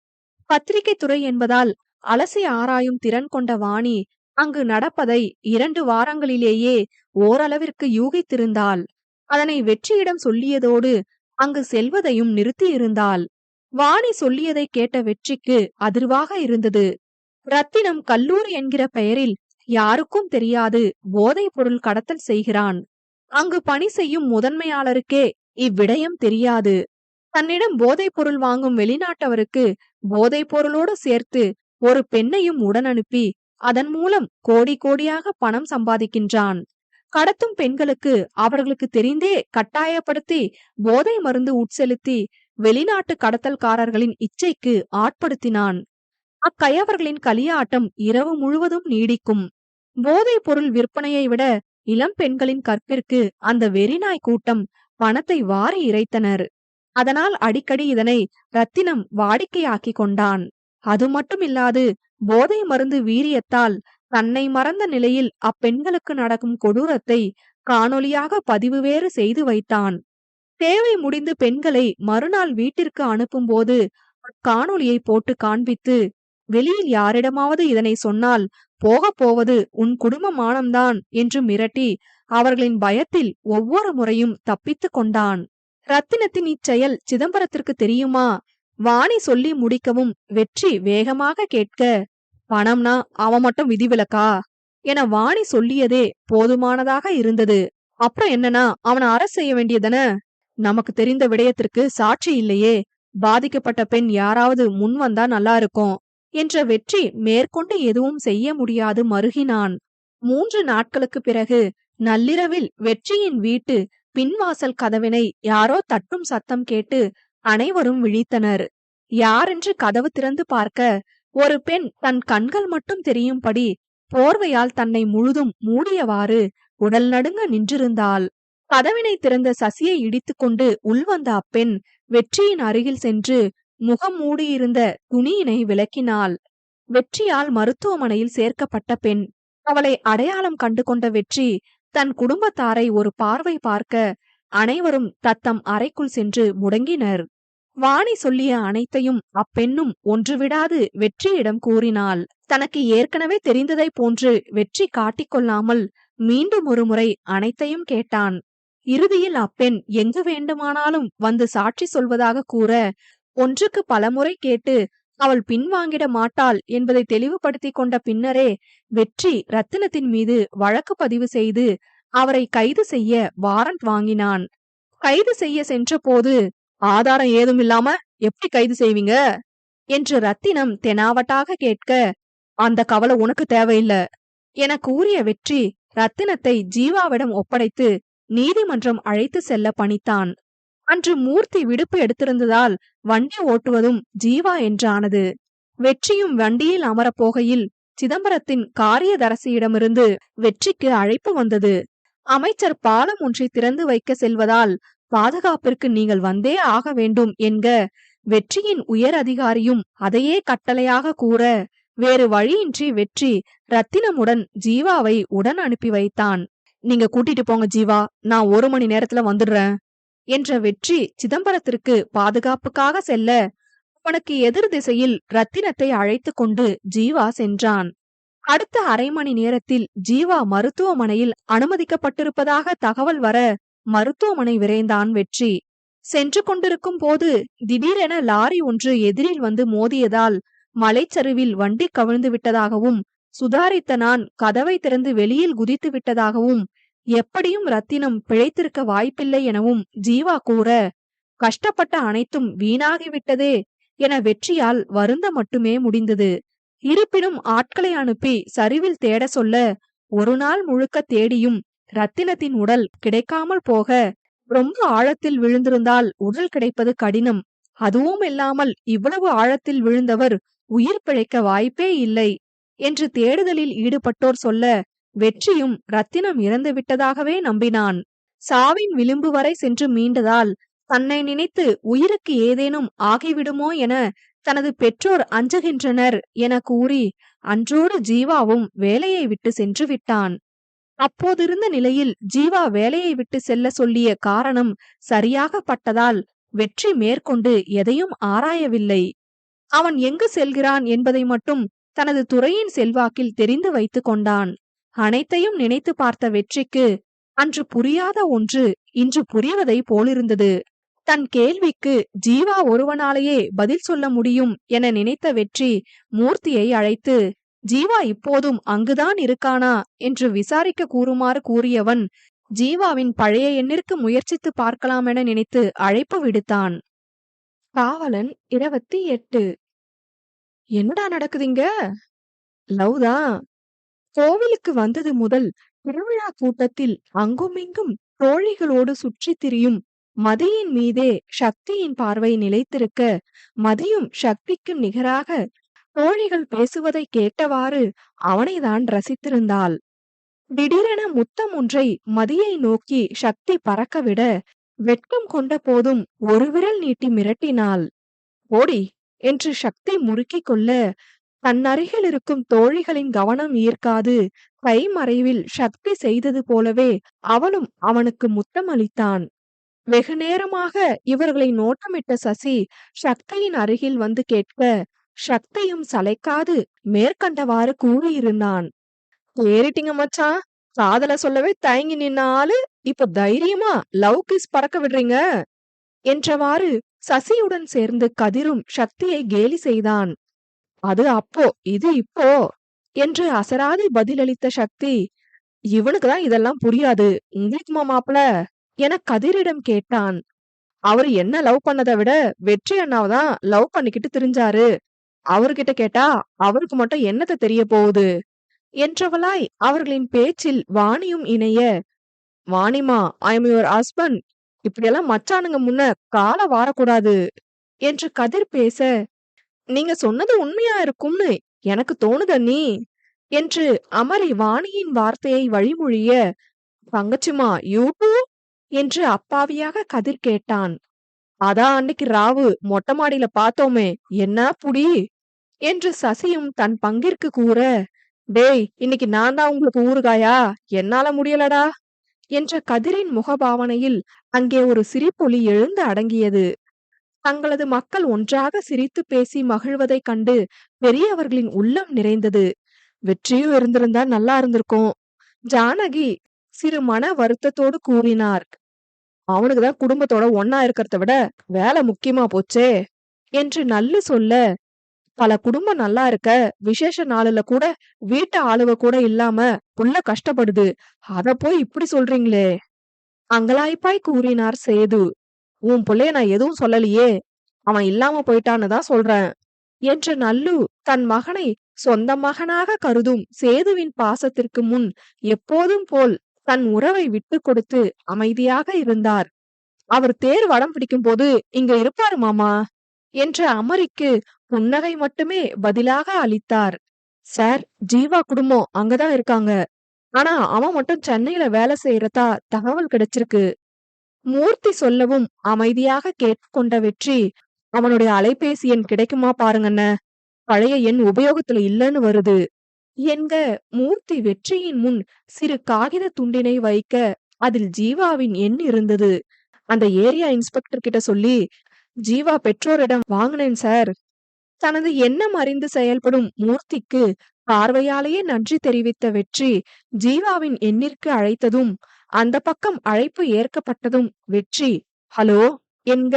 பத்திரிகை துறை என்பதால் அலசி ஆராயும் திறன் கொண்ட வாணி அங்கு நடப்பதை 2 வாரங்களிலேயே ஓரளவிற்கு யூகித்திருந்தாள். அதனை வெற்றியிடம் சொல்லியதோடு அங்கு செல்வதையும் நிறுத்தியிருந்தாள். வாணி சொல்லியதை கேட்ட வெற்றிக்கு அதிர்வாக இருந்தது. ரத்தினம் கல்லூரி என்கிற பெயரில் யாருக்கும் தெரியாது போதைப் பொருள் கடத்தல் செய்கிறான். அங்கு பணி செய்யும் முதன்மையாளருக்கே இவ்விடயம் தெரியாது. தன்னிடம் போதைப் பொருள் வாங்கும் வெளிநாட்டவருக்கு போதைப் பொருளோடு சேர்த்து ஒரு பெண்ணையும் உடன் அனுப்பி அதன் மூலம் கோடி கோடியாக பணம் சம்பாதிக்கின்றான். கடத்தும் பெண்களுக்கு அவர்களுக்கு தெரிந்தே கட்டாயப்படுத்தி போதை மருந்து உட்செலுத்தி வெளிநாட்டு கடத்தல்காரர்களின் இச்சைக்கு ஆட்படுத்தினான். அக்கயவர்களின் களியாட்டம் இரவு முழுவதும் நீடிக்கும். போதைப் பொருள் விற்பனையை விட இளம் பெண்களின் கற்பிற்கு அந்த வெறிநாய் கூட்டம் பணத்தை வாரி இறைத்தனர். அதனால் அடிக்கடி இதனை ரத்தினம் வாடிக்கையாக்கி கொண்டான். அது மட்டுமில்லாது போதை மருந்து வீரியத்தால் தன்னை மறந்த நிலையில் அப்பெண்களுக்கு நடக்கும் கொடூரத்தை காணொலியாக பதிவு வேறு செய்து வைத்தான். தேவை முடிந்து பெண்களை மறுநாள் வீட்டிற்கு அனுப்பும்போது அக்காணொலியை போட்டு காண்பித்து, வெளியில் யாரிடமாவது இதனை சொன்னால் போகப் போவது உன் குடும்ப மானம்தான் என்று மிரட்டி அவர்களின் பயத்தில் ஒவ்வொரு முறையும் தப்பித்து கொண்டான். ரத்தினத்தின் இச்செயல் சிதம்பரத்திற்கு தெரியுமா? வாணி சொல்லி முடிக்கவும் வெற்றி வேகமாக கேட்க, பணம்னா அவன் மட்டும் விதிவிலக்கா என வாணி சொல்லியதே போதுமானதாக இருந்தது. அப்புறம் என்னன்னா அவனை அரசு செய்ய வேண்டியதான? நமக்கு தெரிந்த விடயத்திற்கு சாட்சி இல்லையே, பாதிக்கப்பட்ட பெண் யாராவது முன் வந்தா நல்லா இருக்கும் என்ற வெற்றி மேற்கொண்டு எதுவும் செய்ய முடியாது மருகினான். 3 நாட்களுக்கு பிறகு நள்ளிரவில் வெற்றியின் வீட்டு பின்வாசல் கதவினை யாரோ தட்டும் சத்தம் கேட்டு அனைவரும் விழித்தனர். யாரென்று கதவு திறந்து பார்க்க, ஒரு பெண் தன் கண்கள் மட்டும் தெரியும்படி போர்வையால் தன்னை முழுதும் மூடியவாறு உடல் நடுங்க நின்றிருந்தாள். கதவினை திறந்த சசியை இடித்துக்கொண்டு உள்வந்த அப்பெண் வெற்றியின் அருகில் சென்று முகம் மூடியிருந்த துணியினை விலக்கினாள். வெற்றியால் மருத்துவமனையில் சேர்க்கப்பட்ட பெண். அவளை அடையாளம் கண்டு கொண்ட வெற்றி தன் குடும்பத்தாரை ஒரு பார்வை பார்க்க அனைவரும் தத்தம் அறைக்குள் சென்று முடங்கினர். வாணி சொல்லிய அனைத்தையும் அப்பெண்ணும் ஒன்று விடாது வெற்றியிடம் கூறினாள். தனக்கு ஏற்கனவே தெரிந்ததை போன்று வெற்றி காட்டிக்கொள்ளாமல் மீண்டும் ஒரு முறை அனைத்தையும் கேட்டான். இறுதியில் அப்பெண் எங்கு வேண்டுமானாலும் வந்து சாட்சி சொல்வதாக கூற, ஒன்றுக்கு பலமுறை கேட்டு அவள் பின்வாங்கிட மாட்டாள் என்பதை தெளிவுபடுத்திக் கொண்ட பின்னரே வெற்றி ரத்தினத்தின் மீது வழக்கு பதிவு செய்து அவரை கைது செய்ய வாரண்ட் வாங்கினான். கைது செய்ய சென்ற போது, ஆதாரம் ஏதும் இல்லாம எப்படி கைது செய்வீங்க என்று ரத்தினம் தெனாவட்டாக கேட்க, அந்த கவலை உனக்கு தேவையில்ல என கூறிய வெற்றி ரத்தினத்தை ஜீவாவிடம் ஒப்படைத்து நீதிமன்றம் அழைத்து செல்ல பணித்தான். அன்று மூர்த்தி விடுப்பு எடுத்திருந்ததால் வண்டி ஓட்டுவதும் ஜீவா என்றானது. வெற்றியும் வண்டியில் அமரப் போகையில் சிதம்பரத்தின் காரியதரசியிடமிருந்து வெற்றிக்கு அழைப்பு வந்தது. அமைச்சர் பாலம் ஒன்றை திறந்து வைக்க செல்வதால் பாதுகாப்பிற்கு நீங்கள் வந்தே ஆக வேண்டும் என்க, வெற்றியின் உயர் அதிகாரியும் அதையே கட்டளையாக கூற, வேறு வழியின்றி வெற்றி ரத்தினமுடன் ஜீவாவை உடன் அனுப்பி வைத்தான். நீங்க கூட்டிட்டு போங்க ஜீவா, நான் 1 மணி நேரத்துல வந்துடுறேன் என்ற வெற்றி சிதம்பரத்திற்கு பாதுகாப்புக்காக செல்ல, அவனுக்கு எதிர் திசையில் ரத்தினத்தை அழைத்து கொண்டு ஜீவா சென்றான். அடுத்த அரை மணி நேரத்தில் ஜீவா மருத்துவமனையில் அனுமதிக்கப்பட்டிருப்பதாக தகவல் வர மருத்துவமனை விரைந்தான் வெற்றி. சென்று கொண்டிருக்கும் போது திடீரென லாரி ஒன்று எதிரில் வந்து மோதியதால் மலைச்சரிவில் வண்டி கவிழ்ந்து விட்டதாகவும், சுதாரித்த நான் கதவை திறந்து வெளியில் குதித்து விட்டதாகவும், எப்படியும் ரத்தினம் பிழைத்திருக்க வாய்ப்பில்லை எனவும் ஜீவா கூற, கஷ்டப்பட்ட அனைத்தும் வீணாகிவிட்டதே என வெற்றியால் வருந்த மட்டுமே முடிந்தது. இருப்பினும் ஆட்களை அனுப்பி சரிவில் தேட சொல்ல, ஒரு நாள் முழுக்க தேடியும் ரத்தினத்தின் உடல் கிடைக்காமல் போக, ரொம்ப ஆழத்தில் விழுந்திருந்தால் உடல் கிடைப்பது கடினம், அதுவும் இல்லாமல் இவ்வளவு ஆழத்தில் விழுந்தவர் உயிர் பிழைக்க வாய்ப்பே இல்லை என்று தேடுதலில் ஈடுபட்டோர் சொல்ல, வெற்றியும் ரத்தினம் இறந்து விட்டதாகவே நம்பினான். சாவின் விளிம்பு வரை சென்று மீண்டதால் தன்னை நினைத்து உயிருக்கு ஏதேனும் ஆகிவிடுமோ என தனது பெற்றோர் அஞ்சுகின்றனர் என கூறி அன்றோடு ஜீவாவும் வேலையை விட்டு சென்று விட்டான். அப்போதிருந்த நிலையில் ஜீவா வேலையை விட்டு செல்ல சொல்லிய காரணம் சரியாக பட்டதால் வெற்றி மேற்கொண்டு எதையும் ஆராயவில்லை. அவன் எங்கு செல்கிறான் என்பதை மட்டும் தனது துறையின் செல்வாக்கில் தெரிந்து வைத்து கொண்டான். அனைத்தையும் நினைத்து பார்த்த வெற்றிக்கு அன்று புரியாத ஒன்று இன்று புரிவதை போலிருந்தது. தன் கேள்விக்கு ஜீவா ஒருவனாலேயே பதில் சொல்ல முடியும் என நினைத்த வெற்றி மூர்த்தியை அழைத்து, ஜீவா இப்போதும் அங்குதான் இருக்கானா என்று விசாரிக்க கூறுமாறு கூறியவன் ஜீவாவின் பழைய எண்ணிற்கு முயற்சித்து பார்க்கலாம் என நினைத்து அழைப்பு விடுத்தான். காவலன் 28. என்னடா நடக்குதுங்க? லவ்தான். கோவிலுக்கு வந்தது முதல் திருவிழா கூட்டத்தில் அங்குமிங்கும் தோழிகளோடு சுற்றி திரியும் மதியின் மீதே சக்தியின் பார்வை நிலைத்திருக்க, மதியும் சக்திக்கும் நிகராக தோழிகள் பேசுவதை கேட்டவாறு அவனைதான் ரசித்திருந்தாள். திடீரென முத்தம் ஒன்றை மதியை நோக்கி சக்தி பறக்கவிட, வெட்கம் கொண்ட போதும் ஒரு விரல் நீட்டி மிரட்டினாள். ஓடி என்று சக்தி முறுக்கிக் கொள்ள, தன் அருகில் இருக்கும் தோழிகளின் கவனம் ஈர்க்காது கைமறைவில் சக்தி செய்தது போலவே அவனும் அவனுக்கு முத்தம் அளித்தான். வெகு நேரமாக இவர்களை நோட்டமிட்ட சசி சக்தியின் அருகில் வந்து கேட்க, சக்தியும் சளைக்காது மேற்கண்டவாறு கூறியிருந்தான். ஏறிட்டிங்க மச்சான், காதல சொல்லவே தயங்கி நின்ன ஆளு இப்ப தைரியமா லவ் கிஸ் பறக்க விடுறீங்க. என்றவாறு சசியுடன் சேர்ந்து கதிரும் சக்தியை கேலி செய்தான். அது அப்போ, இது இப்போ என்று அசராது பதிலளித்த சக்தி, இவனுக்குதான் இதெல்லாம் புரியாது, உங்களுக்குமா மாப்பிள என கதிரிடம் கேட்டான். அவரு என்ன லவ் பண்ணதை விட வெற்றி அண்ணாவதான் லவ் பண்ணிக்கிட்டு திரிஞ்சாரு. அவர்கிட்ட கேட்டா அவருக்கு மட்டும் என்னத்த தெரிய போகுது என்றவளாய் அவர்களின் பேச்சில் வாணியும் இணைய, வாணிமா, ஐ எம் யுவர் ஹஸ்பண்ட், இப்படியெல்லாம் மச்சானுங்க முன்ன கால வாரக்கூடாது என்று கதிர் பேச, நீங்க சொன்னது உண்மையா இருக்கும்னு எனக்கு தோணுத நீ என்று அமரி வாணியின் வார்த்தையை வழிமொழிய, தங்கச்சிமா யூ டூ என்று அப்பாவியாக கதிர் கேட்டான். அதான் அன்னைக்கு ராவு மொட்டை மாடியில பார்த்தோமே, என்ன புடி என்று சசியும் தன் பங்கிற்கு கூற, டேய் இன்னைக்கு நான் தான் உங்களுக்கு ஊறுகாயா, என்னால முடியலடா என்ற கதிரின் முகபாவனையில் அங்கே ஒரு சிரிப்பொலி எழுந்து அடங்கியது. தங்களது மக்கள் ஒன்றாக சிரித்து பேசி மகிழ்வதைக் கண்டு பெரியவர்களின் உள்ளம் நிறைந்தது. வெற்றியும் இருந்திருந்தா நல்லா இருந்திருக்கும். ஜானகி சிறு மன வருத்தத்தோடு கூறினார். அவனுக்குதான் குடும்பத்தோட ஒன்னா இருக்கிறத விட வேலை முக்கியமா போச்சே என்று நல்லு சொல்ல, பல குடும்பம் நல்லா இருக்க விசேஷ நாளுல கூட வீட்டு ஆளுவ கூட இல்லாம புள்ள கஷ்டப்படுது, அத போய் இப்படி சொல்றீங்களே அங்கலாய்ப்பாய் கூறினார் சேது. உன் புள்ளைய நான் எதுவும் சொல்லலையே, அவன் இல்லாம போயிட்டான்னு தான் சொல்றேன் என்ற நல்லு தன் மகனை சொந்த மகனாக கருதும் சேதுவின் பாசத்திற்கு முன் எப்போதும் போல் தன் உறவை விட்டு கொடுத்து அமைதியாக இருந்தார். அவர் தேர் வடம் பிடிக்கும் போது இங்க இருப்பாரு மாமா என்ற அமரிக்கு புன்னகை மட்டுமே பதிலாக அளித்தார். சார், ஜீவா குடும்பம் அங்கதான் இருக்காங்க. ஆனா அவன் மட்டும் சென்னையில வேலை செய்யறதா தகவல் கிடைச்சிருக்கு. மூர்த்தி சொல்லவும் அமைதியாக கேட்டுக்கொண்ட வெற்றி, அவனுடைய அலைபேசி எண் கிடைக்குமா பாருங்கண்ண, பழைய எண் உபயோகத்துல இல்லன்னு வருது என்க. மூர்த்தி வெற்றியின் முன் சிறு காகித துண்டினை வைக்க அதில் ஜீவாவின் எண் இருந்தது. அந்த ஏரியா இன்ஸ்பெக்டர் கிட்ட சொல்லி ஜீவா பெற்றோரிடம் வாங்கினேன் சார். தனது எண்ணம் அறிந்து செயல்படும் மூர்த்திக்கு பார்வையாலேயே நன்றி தெரிவித்த வெற்றி ஜீவாவின் எண்ணிற்கு அழைத்ததும் அந்த பக்கம் அழைப்பு ஏற்கப்பட்டதும் வெற்றி ஹலோ என்க.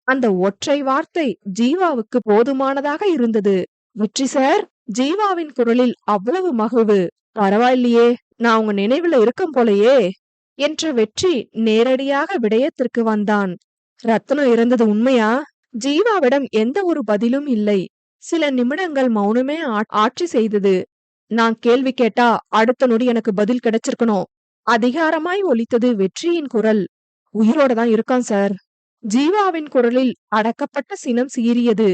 அந்த ஒற்றை வார்த்தை ஜீவாவுக்கு போதுமானதாக இருந்தது. வெற்றி சார், ஜீவாவின் குரலில் அவ்வளவு மகிழ்வு. பரவாயில்லையே, நான் உங்க நினைவுல இருக்கும் போலையே என்ற வெற்றி நேரடியாக விடயத்திற்கு வந்தான். ரத்னம் இறந்தது உண்மையா? ஜீவாவிடம் எந்த ஒரு பதிலும் இல்லை. சில நிமிடங்கள் மௌனமே ஆட்சி செய்தது. நான் கேள்வி கேட்டா அடுத்த நொடி எனக்கு பதில் கிடைச்சிருக்கணும். அதிகாரமாய் ஒலித்தது வெற்றியின் குரல். உயிரோட தான் இருக்கான் சார். ஜீவாவின் குரலில் அடக்கப்பட்ட சினம் சீறியது.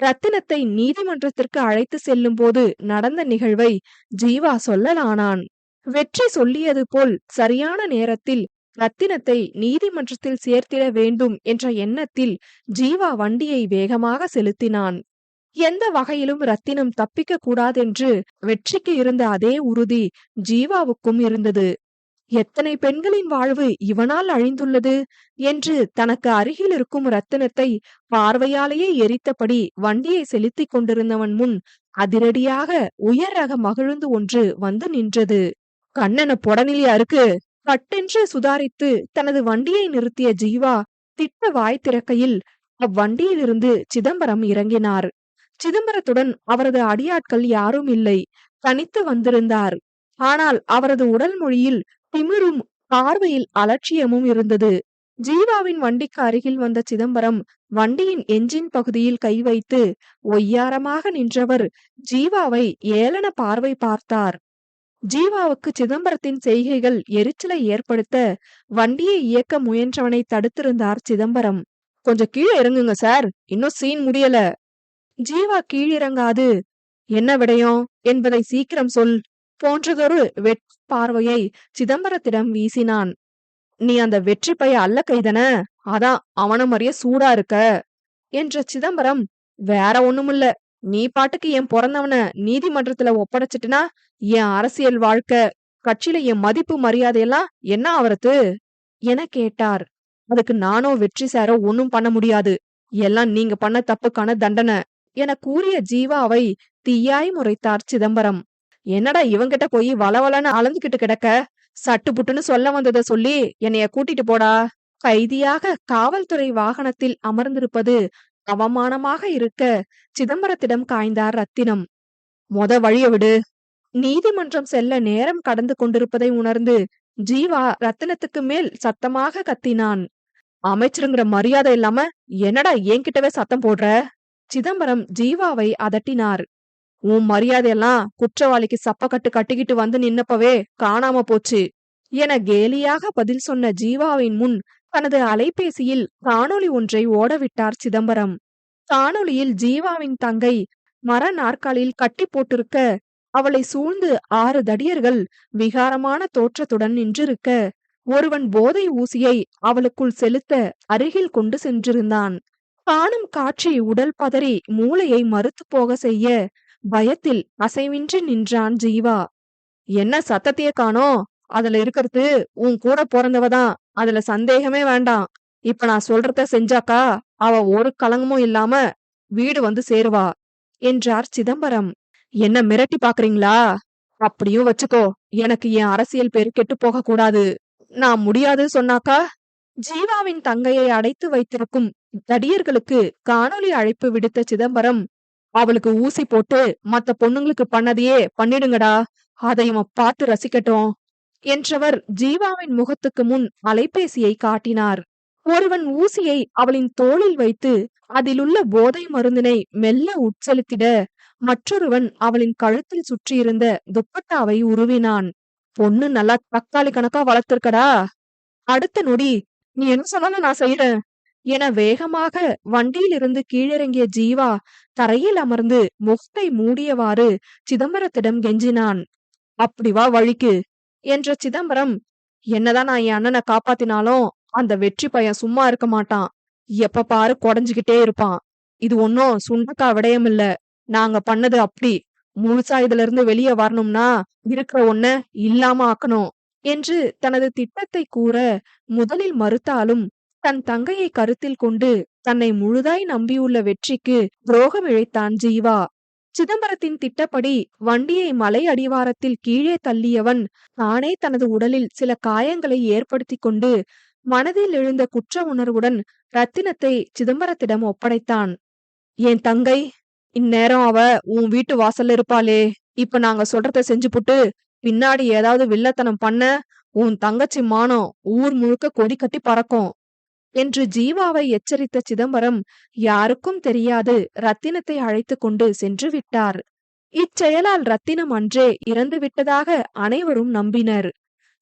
ரத்தினத்தை நீதிமன்றத்திற்கு அழைத்து செல்லும் போது நடந்த நிகழ்வை ஜீவா சொல்லலானான். வெற்றி சொல்லியது போல் சரியான நேரத்தில் ரத்தினத்தை நீதிமன்றத்தில் சேர்த்திட வேண்டும் என்ற எண்ணத்தில் ஜீவா வண்டியை வேகமாக செலுத்தினான். எந்த வகையிலும் ரத்தினம் தப்பிக்க கூடாதென்று வெற்றிக்கு இருந்த அதே உறுதி ஜீவாவுக்கும் இருந்தது. எத்தனை பெண்களின் வாழ்வு இவனால் அழிந்துள்ளது என்று தனக்கு அருகில் இருக்கும் ரத்தினத்தை பார்வையாலேயே எரித்தபடி வண்டியை செலுத்திக் கொண்டிருந்தவன் முன் அதிரடியாக உயர் ரக மகிழ்ந்து ஒன்று வந்து நின்றது. கண்ணன பொடனிலியா இருக்கு பட்டென்று சுதாரித்து தனது வண்டியை நிறுத்திய ஜீவா திட்ட வாய் திறக்கையில் அவ்வண்டியிலிருந்து சிதம்பரம் இறங்கினார். சிதம்பரத்துடன் அவரது அடியாட்கள் யாரும் இல்லை, தனித்து வந்திருந்தார். ஆனால் அவரது உடல் மொழியில் திமிரும் பார்வையில் அலட்சியமும் இருந்தது. ஜீவாவின் வண்டிக்கு அருகில் வந்த சிதம்பரம் வண்டியின் என்ஜின் பகுதியில் கை வைத்து ஒய்யாரமாக நின்றவர் ஜீவாவை ஏளன பார்வை பார்த்தார். ஜீவாவுக்கு சிதம்பரத்தின் செய்கைகள் எரிச்சலை ஏற்படுத்த வண்டியை இயக்க முயன்றவனை தடுத்திருந்தார் சிதம்பரம். கொஞ்சம் கீழே இறங்குங்க சார், இன்னும் சீன் முடியல. ஜீவா கீழிறங்காது, என்ன விடயம் என்பதை சீக்கிரம் சொல் போன்றதொரு பார்வையை சிதம்பரத்திடம் வீசினான். நீ அந்த வெற்றி பைய அல்ல கைதன, அதான் அவன மாதிரியே சூடா இருக்க என்ற சிதம்பரம், வேற ஒண்ணுமில்ல, நீ பாட்டுக்கு என் பிறந்தவன நீதிமன்றத்துல ஒப்படைச்சிட்டுனா என் அரசியல் வாழ்க்கை, கட்சியில என் மதிப்பு மரியாதையெல்லாம் என்ன ஆவறது என கேட்டார். அதுக்கு நானோ வெற்றி சாரோ ஒன்னும் பண்ண முடியாது, எல்லாம் நீங்க பண்ண தப்புக்கான தண்டனை என கூறிய ஜீவாவை தீயாய் முறைத்தார் சிதம்பரம். என்னடா இவங்கிட்ட போய் வளவலன்னு அளந்துகிட்டு கிடக்க, சட்டு புட்டுன்னு சொல்ல வந்ததை சொல்லி என்னைய கூட்டிட்டு போடா கைதியாக காவல்துறை வாகனத்தில் அமர்ந்திருப்பது அவமானமாக இருக்க சிதம்பரத்திடம் காய்ந்தார் ரத்தினம். வழிய விடு. நீதிமன்றம் செல்ல நேரம் கடந்து கொண்டிருப்பதை உணர்ந்து ஜீவா ரத்தினத்துக்கு மேல் சத்தமாக கத்தினான். அமைச்சருங்கிற மரியாதை இல்லாம என்னடா என்கிட்டவே சத்தம் போடுற? சிதம்பரம் ஜீவாவை அதட்டினார். உன் மரியாதையெல்லாம் குற்றவாளிக்கு சப்பக்கட்டு கட்டிக்கிட்டு வந்து நின்னப்பவே காணாம போச்சு என கேலியாக பதில் சொன்ன ஜீவாவின் முன் தனது அலைபேசியில் காணொளி ஒன்றை ஓடவிட்டார் சிதம்பரம். காணொளியில் ஜீவாவின் தங்கை மர நாற்காலியில் கட்டி போட்டிருக்க, அவளை சூழ்ந்து 6 தடியர்கள் விகாரமான தோற்றத்துடன் நின்றிருக்க, ஒருவன் போதை ஊசியை அவளுக்குள் செலுத்த அருகில் கொண்டு சென்றிருந்தான். காணும் காட்சி உடல் பதறி மூளையை மறுத்து போக செய்ய பயத்தில் அசைவின்றி நின்றான் ஜீவா. என்ன சத்தத்தையே காணோம்? அதுல இருக்கிறது உன் கூட பிறந்தவதான், அதுல சந்தேகமே வேண்டாம். இப்ப நான் சொல்றத செஞ்சாக்கா அவ ஒரு கலங்கமும் இல்லாம வீடு வந்து சேருவா என்றார் சிதம்பரம். என்ன மிரட்டி பாக்குறீங்களா? அப்படியும் வச்சுக்கோ, எனக்கு என் அரசியல் பேரு கெட்டு போக கூடாது. நான் முடியாது சொன்னாக்கா? ஜீவாவின் தங்கையை அடைத்து வைத்திருக்கும் தடியர்களுக்கு காணொலி அழைப்பு விடுத்த சிதம்பரம், அவளுக்கு ஊசி போட்டு மத்த பொண்ணுங்களுக்கு பண்ணதையே பண்ணிடுங்கடா, அதை இவன் பார்த்து ரசிக்கட்டும் என்றவர் ஜீவாவின் முகத்துக்கு முன் அலைபேசியை காட்டினார். ஒருவன் ஊசியை அவளின் தோளில் வைத்து அதிலுள்ள போதை மருந்தினை மெல்ல உட்செலுத்திட, மற்றொருவன் அவளின் கழுத்தில் சுற்றியிருந்த துப்பட்டாவை உருவினான். பொண்ணு நல்லா தக்காளி கணக்கா வளர்த்திருக்கடா. அடுத்த நொடி, நீ என்ன சொன்னாலும் நான் செய்யறேன் என வேகமாக வண்டியிலிருந்து கீழிறங்கிய ஜீவா தரையில் அமர்ந்து முகத்தை மூடியவாறு சிதம்பரத்திடம் கெஞ்சினான். அப்படி வா வழிக்கு என்ற சிதம்பரம், என்னதான் நான் என் அண்ணனை காப்பாத்தினாலும் அந்த வெற்றி பையன் சும்மா இருக்க மாட்டான். எப்ப பாரு கொடைஞ்சுகிட்டே இருப்பான். இது ஒன்னும் சுண்டக்கா விடயம் இல்ல. நாங்க பண்ணது அப்படி. முழுசா இதுல இருந்து வெளியே வரணும்னா இருக்கிற ஒன்ன இல்லாம ஆக்கணும் என்று தனது திட்டத்தை கூற முதலில் மறுத்தாலும் தன் தங்கையை கருத்தில் கொண்டு தன்னை முழுதாய் நம்பியுள்ள வெற்றிக்கு துரோகம் இழைத்தான் ஜீவா. சிதம்பரத்தின் திட்டப்படி வண்டியை மலை அடிவாரத்தில் கீழே தள்ளியவன் தானே தனது உடலில் சில காயங்களை ஏற்படுத்தி கொண்டு மனதில் எழுந்த குற்ற உணர்வுடன் ரத்தினத்தை சிதம்பரத்திடம் ஒப்படைத்தான். என் தங்கை, இந்நேரம் அவ உன் வீட்டு வாசல்ல இருப்பாளே. இப்ப நாங்க சொல்றத செஞ்சுப்புட்டு பின்னாடி ஏதாவது வில்லத்தனம் பண்ண உன் தங்கச்சி மானம் ஊர் முழுக்க கொடி கட்டி பறக்கும் என்று ஜீவாவை எச்சரித்த சிதம்பரம் யாருக்கும் தெரியாது ரத்தினத்தை அழைத்து கொண்டு சென்று விட்டார். இச்செயலால் ரத்தினம் அன்றே இறந்து விட்டதாக அனைவரும் நம்பினர்.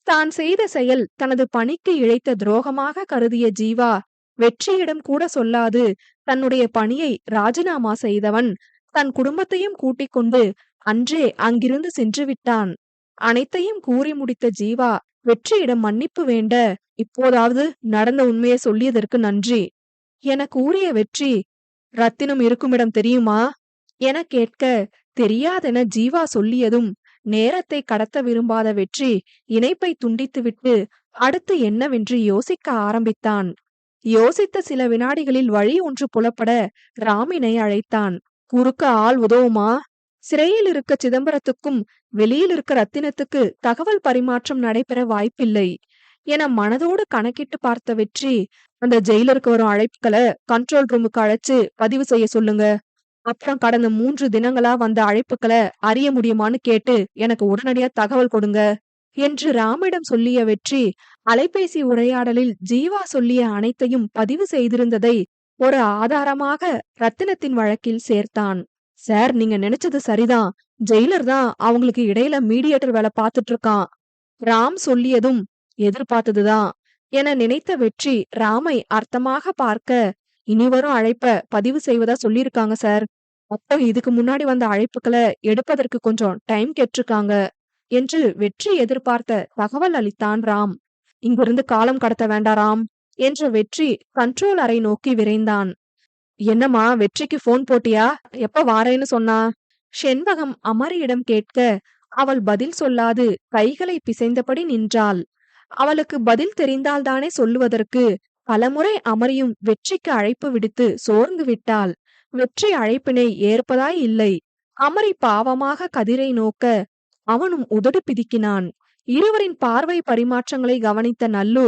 தான் செய்த செயல் தனது பணிக்கு இழைத்த துரோகமாக கருதிய ஜீவா வெற்றியிடம் கூட சொல்லாது தன்னுடைய பணியை ராஜினாமா செய்தவன் தன் குடும்பத்தையும் கூட்டிக் கொண்டு அன்றே அங்கிருந்து சென்று விட்டான். அனைத்தையும் கூறி முடித்த ஜீவா வெற்றியிடம் மன்னிப்பு வேண்ட, இப்போதாவது நடந்த உண்மையை சொல்லியதற்கு நன்றி என கூறிய வெற்றி, ரத்தினம் இருக்குமிடம் தெரியுமா என கேட்க, தெரியாதென ஜீவா சொல்லியதும் நேரத்தை கடத்த விரும்பாத வெற்றி இணைப்பை துண்டித்துவிட்டு அடுத்து என்னவென்று யோசிக்க ஆரம்பித்தான். யோசித்த சில வினாடிகளில் வழி ஒன்று புலப்பட ராமினை அழைத்தான். குறுக்க ஆள் உதவுமா? சிறையில் இருக்க சிதம்பரத்துக்கும் வெளியில் இருக்க ரத்தினத்துக்கு தகவல் பரிமாற்றம் நடைபெற வாய்ப்பில்லை என மனதோடு கணக்கிட்டு பார்த்த வெற்றி, அந்த ஜெயிலருக்கு வரும் அழைப்புகளை கண்ட்ரோல் ரூமுக்கு அழைச்சு பதிவு செய்ய சொல்லுங்க. அப்புறம் கடந்த 3 தினங்களா வந்த அழைப்புகளை அறிய முடியுமான்னு கேட்டு எனக்கு உடனடியா தகவல் கொடுங்க என்று ராமிடம் சொல்லிய வெற்றி அலைபேசி உரையாடலில் ஜீவா சொல்லிய அனைத்தையும் பதிவு செய்திருந்ததை ஒரு ஆதாரமாக ரத்தினத்தின் வழக்கில் சேர்த்தான். சார், நீங்க நினைச்சது சரிதான். ஜெயிலர் தான் அவங்களுக்கு இடையில மீடியேட்டர் வேலை பார்த்துட்டு இருக்கான். ராம் சொல்லியதும் எதிர்பார்த்ததுதான் என நினைத்த வெற்றி ராமை அர்த்தமாக பார்க்க, இனி வரும் அழைப்ப பதிவு செய்வதா சொல்லியிருக்காங்க சார். அப்போ இதுக்கு முன்னாடி வந்த அழைப்புகளை எடுப்பதற்கு கொஞ்சம் டைம் கேட்டிருக்காங்க என்று வெற்றி எதிர்பார்த்த தகவல் அளித்தான் ராம். இங்கிருந்து காலம் கடத்த வேண்டாராம் என்ற வெற்றி கண்ட்ரோல் அறை நோக்கி விரைந்தான். என்னம்மா, வெற்றிக்கு போன் போட்டியா? எப்ப வாரேன்னு சொன்னா? செண்பகம் அமரியிடம் கேட்க, அவள் பதில் சொல்லாது கைகளை பிசைந்தபடி நின்றாள். அவளுக்கு பதில் தெரிந்தால்தானே சொல்லுவதற்கு பலமுறை அமரியும் வெற்றிக்கு அழைப்பு விடுத்து சோர்ந்து விட்டாள். வெற்றி அழைப்பினை ஏற்பதாய் இல்லை. அமரி பாவமாக கதிரை நோக்க அவனும் உதடு பிதுக்கினான். இருவரின் பார்வை பரிமாற்றங்களை கவனித்த நல்லு,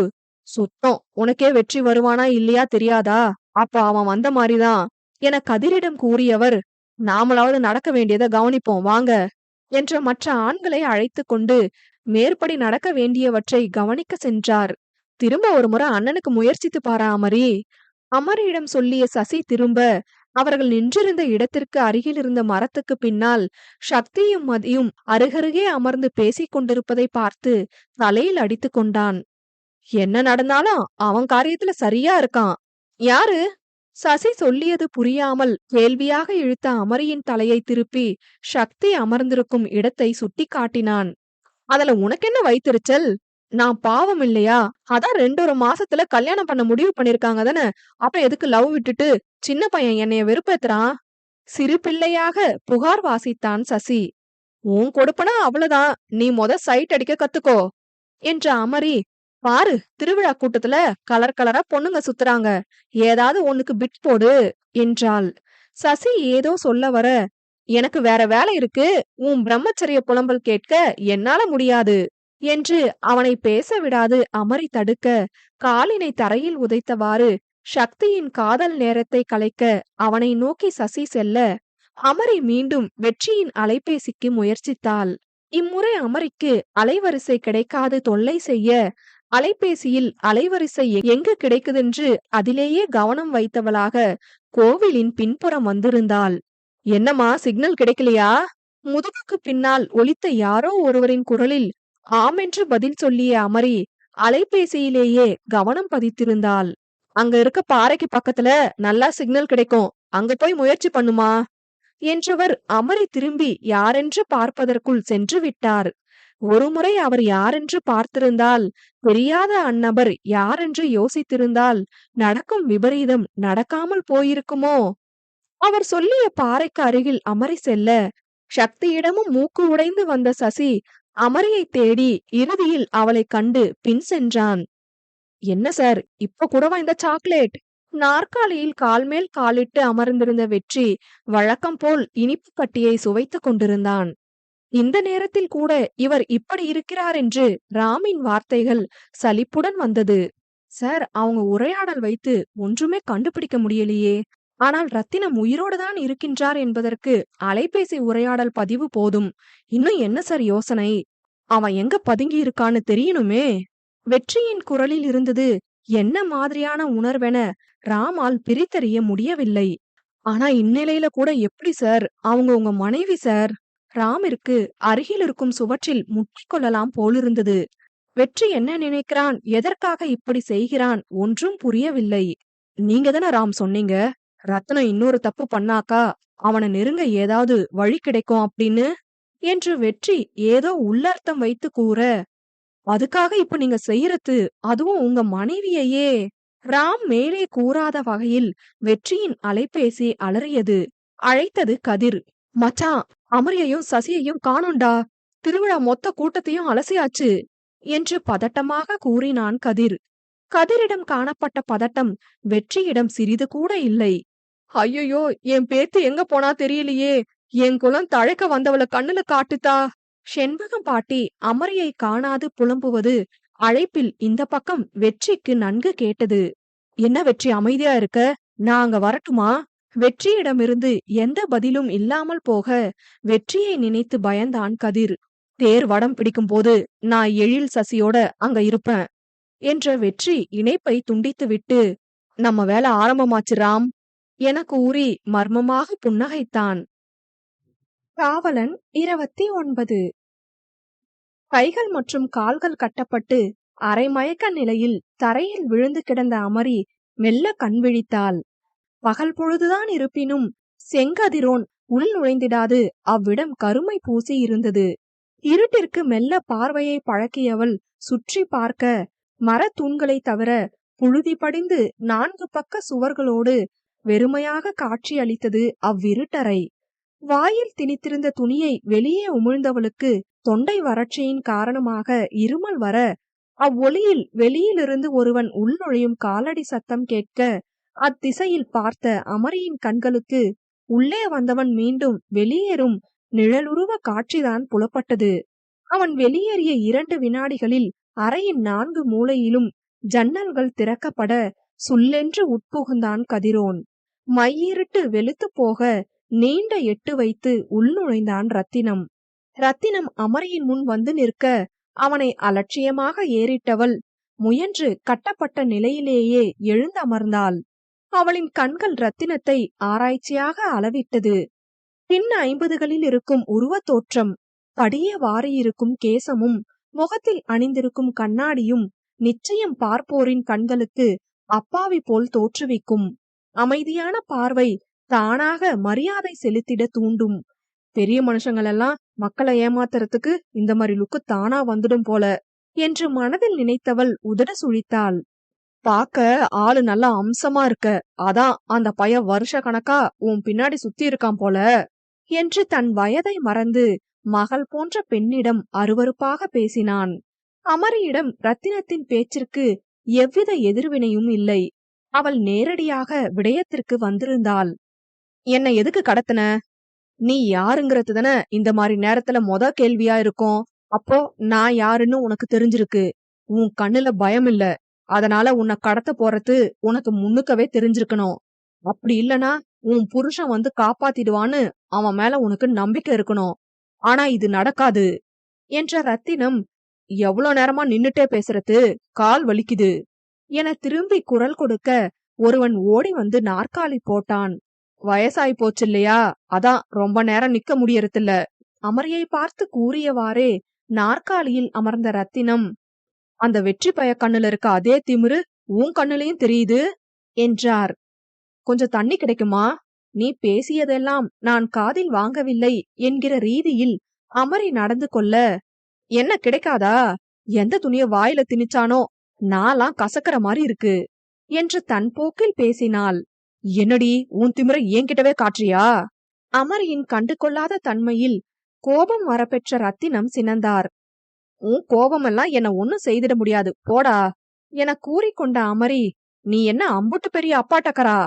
சுத்தம், உனக்கே வெற்றி வருவானா இல்லையா தெரியாதா? அப்ப அவன் வந்த மாதிரிதான் என கதிரிடம் கூறியவர், நாமளாவது நடக்க வேண்டியதை கவனிப்போம் வாங்க என்ற மற்ற ஆண்களை அழைத்து கொண்டு மேற்படி நடக்க வேண்டியவற்றை கவனிக்க சென்றார். திரும்ப ஒரு முறை அண்ணனுக்கு முயற்சித்து பாரா அமரி. அமரியிடம் சொல்லிய சசி திரும்ப அவர்கள் நின்றிருந்த இடத்திற்கு அருகில் இருந்த மரத்துக்கு பின்னால் சக்தியும் மதியும் அருகருகே அமர்ந்து பேசிக் கொண்டிருப்பதை பார்த்து தலையில் அடித்து கொண்டான். என்ன நடந்தாலும் அவன் காரியத்துல சரியா இருக்கான். யாரு? சசி சொல்லியது புரியாமல் கேள்வியாக இழுத்த அமரியின் தலையை திருப்பி சக்தி அமர்ந்திருக்கும் இடத்தை சுட்டி காட்டினான். அதுல உனக்கென்ன வைத்தறிச்சல்? நான் பாவம் இல்லையா? அதான் 2 மாசத்துல கல்யாணம் பண்ண முடிவு பண்ணிருக்காங்க தானே. அப்புறம் எதுக்கு லவ் விட்டுட்டு சின்ன பையன் என்னைய வெறுப்பேத்துறான்? சிறு பிள்ளையாக புகார் வாசித்தான் சசி. உன் கொடுப்பனா அவ்வளவுதான், நீ சைட் அடிக்க கத்துக்கோ என்ற அமரி, பாரு திருவிழா கூட்டத்துல கலர் கலரா பொண்ணுங்க சுத்துறாங்க, ஏதாவது ஒண்ணுக்கு பிட் போடு என்றாள். சசி ஏதோ சொல்ல வர, எனக்கு வேற வேலை இருக்கு, உன் பிரம்மச்சரிய புலம்பல் கேட்க என்னால முடியாது என்று அவனை பேச விடாது அமரி தடுக்க, காலினை தரையில் உதைத்தவாறு சக்தியின் காதல் நேரத்தை கலைக்க அவனை நோக்கி சசி செல்ல, அமரி மீண்டும் வெற்றியின் அலைபேசிக்கு முயற்சித்தாள். இம்முறை அமரிக்கு அலைவரிசை கிடைக்காது தொல்லை செய்ய, அலைபேசியில் அலைவரிசை எங்கு கிடைக்குதென்று அதிலேயே கவனம் வைத்தவளாக கோவிலின் பின்புறம் வந்திருந்தாள். என்னம்மா சிக்னல் கிடைக்கலையா? முதுகுக்கு பின்னால் ஒலித்த யாரோ ஒருவரின் குரலில் ஆமென்று பதில் சொல்லிய அமரி அலைபேசியிலேயே கவனம் பதித்திருந்தாள். அங்க இருக்க பாறைக்கு பக்கத்துல நல்லா சிக்னல் கிடைக்கும், அங்க போய் முயற்சி பண்ணுமா என்றவர் அமரி திரும்பி யாரென்று பார்ப்பதற்குள் சென்று விட்டார். ஒருமுறை அவர் யாரென்று பார்த்திருந்தால், தெரியாத அந்நபர் யாரென்று யோசித்திருந்தால் நடக்கும் விபரீதம் நடக்காமல் போயிருக்குமோ? அவர் சொல்லிய பாறைக்கு அருகில் அமரி செல்ல, சக்தியிடமும் மூக்கு உடைந்து வந்த சசி அமரியை தேடி இறுதியில் அவளை கண்டு பின் சென்றான். என்ன சார், இப்ப கூடவா இந்த சாக்லேட்? நாற்காலியில் கால் மேல் காலிட்டு அமர்ந்திருந்த வெற்றி வழக்கம் போல் இனிப்பு கட்டியை சுவைத்துக் கொண்டிருந்தான். இந்த நேரத்தில் கூட இவர் இப்படி இருக்கிறார் என்று ராமின் வார்த்தைகள் சலிப்புடன் வந்தது. சார், அவங்க உரையாடல் வைத்து ஒன்றுமே கண்டுபிடிக்க முடியலையே. ஆனால் ரத்தினம் உயிரோடு தான் இருக்கின்றார் என்பதற்கு அலைபேசி உரையாடல் பதிவு போதும். இன்னும் என்ன சார் யோசனை? அவன் எங்க பதுங்கி இருக்கான்னு தெரியணுமே. வெற்றியின் குரலில் இருந்தது என்ன மாதிரியான உணர்வென ராமால் பிரித்தறிய முடியவில்லை. ஆனா இந்நிலையில கூட எப்படி சார்? அவங்க உங்க மனைவி சார். ராமிற்கு அருகில் இருக்கும் சுவற்றில் முட்டிக்கொள்ளலாம் போலிருந்தது. வெற்றி என்ன நினைக்கிறான், எதற்காக இப்படி செய்கிறான் ஒன்றும் புரியவில்லை. நீங்க தானே ராம் சொன்னீங்க, ரத்னம் இன்னொரு தப்பு பண்ணாக்கா அவனை நெருங்க ஏதாவது வழி கிடைக்கும் அப்படின்னு என்று வெற்றி ஏதோ உள்ளர்த்தம் வைத்து கூற, அதுக்காக இப்ப நீங்க செய்யறது அதுவும் உங்க மனைவியையே? ராம் மேலே கூறாத வகையில் வெற்றியின் அலைபேசி அலறியது. அழைத்தது கதிர். மச்சான், அமரியையும் சசியையும் காணோண்டா, திருவிழா மொத்த கூட்டத்தையும் அலசியாச்சு என்று பதட்டமாக கூறினான் கதிர். கதிரிடம் காணப்பட்ட பதட்டம் வெற்றியிடம் சிறிது கூட இல்லை. ஐயோ, என் பேத்து எங்க போனா தெரியலையே, என் குலம் தழைக்க வந்தவள கண்ணுல காட்டுத்தா. செண்பகம் பாட்டி அமரியை காணாது புலம்புவது அழைப்பில் இந்த பக்கம் வெற்றிக்கு நன்கு கேட்டது. என்ன வெற்றி அமைதியா இருக்க? நான் அங்க வரட்டுமா? வெற்றியிடமிருந்து எந்த பதிலும் இல்லாமல் போக வெற்றியை நினைத்து பயந்தான் கதிர். தேர் வடம் பிடிக்கும் போது நான் எழில் சசியோட அங்க இருப்பேன் என்ற வெற்றி இணைப்பை துண்டித்துவிட்டு, நம்ம வேலை ஆரம்பமாச்சு ராம் என கூறி மர்மமாக புன்னகைத்தான். காவலன் 29. கைகள் மற்றும் கால்கள் கட்டப்பட்டு அரைமயக்க நிலையில் தரையில் விழுந்து கிடந்த அமரி மெல்ல கண் விழித்தாள். பகல் பொழுதுதான் இருப்பினும் செங்கதிரோன் உள் நுழைந்திடாது அவ்விடம் கருமை பூசி இருந்தது. இருட்டிற்கு மெல்ல பார்வையை பழக்கியவள் சுற்றி பார்க்க, மரத்தூண்களை தவிர புழுதி படிந்து 4 பக்க சுவர்களோடு வெறுமையாக காட்சி அளித்தது அவ்விருட்டறை. வாயில் திணித்திருந்த துணியை வெளியே உமிழ்ந்தவளுக்கு தொண்டை வறட்சியின் காரணமாக இருமல் வர, அவ்வொளியில் வெளியிலிருந்து ஒருவன் உள்நுழையும் காலடி சத்தம் கேட்க, அத்திசையில் பார்த்த அமரியின் கண்களுக்கு உள்ளே வந்தவன் மீண்டும் வெளியேறும் நிழலுருவ காட்சிதான் புலப்பட்டது. அவன் வெளியேறிய 2 வினாடிகளில் அறையின் 4 மூலையிலும் ஜன்னல்கள் திறக்கப்பட சுல்லென்று உட்புகுந்தான் கதிரோன். மையிருட்டு வெளுத்து போக நீண்ட எட்டு வைத்து உள்நுழைந்தான் ரத்தினம். ரத்தினம் அமரியின் முன் வந்து நிற்க அவனை அலட்சியமாக ஏறிட்டவள் முயன்று கட்டப்பட்ட நிலையிலேயே எழுந்தமர்ந்தாள். அவளின் கண்கள் ரத்தினத்தை ஆராய்ச்சியாக அளவிட்டது. பின் 50களில் இருக்கும் உருவ தோற்றம், படிய வாரியிருக்கும் கேசமும் முகத்தில் அணிந்திருக்கும் கண்ணாடியும் நிச்சயம் பார்ப்போரின் கண்களுக்கு அப்பாவி போல் தோற்றுவிக்கும். அமைதியான பார்வை தானாக மரியாதை செலுத்திட தூண்டும். பெரிய மனுஷங்களெல்லாம் மக்களை ஏமாத்துறதுக்கு இந்த மாதிரி லுக்கு தானா வந்துடும் போல என்று மனதில் நினைத்தவள் உதட சுழித்தாள். பாக்க ஆளு நல்லா அம்சமா இருக்க, அதான் அந்த பையன் வருஷ கணக்கா உன் பின்னாடி சுத்தி இருக்கான் போல என்று தன் வயதை மறந்து மகள் போன்ற பெண்ணிடம் அருவருப்பாக பேசினான். அமரியிடம் ரத்தினத்தின் பேச்சிற்கு எவ்வித எதிர்வினையும் இல்லை. அவள் நேரடியாக விடயத்திற்கு வந்திருந்தாள். என்னை எதுக்கு கடத்தின? நீ யாருங்கிறது தானே இந்த மாதிரி நேரத்துல கேள்வியா இருக்கும். அப்போ நான் யாருன்னு உனக்கு தெரிஞ்சிருக்கு. உன் கண்ணுல பயம் இல்ல, அதனால உன்னை கடத்த போறது உனக்கு முன்னுக்கவே தெரிஞ்சிருக்கணும். அப்படி இல்லனா உன் புருஷன் வந்து காப்பாத்திடுவான்னு அவன் மேல உனக்கு நம்பிக்கை இருக்கணும். ஆனா இது நடக்காது என்ற ரத்தினம், எவ்வளவு நேரமா நின்னுட்டே பேசுறது, கால் வலிக்குது என திரும்பி குரல் கொடுக்க ஒருவன் ஓடி வந்து நாற்காலி போட்டான். வயசாயி போச்சு இல்லையா, அதான் ரொம்ப நேரம் நிக்க முடியறதில்ல. அமரியை பார்த்து கூறியவாறே நாற்காலியில் அமர்ந்த ரத்தினம், அந்த வெற்றி பய கண்ணுல இருக்க அதே திமிரு உன் கண்ணுலயும் தெரியுது என்றார். கொஞ்சம் தண்ணி கிடைக்குமா? நீ பேசியதெல்லாம் நான் காதில் வாங்கவில்லை என்கிற ரீதியில் அமரி நடந்து கொள்ள, என்ன கிடைக்காதா? எந்த துணிய வாயில திணிச்சானோ, நாலாம் கசக்கற மாதிரி இருக்கு என்று தன் போக்கில் பேசினாள். என்னடி உன் திமிர என்கிட்டவே காட்டுறியா? அமரியின் கண்டு கொள்ளாத தன்மையில் கோபம் வரப்பெற்ற ரத்தினம் சினந்தார். உன் கோபமெல்லாம் என்ன ஒன்னும் செய்திட முடியாது, போடா என கூறிக்கொண்ட அமரி, நீ என்ன அம்புட்டு பெரிய அப்பாட்டக்கரா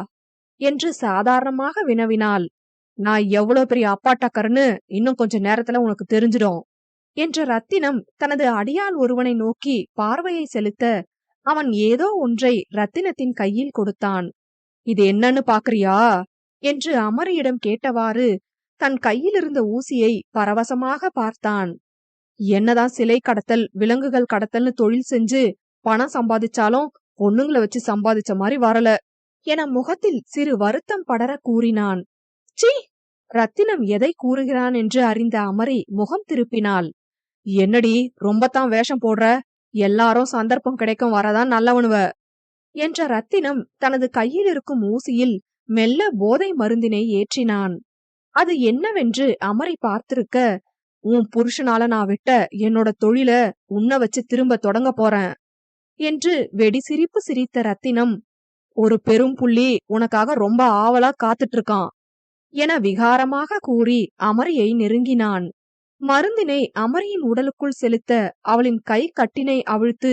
என்று சாதாரணமாக வினவினாள். நான் எவ்வளவு பெரிய அப்பாட்டக்கர்னு இன்னும் கொஞ்ச நேரத்துல உனக்கு தெரிஞ்சிடும் என்ற ரத்தினம் தனது அடியாள் ஒருவனை நோக்கி பார்வையை செலுத்த அவன் ஏதோ ஒன்றை ரத்தினத்தின் கையில் கொடுத்தான். இது என்னன்னு பாக்குறியா என்று அமரியிடம் கேட்டவாறு தன் கையில் இருந்த ஊசியை பரவசமாக பார்த்தான். என்னதான் சிலை கடத்தல், விலங்குகள் கடத்தல்னு தொழில் செஞ்சு பணம் சம்பாதிச்சாலும் பொண்ணுங்களை வச்சு சம்பாதிச்ச மாதிரி வரல என முகத்தில் சிறு வருத்தம் படர கூறினான். சீ! ரத்தினம் எதை கூறுகிறான் என்று அறிந்த அமரி முகம் திருப்பினாள். என்னடி ரொம்பத்தான் வேஷம் போடுற, எல்லாரும் சந்தர்ப்பம் கிடைக்கும் வரதான் நல்லவனுவ என்ற ரத்தினம் தனது கையில் இருக்கும் ஊசியில் மெல்ல போதை மருந்தினை ஏற்றினான். அது என்னவென்று அமரி பார்த்திருக்க, உன் புருஷனால நான் விட்ட என்னோட தொழில உன்ன வச்சு திரும்ப தொடங்க போறேன் என்று வெடி சிரிப்பு சிரித்த ரத்தினம், ஒரு பெரும் புள்ளி உனக்காக ரொம்ப ஆவலா காத்துட்டு இருக்கான் என விகாரமாக கூறி அமரியை நெருங்கினான். மருந்தினை அமரியின் உடலுக்குள் செலுத்த அவளின் கை கட்டினை அவிழ்த்து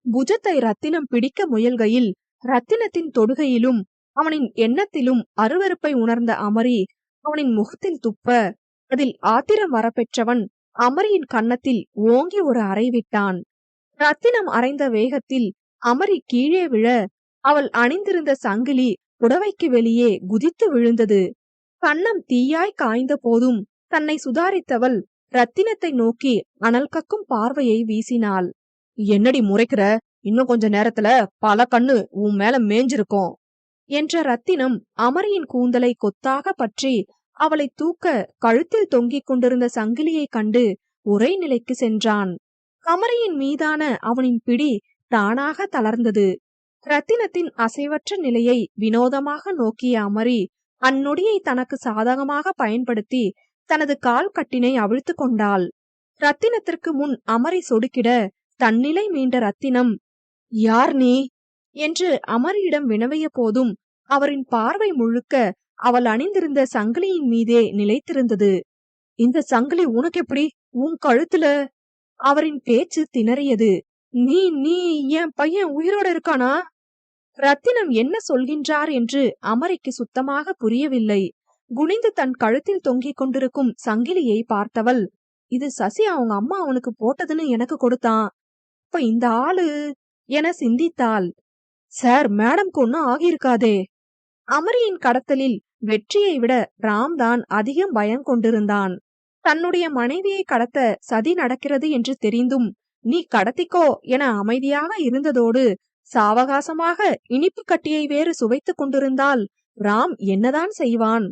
புஜத்தை ரத்தினம் பிடிக்க முயல்கையில் ரத்தினத்தின் தொடுகையிலும் அவனின் எண்ணத்திலும் அருவருப்பை உணர்ந்த அமரி அவனின் முகத்தில் துப்ப, அதில் ஆத்திரம் வரப்பெற்றவன் அமரியின் கன்னத்தில் ஓங்கி ஒரு அறை விட்டான். ரத்தினம் அறைந்த வேகத்தில் அமரி கீழே விழ அவள் அணிந்திருந்த சங்கிலி புடவைக்கு வெளியே குதித்து விழுந்தது. கன்னம் தீயாய் காய்ந்த போதும் தன்னை சுதாரித்தவள் ரத்தினத்தை நோக்கி அனல் கக்கும் பார்வையை வீசினாள். என்னடி முறைக்கிற, இன்னும் கொஞ்ச நேரத்துல பல கண்ணு உன் மேல மேஞ்சிருக்கும் என்ற ரத்தினம் அமரியின் கூந்தலை கொத்தாக பற்றி அவளை தூக்க கழுத்தில் தொங்கிக் கொண்டிருந்த சங்கிலியை கண்டு ஒரே நிலைக்கு சென்றான். அமரியின் மீதான அவனின் பிடி தானாக தளர்ந்தது. ரத்தினத்தின் அசைவற்ற நிலையை வினோதமாக நோக்கிய அமரி அந்நொடியை தனக்கு சாதகமாக பயன்படுத்தி தனது கால் கட்டினை அவிழ்த்து கொண்டாள். ரத்தினத்திற்கு முன் அமரி சொடுக்கிட தன்னிலை மீண்ட ரத்தினம், யார் நீ என்று அமரியிடம் வினவிய போதும் அவரின் பார்வை முழுக்க அவள் அணிந்திருந்த சங்கிலியின் மீதே நிலைத்திருந்தது. இந்த சங்கிலி உனக்கு எப்படி உன் கழுத்துல? அவரின் பேச்சு திணறியது. நீ நீ என் பையன் உயிரோட இருக்கானா? ரத்தினம் என்ன சொல்கின்றார் என்று அமரிக்கு சுத்தமாக புரியவில்லை. குனிந்து தன் கழுத்தில் தொங்கிக் கொண்டிருக்கும் சங்கிலியை பார்த்தவள், இது சசி அவங்க அம்மா அவனுக்கு போட்டதுன்னு எனக்கு கொடுத்தான். இப்ப இந்த ஆளு என சிந்தித்தாள். சார், மேடம்க்கு ஒன்னும் ஆகியிருக்காதே. அமரியின் கடத்தலில் வெற்றியை விட ராம் தான் அதிகம் பயம் கொண்டிருந்தான். தன்னுடைய மனைவியை கடத்த சதி நடக்கிறது என்று தெரிந்தும் நீ கடத்திக்கோ என அமைதியாக இருந்ததோடு சாவகாசமாக இனிப்பு கட்டியை வேறு சுவைத்துக் கொண்டிருந்தால் ராம் என்னதான் செய்வான்?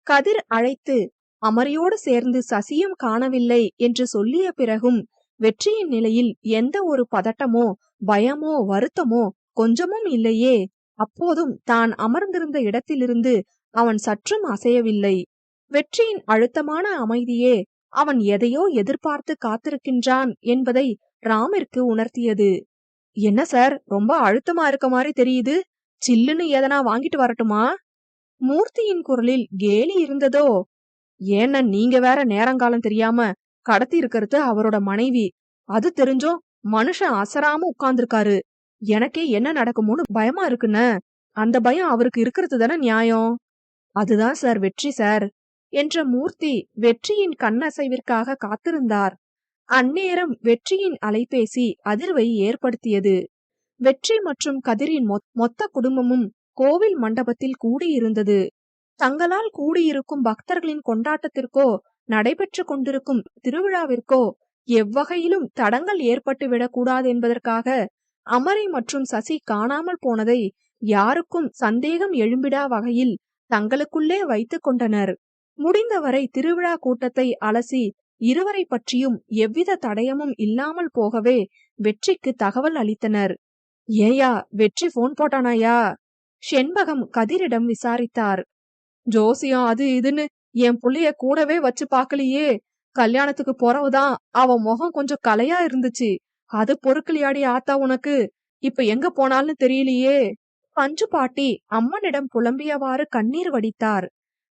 கதிர் அழைத்து அமரியோடு சேர்ந்து சசியும் காணவில்லை என்று சொல்லிய பிறகும் வெற்றியின் நிலையில் எந்த ஒரு பதட்டமோ பயமோ வருத்தமோ கொஞ்சமும் இல்லையே. அப்போதும் தான் அமர்ந்திருந்த இடத்திலிருந்து அவன் சற்றும் அசையவில்லை. வெற்றியின் அழுத்தமான அமைதியே அவன் எதையோ எதிர்பார்த்து காத்திருக்கின்றான் என்பதை ராமிற்கு உணர்த்தியது. என்ன சார், ரொம்ப அழுத்தமா இருக்க மாதிரி தெரியுது. சில்லுன்னு எதனா வாங்கிட்டு வரட்டுமா? மூர்த்தியின் குரலில் கேலி இருந்ததோ. ஏன்னா நீங்க வேற நேரங்காலம் தெரியாம கடத்தி இருக்கிறது அவரோட மனைவி. அது தெரிஞ்சும் மனுஷன் அசராம உட்கார்ந்துருக்காரு. எனக்கே என்ன நடக்குமோன்னு பயமா இருக்குன்னு. அந்த பயம் அவருக்கு இருக்கிறது தானே நியாயம். அதுதான் சார் வெற்றி சார் என்ற மூர்த்தி வெற்றியின் கண்ணசைவிற்காக காத்திருந்தார். அந்நேரம் வெற்றியின் அலைபேசி அதிர்வை ஏற்படுத்தியது. வெற்றி மற்றும் கதிரின் மொத்த குடும்பமும் கோவில் மண்டபத்தில் கூடியிருந்தது. தங்களால் கூடியிருக்கும் பக்தர்களின் கொண்டாட்டத்திற்கோ நடைபெற்று கொண்டிருக்கும் திருவிழாவிற்கோ எவ்வகையிலும் தடங்கள் ஏற்பட்டுவிடக் கூடாது என்பதற்காக அமரி மற்றும் சசி காணாமல் போனதை யாருக்கும் சந்தேகம் எழும்பிடா வகையில் தங்களுக்குள்ளே வைத்துக் கொண்டனர். முடிந்தவரை திருவிழா கூட்டத்தை அலசி இருவரை பற்றியும் எவ்வித தடயமும் இல்லாமல் போகவே வெற்றிக்கு தகவல் அளித்தனர். ஏயா, வெற்றி போன் போட்டானாயா? செண்பகம் கதிரிடம் விசாரித்தார். ஜோசியம் அது இதுன்னு என் புள்ளைய கூடவே வச்சு பாக்கலையே. கல்யாணத்துக்கு போறவுதான் அவன் முகம் கொஞ்சம் கலையா இருந்துச்சு. அது பொறுக்கலையாடி ஆத்தா உனக்கு? இப்ப எங்க போனால்னு தெரியலையே. பஞ்சு பாட்டி அம்மனிடம் புலம்பியவாறு கண்ணீர் வடித்தார்.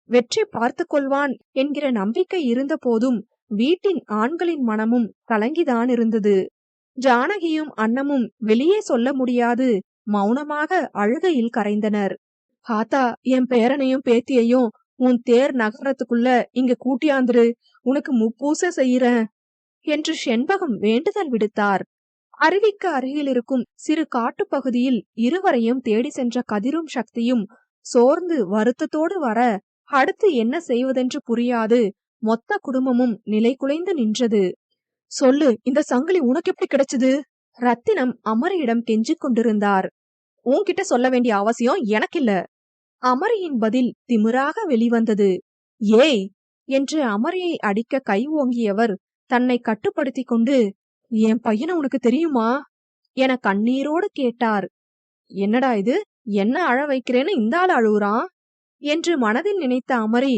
வெற்றி பார்த்து கொள்வான் என்கிற நம்பிக்கை இருந்த போதும் வீட்டின் ஆண்களின் மனமும் கலங்கிதான் இருந்தது. ஜானகியும் அன்னமும் வெளியே சொல்ல முடியாது மௌனமாக அழுகையில் கரைந்தனர். ஆத்தா, என் பேரனையும் பேத்தியையும் உன் தேர் நகரத்துக்குள்ள இங்க கூட்டியாந்துரு, உனக்கு முப்பூச செய்யறேன் என்று செண்பகம் வேண்டுதல் விடுத்தார். அருவிக்கு அருகில் இருக்கும் சிறு காட்டுப்பகுதியில் இருவரையும் தேடி சென்ற கதிரும் சக்தியும் சோர்ந்து வருத்தத்தோடு வர அடுத்து என்ன செய்வதென்று புரியாது மொத்த குடும்பமும் நிலை குலைந்து நின்றது. சொல்லு, இந்த சங்கிலி உனக்கு எப்படி கிடைச்சது? ரத்தினம் அமரியிடம் கெஞ்சிக் கொண்டிருந்தார். உன்கிட்ட சொல்ல வேண்டிய அவசியம் எனக்கில்ல. அமரியின் பதில் திமிராக வெளிவந்தது. ஏய் என்று அமரியை அடிக்க கை ஓங்கியவர் தன்னை கட்டுப்படுத்தி கொண்டு, என் பையனை உனக்கு தெரியுமா என கண்ணீரோடு கேட்டார். என்னடா இது, என்ன அழ வைக்கிறேன்னு இந்த ஆள் அழுவுறான் என்று மனதில் நினைத்த அமரி,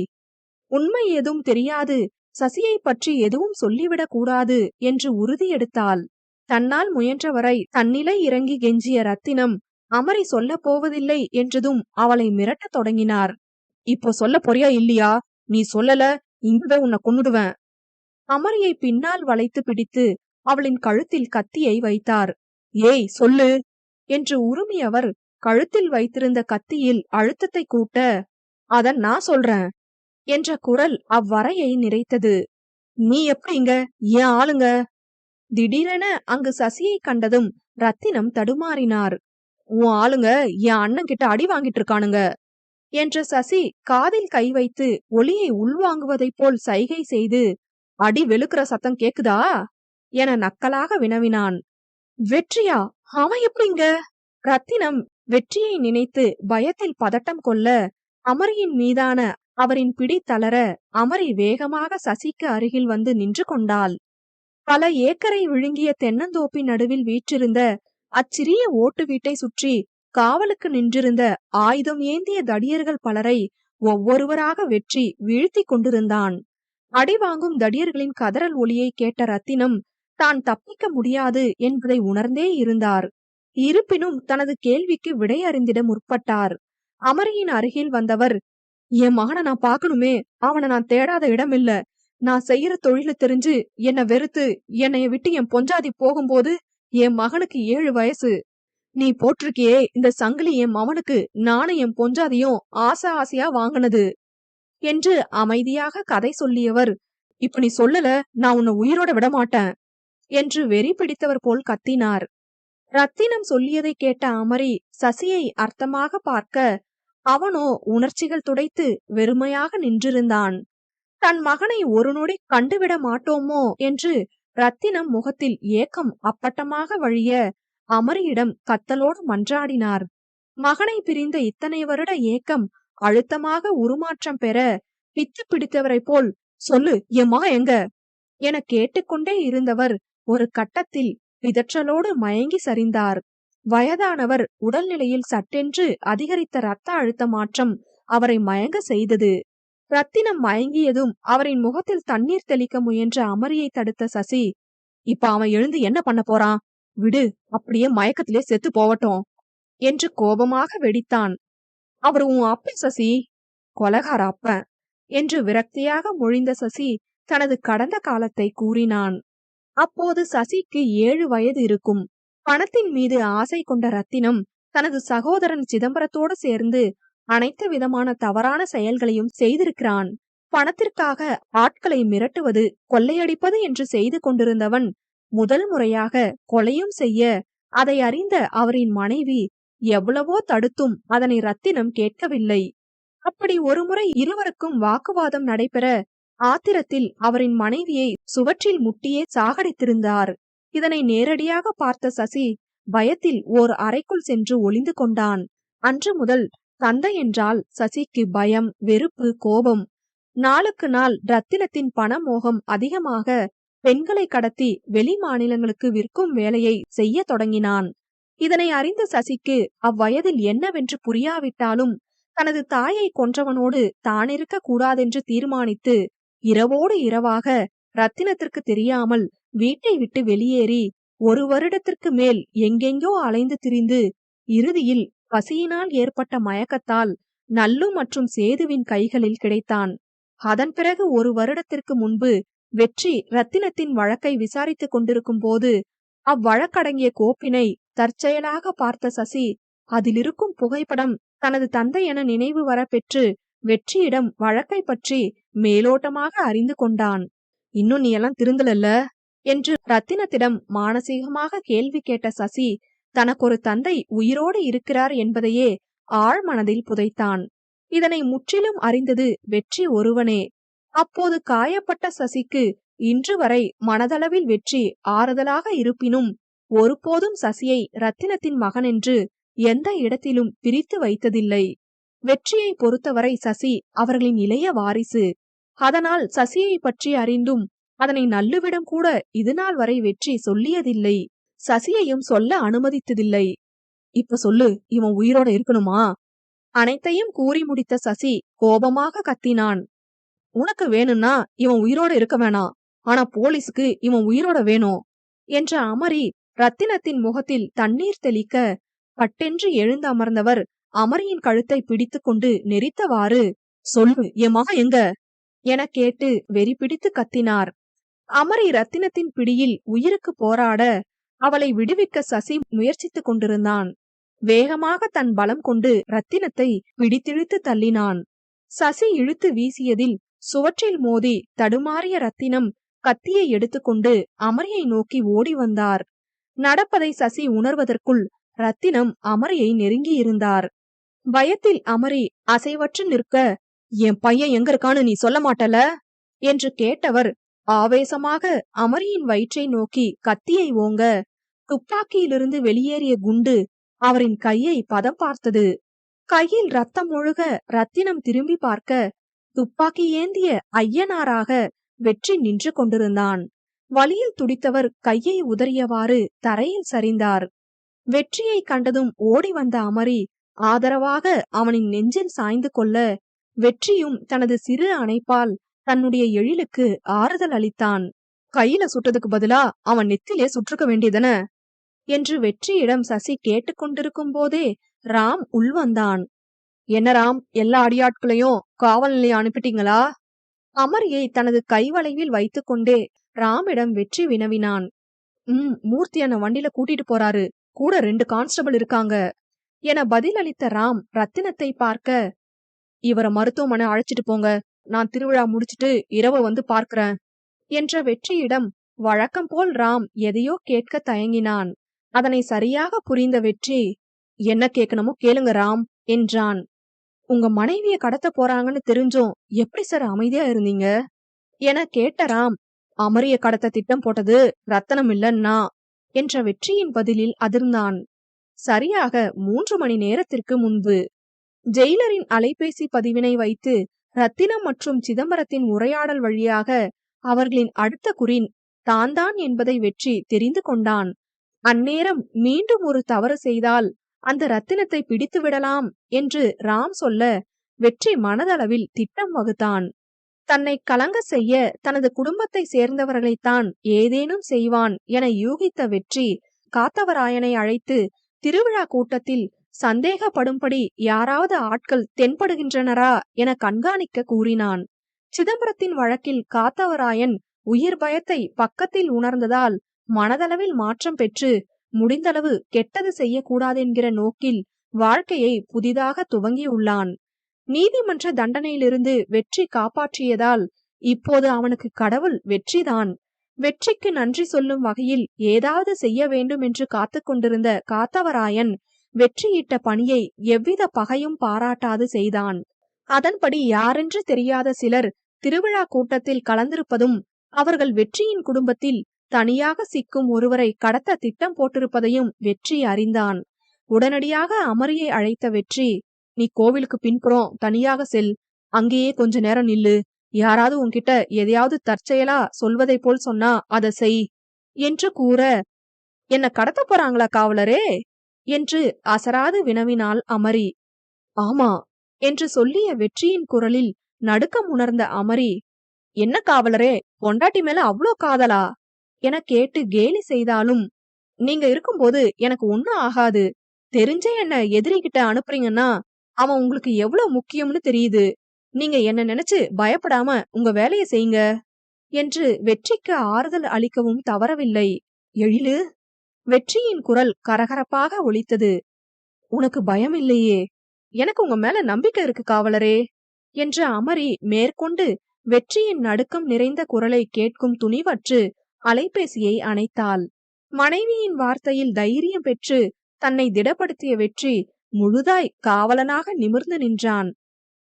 உண்மை எதுவும் தெரியாது, சசியை பற்றி எதுவும் சொல்லிவிடக் கூடாது என்று உறுதி எடுத்தாள். தன்னால் முயன்றவரை தன்னிலை இறங்கி கெஞ்சிய ரத்தினம் அமரி சொல்ல போவதில்லை என்றதும் அவளை மிரட்டத் தொடங்கினார். இப்போ சொல்ல போறியா இல்லையா? நீ சொல்லல, இங்கவே உன்னை கொன்னுடுவேன். அமரியை பின்னால் வளைத்து பிடித்து அவளின் கழுத்தில் கத்தியை வைத்தார். ஏய் சொல்லு என்று உருமியவர் கழுத்தில் வைத்திருந்த கத்தியில் அழுத்தத்தை கூட்ட, அத நான் சொல்றேன் என்ற குரல் அவ்வறையை நிறைத்தது. நீ எப்படி இங்க? ஏன் ஆளுங்க? திடீரென அங்கு சசியை கண்டதும் ரத்தினம் தடுமாறினார். உன் ஆளுங்க என் அண்ணன் கிட்ட அடி வாங்கிட்டு இருக்கானுங்க என்ற சசி காதில் கை வைத்து ஒளியை உள்வாங்குவதைப் போல் சைகை செய்து, அடி வெளுக்கிற சத்தம் கேக்குதா என நக்கலாக வினவினான். வெற்றியா? அவன் எப்படிங்க? ரத்தினம் வெற்றியை நினைத்து பயத்தில் பதட்டம் கொள்ள அமரியின் மீதான அவரின் பிடி தளர அமரி வேகமாக சசிக்கு அருகில் வந்து நின்று கொண்டாள். பல ஏக்கரை விழுங்கிய தென்னந்தோப்பின் நடுவில் வீற்றிருந்த அச்சிறிய ஓட்டு வீட்டை சுற்றி காவலுக்கு நின்றிருந்த ஆயுதம் ஏந்திய தடியர்கள் பலரை ஒவ்வொருவராக வெற்றி வீழ்த்தி கொண்டிருந்தான். அடி வாங்கும் தடியர்களின் கதறல் ஒலியை கேட்ட ரத்தினம் தான் தப்பிக்க முடியாது என்பதை உணர்ந்தே இருந்தார். இருப்பினும் தனது கேள்விக்கு விடை அறிந்திட முற்பட்டார். அமரியின் அருகில் வந்தவர், என் மகனை நான் பாக்கணுமே, அவனை நான் தேடாத இடம் இல்ல. நான் செய்யற தொழில தெரிஞ்சு என்ன வெறுத்து என்னைய விட்டு என் பொஞ்சாதி போகும்போது என் மகனுக்கு 7 வயசு. நீ போட்டிருக்கியே இந்த சங்கிலி என் மவனுக்கு நானும் என் பொஞ்சாதியும் ஆசையா வாங்கினது என்று அமைதியாக கதை சொல்லியவர், இப்ப நீ சொல்லல, நான் உன்னை உயிரோட விட மாட்டேன் என்று வெறி பிடித்தவர் போல் கத்தினார். ரத்தினம் சொல்லியதை கேட்ட அமரி சசியை அர்த்தமாக பார்க்க, அவனோ உணர்ச்சிகள் துடைத்து வெறுமையாக நின்றிருந்தான். தன் மகனை ஒரு நொடி கண்டுவிட மாட்டோமோ என்று ரத்தினம் முகத்தில் ஏக்கம் அப்பட்டமாக வழிய அமரியிடம் கத்தலோடு மன்றாடினார். மகனை பிரிந்த இத்தனை வருட ஏக்கம் அழுத்தமாக உருமாற்றம் பெற, பித்து பிடித்தவரை போல் சொல்லு, என் மகன் எங்க என கேட்டுக்கொண்டே இருந்தவர் ஒரு கட்டத்தில் பிதற்றலோடு மயங்கி சரிந்தார். வயதானவர் உடல்நிலையில் சட்டென்று அதிகரித்த இரத்த அழுத்த மாற்றம் அவரை மயங்க செய்தது. ரத்தினம் மயங்கியதும் அவரின் முகத்தில் தண்ணீர் தெளிக்க முயன்ற அமரியை தடுத்த சசி, இப்ப அவன் எழுந்து என்ன பண்ண போறான், விடு, அப்படியே மயக்கத்திலே செத்து போவட்டும் என்று கோபமாக வெடித்தான். அவர் உன் அப்பன் சசி, கொலகார அப்பன் என்று விரக்தியாக மொழிந்த சசி தனது கடந்த காலத்தை கூறினான். அப்போது சசிக்கு 7 வயது இருக்கும். பணத்தின் மீது ஆசை கொண்ட ரத்தினம் தனது சகோதரன் சிதம்பரத்தோடு சேர்ந்து அனைத்து விதமான தவறான செயல்களையும் செய்திருக்கிறான். பணத்திற்காக ஆட்களை மிரட்டுவது, கொள்ளையடிப்பது என்று செய்து கொண்டிருந்தவன் முதல் முறையாக கொலையும் செய்ய, அதை அறிந்த அவரின் மனைவி எவ்வளவோ தடுத்தும் அதனை ரத்தினம் கேட்கவில்லை. அப்படி ஒருமுறை இருவருக்கும் வாக்குவாதம் நடைபெற, ஆத்திரத்தில் அவரின் மனைவியை சுவற்றில் முட்டியே சாகடித்திருந்தார். இதனை நேரடியாக பார்த்த சசி பயத்தில் ஓர் அறைக்குள் சென்று ஒளிந்து கொண்டான். அன்று முதல் தந்தை என்றால் சசிக்கு பயம், வெறுப்பு, கோபம். நாளுக்கு நாள் ரத்தினத்தின் பண மோகம் அதிகமாக பெண்களை கடத்தி வெளி மாநிலங்களுக்கு விற்கும் வேலையை செய்ய தொடங்கினான். இதனை அறிந்த சசிக்கு அவ்வயதில் என்னவென்று புரியாவிட்டாலும் தனது தாயை கொன்றவனோடு தானிருக்க கூடாதென்று தீர்மானித்து இரவோடு இரவாக ரத்தினத்திற்கு தெரியாமல் வீட்டை விட்டு வெளியேறி 1 வருடத்திற்கு மேல் எங்கெங்கோ அலைந்து திரிந்து இறுதியில் பசியினால் ஏற்பட்ட மயக்கத்தால் நல்லு மற்றும் சேதுவின் கைகளில் கிடைத்தான். அதன் பிறகு 1 வருடத்திற்கு முன்பு வெற்றி ரத்தினத்தின் வழக்கை விசாரித்துக் கொண்டிருக்கும் போது அவ்வழக்கடங்கிய கோப்பினை தற்செயலாக பார்த்த சசி அதிலிருக்கும் புகைப்படம் தனது தந்தை என நினைவு வர பெற்று வெற்றியிடம் வழக்கை பற்றி மேலோட்டமாக அறிந்து கொண்டான். இன்னும் நீ எல்லாம் திருந்தலல்ல என்று ரத்தினத்திடம் மானசீகமாக கேள்வி கேட்ட சசி தனக்கொரு தந்தை உயிரோடு இருக்கிறார் என்பதையே ஆழ் மனதில் புதைத்தான். இதனை முற்றிலும் அறிந்தது வெற்றி ஒருவனே. அப்போது காயப்பட்ட சசிக்கு இன்று வரை மனதளவில் வெற்றி ஆறுதலாக இருப்பினும் ஒருபோதும் சசியை ரத்தினத்தின் மகனென்று எந்த இடத்திலும் பிரித்து வைத்ததில்லை. வெற்றியை பொறுத்தவரை சசி அவர்களின் இளைய வாரிசு. அதனால் சசியை பற்றி அறிந்தும் அதனை நல்லுவிடம் கூட இதுநாள் வரை வெற்றி சொல்லியதில்லை. சசியையும் சொல்ல அனுமதித்ததில்லை. இப்ப சொல்லு, இவன் உயிரோட இருக்கணுமா? அனைத்தையும் கூறி முடித்த சசி கோபமாக கத்தினான். உனக்கு வேணும்னா இவன் உயிரோட இருக்க வேணாம், ஆனா போலீஸுக்கு இவன் உயிரோட வேணும் என்ற அமரி ரத்தினத்தின் முகத்தில் தண்ணீர் தெளிக்க, பட்டென்று எழுந்து அமர்ந்தவர் அமரியின் கழுத்தை பிடித்து கொண்டு நெரித்தவாறு, சொல்லு, என் மகன் எங்க என கேட்டு வெறி பிடித்து கத்தினார். அமரி ரத்தினத்தின் பிடியில் உயிருக்கு போராட அவளை விடுவிக்க சசி முயற்சித்துக் கொண்டிருந்தான். வேகமாக தன் பலம் கொண்டு ரத்தினத்தை பிடித்திழுத்து தள்ளினான். சசி இழுத்து வீசியதில் சுவற்றில் மோதி தடுமாறிய ரத்தினம் கத்தியை எடுத்துக்கொண்டு அமரியை நோக்கி ஓடி வந்தார். நடப்பதை சசி உணர்வதற்குள் ரத்தினம் அமரியை நெருங்கியிருந்தார். பயத்தில் அமரி அசைவற்று நிற்க, என் பையன் எங்க இருக்கான்னு நீ சொல்ல மாட்டல என்று கேட்டவர் ஆவேசமாக அமரியின் வயிற்றை நோக்கி கத்தியை ஓங்க, துப்பாக்கியிலிருந்து வெளியேறிய குண்டு அவரின் கையை பதம் பார்த்தது. கையில் ரத்தம் ஒழுக ரத்தினம் திரும்பி பார்க்க, துப்பாக்கி ஏந்திய ஐயனாராக வெற்றி நின்று கொண்டிருந்தான். வலியில் துடித்தவர் கையை உதறியவாறு தரையில் சரிந்தார். வெற்றியை கண்டதும் ஓடி வந்த அமரி ஆதரவாக அவனின் நெஞ்சில் சாய்ந்து கொள்ள, வெற்றியும் தனது சிறு அணைப்பால் தன்னுடைய எழிலுக்கு ஆறுதல் அளித்தான். கையில சுட்டதுக்கு பதிலா அவன் நெத்திலே சுற்றுக்க வேண்டியதன என்று வெற்றியிடம் சசி கேட்டுக்கொண்டிருக்கும் போதே ராம் உள்வந்தான். என்ன ராம், எல்லா அடியாட்களையும் காவல் நிலையம் அனுப்பிட்டீங்களா? அமரியை தனது கைவளைவில் வைத்துக் கொண்டே ராமிடம் வெற்றி வினவினான். மூர்த்தி அண்ண வண்டியில கூட்டிட்டு போறாரு, கூட 2 கான்ஸ்டபிள் இருக்காங்க என பதிலளித்த ராம் ரத்தினத்தை பார்க்க, இவரை மருத்துவமனை அழைச்சிட்டு போங்க, நான் திருவிழா முடிச்சிட்டு இரவு வந்து பார்க்கிறேன் என்ற வெற்றியிடம் வழக்கம் போல் ராம் எதையோ கேட்க தயங்கினான். அதனை சரியாக புரிந்த வெற்றி, என்ன கேட்கணுமோ கேளுங்க ராம் என்றான். உங்க மனைவிய கடத்த போறாங்கன்னு தெரிஞ்சும் எப்படி சார் அமைதியா இருந்தீங்க என கேட்ட ராம், அமரிய கடத்த திட்டம் போட்டது ரத்தனம் இல்லன்னா என்ற வெற்றியின் பதிலில் அதிர்ந்தான். சரியாக 3 மணி நேரத்திற்கு முன்பு ஜெயிலரின் அலைபேசி பதிவினை வைத்து ரத்தினம் மற்றும் சிதம்பரத்தின் உரையாடல் வழியாக அவர்களின் அடுத்த குறி தான் என்பதை வெற்றி தெரிந்து கொண்டான். அந்நேரம் மீண்டும் ஒரு தவறு செய்தால் அந்த ரத்தினத்தை பிடித்து விடலாம் என்று ராம் சொல்ல வெற்றி மனதளவில் திட்டம் வகுத்தான். தன்னை கலங்க செய்ய தனது குடும்பத்தை சேர்ந்தவர்களைத்தான் ஏதேனும் செய்வான் என யூகித்த வெற்றி காத்தவராயனை அழைத்து திருவிழா கூட்டத்தில் சந்தேகப்படும்படி யாராவது ஆட்கள் தென்படுகின்றனரா என கண்காணிக்க கூறினான். சிதம்பரத்தின் வழக்கில் காத்தவராயன் உயிர் பயத்தை பக்கத்தில் உணர்ந்ததால் மனதளவில் மாற்றம் பெற்று முடிந்தளவு கெட்டது செய்யக்கூடாதென்கிற நோக்கில் வாழ்க்கையை புதிதாக துவங்கியுள்ளான். நீதிமன்ற தண்டனையிலிருந்து வெற்றி காப்பாற்றியதால் இப்போது அவனுக்கு கடவுள் வெற்றிதான். வெற்றிக்கு நன்றி சொல்லும் வகையில் ஏதாவது செய்ய வேண்டும் என்று காத்து கொண்டிருந்த காத்தவராயன் வெற்றியிட்ட பணியை எவ்வித பகையும் பாராட்டாது செய்தான். அதன்படி யாரென்று தெரியாத சிலர் திருவிழா கூட்டத்தில் கலந்திருப்பதும் அவர்கள் வெற்றியின் குடும்பத்தில் தனியாக சிக்கும் ஒருவரை கடத்த திட்டம் போட்டிருப்பதையும் வெற்றி அறிந்தான். உடனடியாக அமரியை அழைத்த வெற்றி, நீ கோவிலுக்கு பின்புறம் தனியாக செல், அங்கேயே கொஞ்ச நேரம் நில்லு, யாராவது உன்கிட்ட எதையாவது தற்செயலா சொல்வதை போல் சொன்னா அதை செய் என்று கூற, என்ன கடத்த போறாங்களா காவலரே என்று அசராது வினவினாள் அமரி. ஆமா என்று சொல்லிய வெற்றியின் குரலில் நடுக்கம் உணர்ந்த அமரி, என்ன காவலரே, பொண்டாட்டி மேல அவ்வளோ காதலா என கேட்டு கேலி செய்தாலும், நீங்க இருக்கும்போது எனக்கு ஒன்னும் ஆகாது, தெரிஞ்சே என்ன எதிரிகிட்ட அனுப்புறீங்கன்னா அவன் உங்களுக்கு எவ்வளவு முக்கியம்னு தெரியுது, நீங்க என்ன நினைச்சு பயப்படாம உங்க வேலையை செய்யுங்க என்று வெற்றிக்கு ஆறுதல் அளிக்கவும் தவறவில்லை. எழிலு, வெற்றியின் குரல் கரகரப்பாக ஒலித்தது. உனக்கு பயம் இல்லையே, எனக்கு உங்க மேல நம்பிக்கை இருக்கு காவலரே என்ற அமரி மேற்கொண்டு வெற்றியின் நடுக்கம் நிறைந்த குரலை கேட்கும் துணிவற்று அலைபேசியை அணைத்தாள். மனைவியின் வார்த்தையில் தைரியம் பெற்று தன்னை திடப்படுத்திய வெற்றி முழுதாய் காவலனாக நிமிர்ந்து நின்றான்.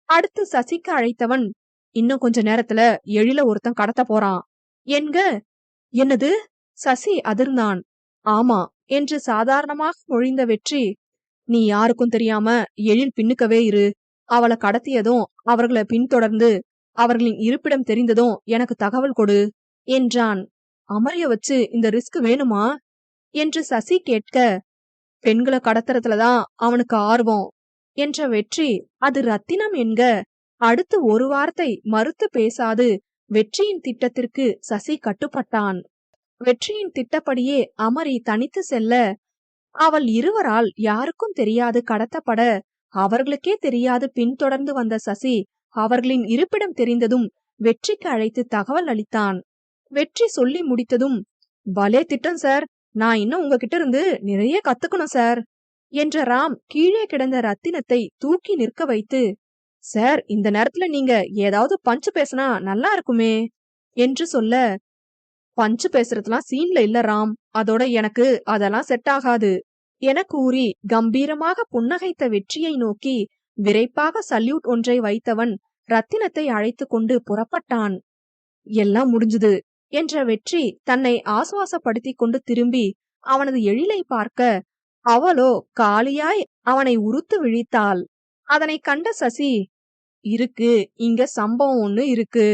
அடுத்து சசிக்கு அழைத்தவன், இன்னும் கொஞ்ச நேரத்துல எழில ஒருத்தன் கடத்த போறான் என்க. என்னது? சசி அதிர்ந்தான். ஆமா என்று சாதாரணமாக மொழிந்த வெற்றி, நீ யாருக்கும் தெரியாம எழில் பின்னுக்கவே இரு, அவளை கடத்தியதும் அவர்களை பின்தொடர்ந்து அவர்களின் இருப்பிடம் தெரிந்ததும் எனக்கு தகவல் கொடு என்றான். அமரிய வச்சு இந்த ரிஸ்க் வேணுமா என்று சசி கேட்க, பெண்களை கடத்துறதுலதான் அவனுக்கு ஆர்வம் என்ற வெற்றி அது ரத்தினம் என்க. அடுத்து ஒரு வார்த்தை மறுத்து பேசாது வெற்றியின் திட்டத்திற்கு சசி கட்டுப்பட்டான். வெற்றியின் திட்டப்படியே அமரி தனித்து செல்ல, அவள் இருவரால் யாருக்கும் தெரியாது கடத்தப்பட அவர்களுக்கே தெரியாது பின்தொடர்ந்து வந்த சசி அவர்களின் இருப்பிடம் தெரிந்ததும் வெற்றிக்கு அழைத்து தகவல் அளித்தான். வெற்றி சொல்லி முடித்ததும், பலே திட்டம் சார், நான் இன்னும் உங்ககிட்ட இருந்து நிறைய கத்துக்கணும் சார் என்ற ராம் கீழே கிடந்த ரத்தினத்தை தூக்கி நிற்க வைத்து, சார் இந்த நேரத்துல நீங்க ஏதாவது பஞ்சு பேசினா நல்லா இருக்குமே என்று சொல்ல, பஞ்சு பேசுறதுலாம் சீன்ல இல்ல ராம், அதோட எனக்கு அதெல்லாம் செட் ஆகாது என கூறி கம்பீரமாக புன்னகைத்த வெற்றியை நோக்கி விரைப்பாக சல்யூட் ஒன்றை வைத்தவன் ரத்தினத்தை அழைத்து கொண்டு புறப்பட்டான். எல்லாம் முடிஞ்சது என்ற வெற்றி தன்னை ஆசுவாசப்படுத்திக் கொண்டு திரும்பி அவனது எழிலை பார்க்க, அவளோ காலியாய் அவனை உறுத்து விழித்தாள். அதனை கண்ட சசி, இருக்கு, இங்க சம்பவம் ஒண்ணு இருக்கு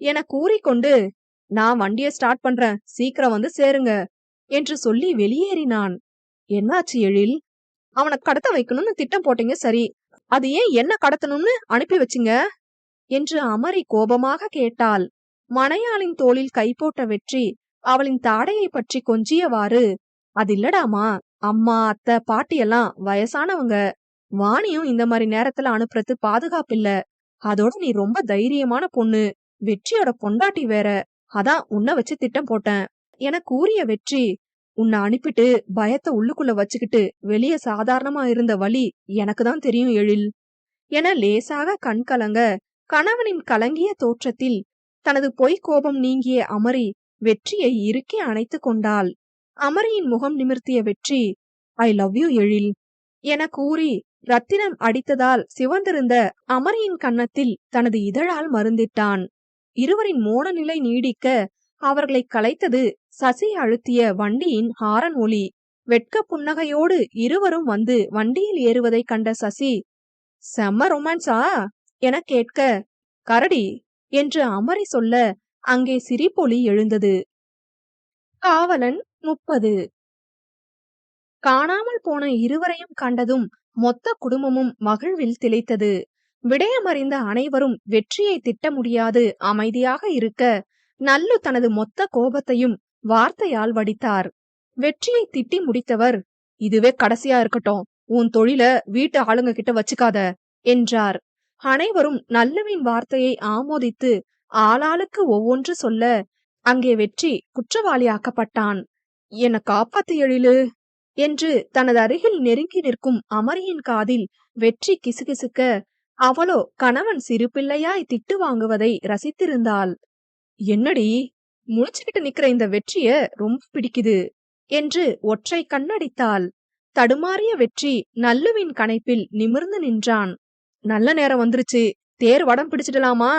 என கூறிக்கொண்டு, நான் வண்டியை ஸ்டார்ட் பண்றேன், சீக்கிரம் வந்து சேருங்க என்று சொல்லி வெளியேறினான். என்னாச்சு எழில்? அவனை கடத்த வைக்கணும்னு திட்டம் போட்டீங்க சரி, அது ஏன் என்ன கடத்தணும்னு அனுப்பி வச்சிங்க என்று அமரி கோபமாக கேட்டாள். மனையாளின் தோளில் கை போட்ட வெற்றி அவளின் தாடையை பற்றி கொஞ்சியவாறு, அது இல்லடாமா, அம்மா அத்தை பாட்டியெல்லாம் வயசானவங்க, வாணியும் இந்த மாதிரி நேரத்துல அனுப்புறது பாதுகாப்பில்ல, அதோட நீ ரொம்ப தைரியமான பொண்ணு, வெற்றியோட பொண்டாட்டி வேற, அதான் உன்னை வச்சு திட்டம் போட்டேன் என கூறிய வெற்றி, உன்னை அனுப்பிட்டு பயத்தை உள்ளுக்குள்ள வச்சுக்கிட்டு வெளியே சாதாரணமா இருந்த வழி எனக்குதான் தெரியும் எழில் என லேசாக கண் கலங்க, கணவனின் கலங்கிய தோற்றத்தில் தனது பொய் கோபம் நீங்கிய அமரி வெற்றியை இறுக்கி அணைத்து கொண்டாள். அமரியின் முகம் நிமிர்த்திய வெற்றி, ஐ லவ் யூ எழில் என கூறி ரத்தினம் அடித்ததால் சிவந்திருந்த அமரியின் கன்னத்தில் தனது இதழால் மருந்திட்டான். இருவரின் மோன நிலை நீடிக்க அவர்களை கலைத்தது சசி அழுத்திய வண்டியின் ஹாரன் ஒலி. வெட்க புன்னகையோடு இருவரும் வந்து வண்டியில் ஏறுவதை கண்ட சசி, செம்ம ரொமான்ஸா என கேட்க, கரடி என்று அமரி சொல்ல அங்கே சிரிப்பொலி எழுந்தது. காவலன் 30. காணாமல் போன இருவரையும் கண்டதும் மொத்த குடும்பமும் மகிழ்வில் திளைத்தது. விடயமறிந்த அனைவரும் வெற்றியை திட்ட முடியாது அமைதியாக இருக்க, நல்லு தனது மொத்த கோபத்தையும் வார்த்தையால் வடித்தார். வெற்றியை திட்டி முடித்தவர், இதுவே கடைசியா இருக்கட்டும், உன் தொழில வீட்டு ஆளுங்க கிட்ட வச்சுக்காத என்றார். அனைவரும் நல்லுவின் வார்த்தையை ஆமோதித்து ஆளாளுக்கு ஒவ்வொன்று சொல்ல, அங்கே வெற்றி குற்றவாளியாக்கப்பட்டான். என்னை காப்பாத்து எழிலு என்று தனது அருகில் நெருங்கி நிற்கும் அமரியின் காதில் வெற்றி கிசுகிசுக்க, அவளோ கணவன் சிறு பிள்ளையாய் திட்டு வாங்குவதை ரசித்திருந்தாள். என்னடி முழிச்சுக்கிட்டு நிக்கிற இந்த வெற்றிய ரொம்ப பிடிக்குது என்று ஒற்றை கண்ணடித்தாள். தடுமாறிய வெற்றி நல்லுவின் கணைப்பில் நிமிர்ந்து நின்றான். நல்ல நேரம் வந்துருச்சு, தேர் வடம் பிடிச்சிடலாமா?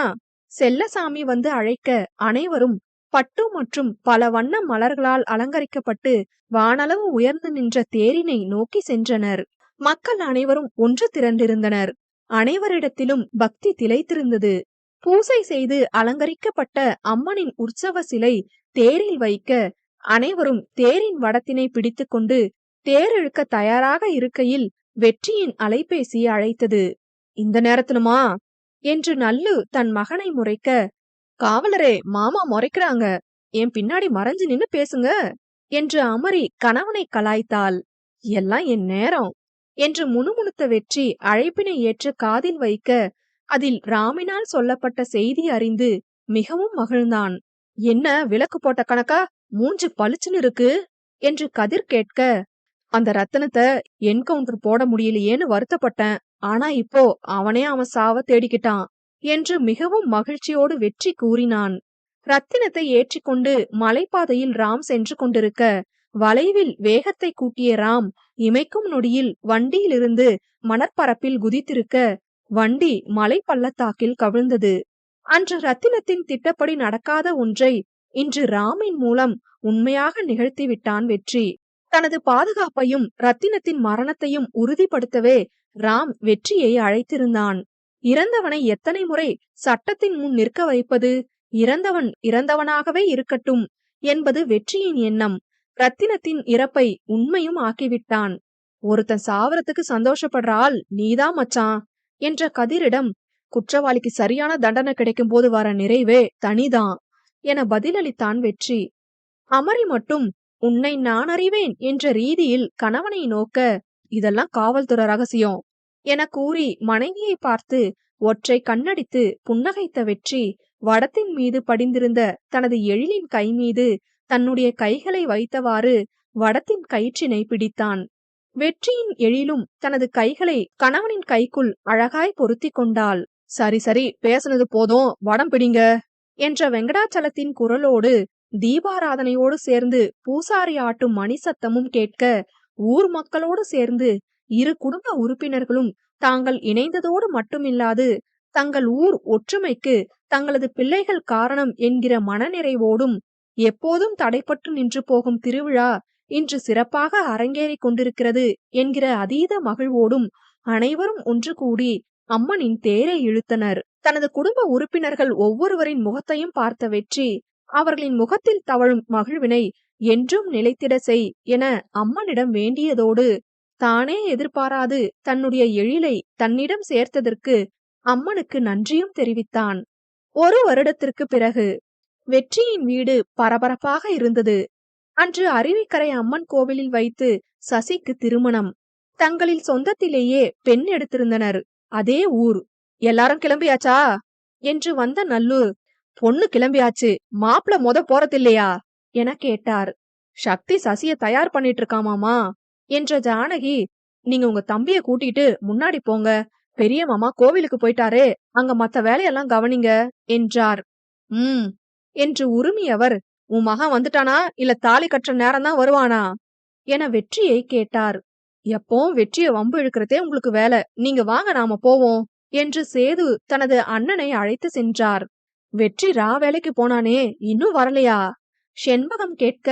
செல்லசாமி வந்து அழைக்க அனைவரும் பட்டு மற்றும் பல வண்ண மலர்களால் அலங்கரிக்கப்பட்டு வானளவு உயர்ந்து நின்ற தேரினை நோக்கி சென்றனர். மக்கள் அனைவரும் ஒன்று திரண்டிருந்தனர். அனைவரிடத்திலும் பக்தி திளைத்திருந்தது. பூசை செய்து அலங்கரிக்கப்பட்ட அம்மனின் உற்சவ சிலை தேரில் வைக்க அனைவரும் தேரின் வடத்தினை பிடித்து கொண்டு தேர் இழுக்க தயாராக இருக்கையில் வெற்றியின் அலைபேசி அழைத்தது. இந்த நேரத்திலுமா என்று நல்லு தன் மகனை முறைக்க, காவலரே, மாமா முறைக்கிறாங்க, என் பின்னாடி மறைஞ்சு நின்னு பேசுங்க என்று அமரி கணவனை கலாய்த்தாள். எல்லாம் என் நேரம் என்று முணுமுணுத்த வெற்றி அழைப்பினை ஏற்று காதில் வைக்க, அதில் ராமினால் சொல்லப்பட்ட செய்தி அறிந்து மிகவும் மகிழ்ந்தான். என்ன விளக்கு போட்ட கணக்கா மூஞ்சி பளிச்சுன்னு இருக்கு என்று கதிர் கேட்க, அந்த ரத்தனத்தை என்கவுண்டர் போட முடியலையேன்னு வருத்தப்பட்டேன், ஆனா இப்போ அவனே அவன் சாவ தேடிக்கிட்டான் என்று மிகவும் மகிழ்ச்சியோடு வெற்றி கூறினான். ரத்தினத்தை ஏற்றிக்கொண்டு மலைப்பாதையில் ராம் சென்று கொண்டிருக்க, வளைவில் வேகத்தை கூட்டிய ராம் இமைக்கும் நொடியில் வண்டியிலிருந்து மணற்பரப்பில் குதித்திருக்க, வண்டி மலை பள்ளத்தாக்கில் கவிழ்ந்தது. அன்று ரத்தினத்தின் திட்டப்படி நடக்காத ஒன்றை இன்று ராமின் மூலம் உண்மையாக நிகழ்த்திவிட்டான் வெற்றி. தனது பாதுகாப்பையும் ரத்தினத்தின் மரணத்தையும் உறுதிப்படுத்தவே ராம் வெற்றியை அழைத்திருந்தான். இறந்தவனை எத்தனை முறை சட்டத்தின் முன் நிற்க வைப்பது? இறந்தவன் இறந்தவனாகவே இருக்கட்டும் என்பது வெற்றியின் எண்ணம். ரத்தினத்தின் இறப்பை உண்மையும் ஆக்கிவிட்டான். ஒருத்தன் சாவரத்துக்கு சந்தோஷப்படுற ஆள் நீதான் மச்சான் என்ற கதிரிடம், குற்றவாளிக்கு சரியான தண்டனை கிடைக்கும் போது வர நிறைவே தனிதான் என பதிலளித்தான் வெற்றி. அமரி மட்டும் உன்னை நான் அறிவேன் என்ற ரீதியில் கணவனை நோக்க, இதெல்லாம் காவல்துறை ரகசியம் என கூறி மனைவியை பார்த்து ஒற்றை கண்ணடித்து புன்னகைத்த வெற்றி வடத்தின் மீது படிந்திருந்த தனது எழிலின் கை மீது தன்னுடைய கைகளை வைத்தவாறு வடத்தின் கயிற்றினை பிடித்தான். வெற்றியின் எழிலும் தனது கைகளை கணவனின் கைக்குள் அழகாய் பொருத்தி கொண்டாள். சரி சரி, பேசுனது போதும், வடம் பிடிங்க என்ற வெங்கடாச்சலத்தின் குரலோடு தீபாராதனையோடு சேர்ந்து பூசாரி ஆட்டும் மணி சத்தமும் கேட்க, ஊர் மக்களோடு சேர்ந்து இரு குடும்ப உறுப்பினர்களும் தாங்கள் இணைந்ததோடு மட்டுமில்லாது தங்கள் ஊர் ஒற்றுமைக்கு தங்களது பிள்ளைகள் காரணம் என்கிற மனநிறைவோடும், எப்போதும் தடைப்பட்டு நின்று போகும் திருவிழா இன்று சிறப்பாக அரங்கேறிக் கொண்டிருக்கிறது என்கிற அதீத மகிழ்வோடும் அனைவரும் ஒன்று கூடி அம்மனின் தேரை இழுத்தனர். தனது குடும்ப உறுப்பினர்கள் ஒவ்வொருவரின் முகத்தையும் பார்த்த வெற்றி அவர்களின் முகத்தில் தவழும் மகிழ்வினை என்றும் நிலைத்திட செய் என அம்மனிடம் வேண்டியதோடு, தானே எதிர்பாராது தன்னுடைய எழிலை தன்னிடம் சேர்த்ததற்கு அம்மனுக்கு நன்றியும் தெரிவித்தான். 1 வருடத்திற்கு பிறகு வெற்றியின் வீடு பரபரப்பாக இருந்தது. அன்று அருவிக்கரை அம்மன் கோவிலில் வைத்து சசிக்கு திருமணம். தங்களில் சொந்தத்திலேயே பெண் எடுத்திருந்தனர். அதே ஊர். எல்லாரும் கிளம்பியாச்சா என்று வந்த நல்லூர், பொண்ணு கிளம்பியாச்சு, மாப்பிள போறதில்லையா என கேட்டார். சக்தி சசிய தயார் பண்ணிட்டு இருக்காமாமா என்ற ஜானகி, நீங்க உங்க தம்பிய கூட்டிட்டு முன்னாடி போங்க, பெரிய மாமா கோவிலுக்கு போயிட்டாரே, அங்க மத்த வேலையெல்லாம் கவனிங்க என்றார். என்று உருமியவர் உன் மகன் வந்துட்டானா இல்ல தாலி கட்டுற நேரம் தான் வருவானா என வெற்றியை கேட்டார். எப்பவும் வெற்றியை வம்பு இழுக்கிறதே உங்களுக்கு வேலை, நீங்க வாங்க நாம போவோம் என்று சேது தனது அண்ணனை அழைத்து சென்றார். வெற்றி வேலைக்கு போனானே, இன்னும் வரலையா? செண்பகம் கேட்க,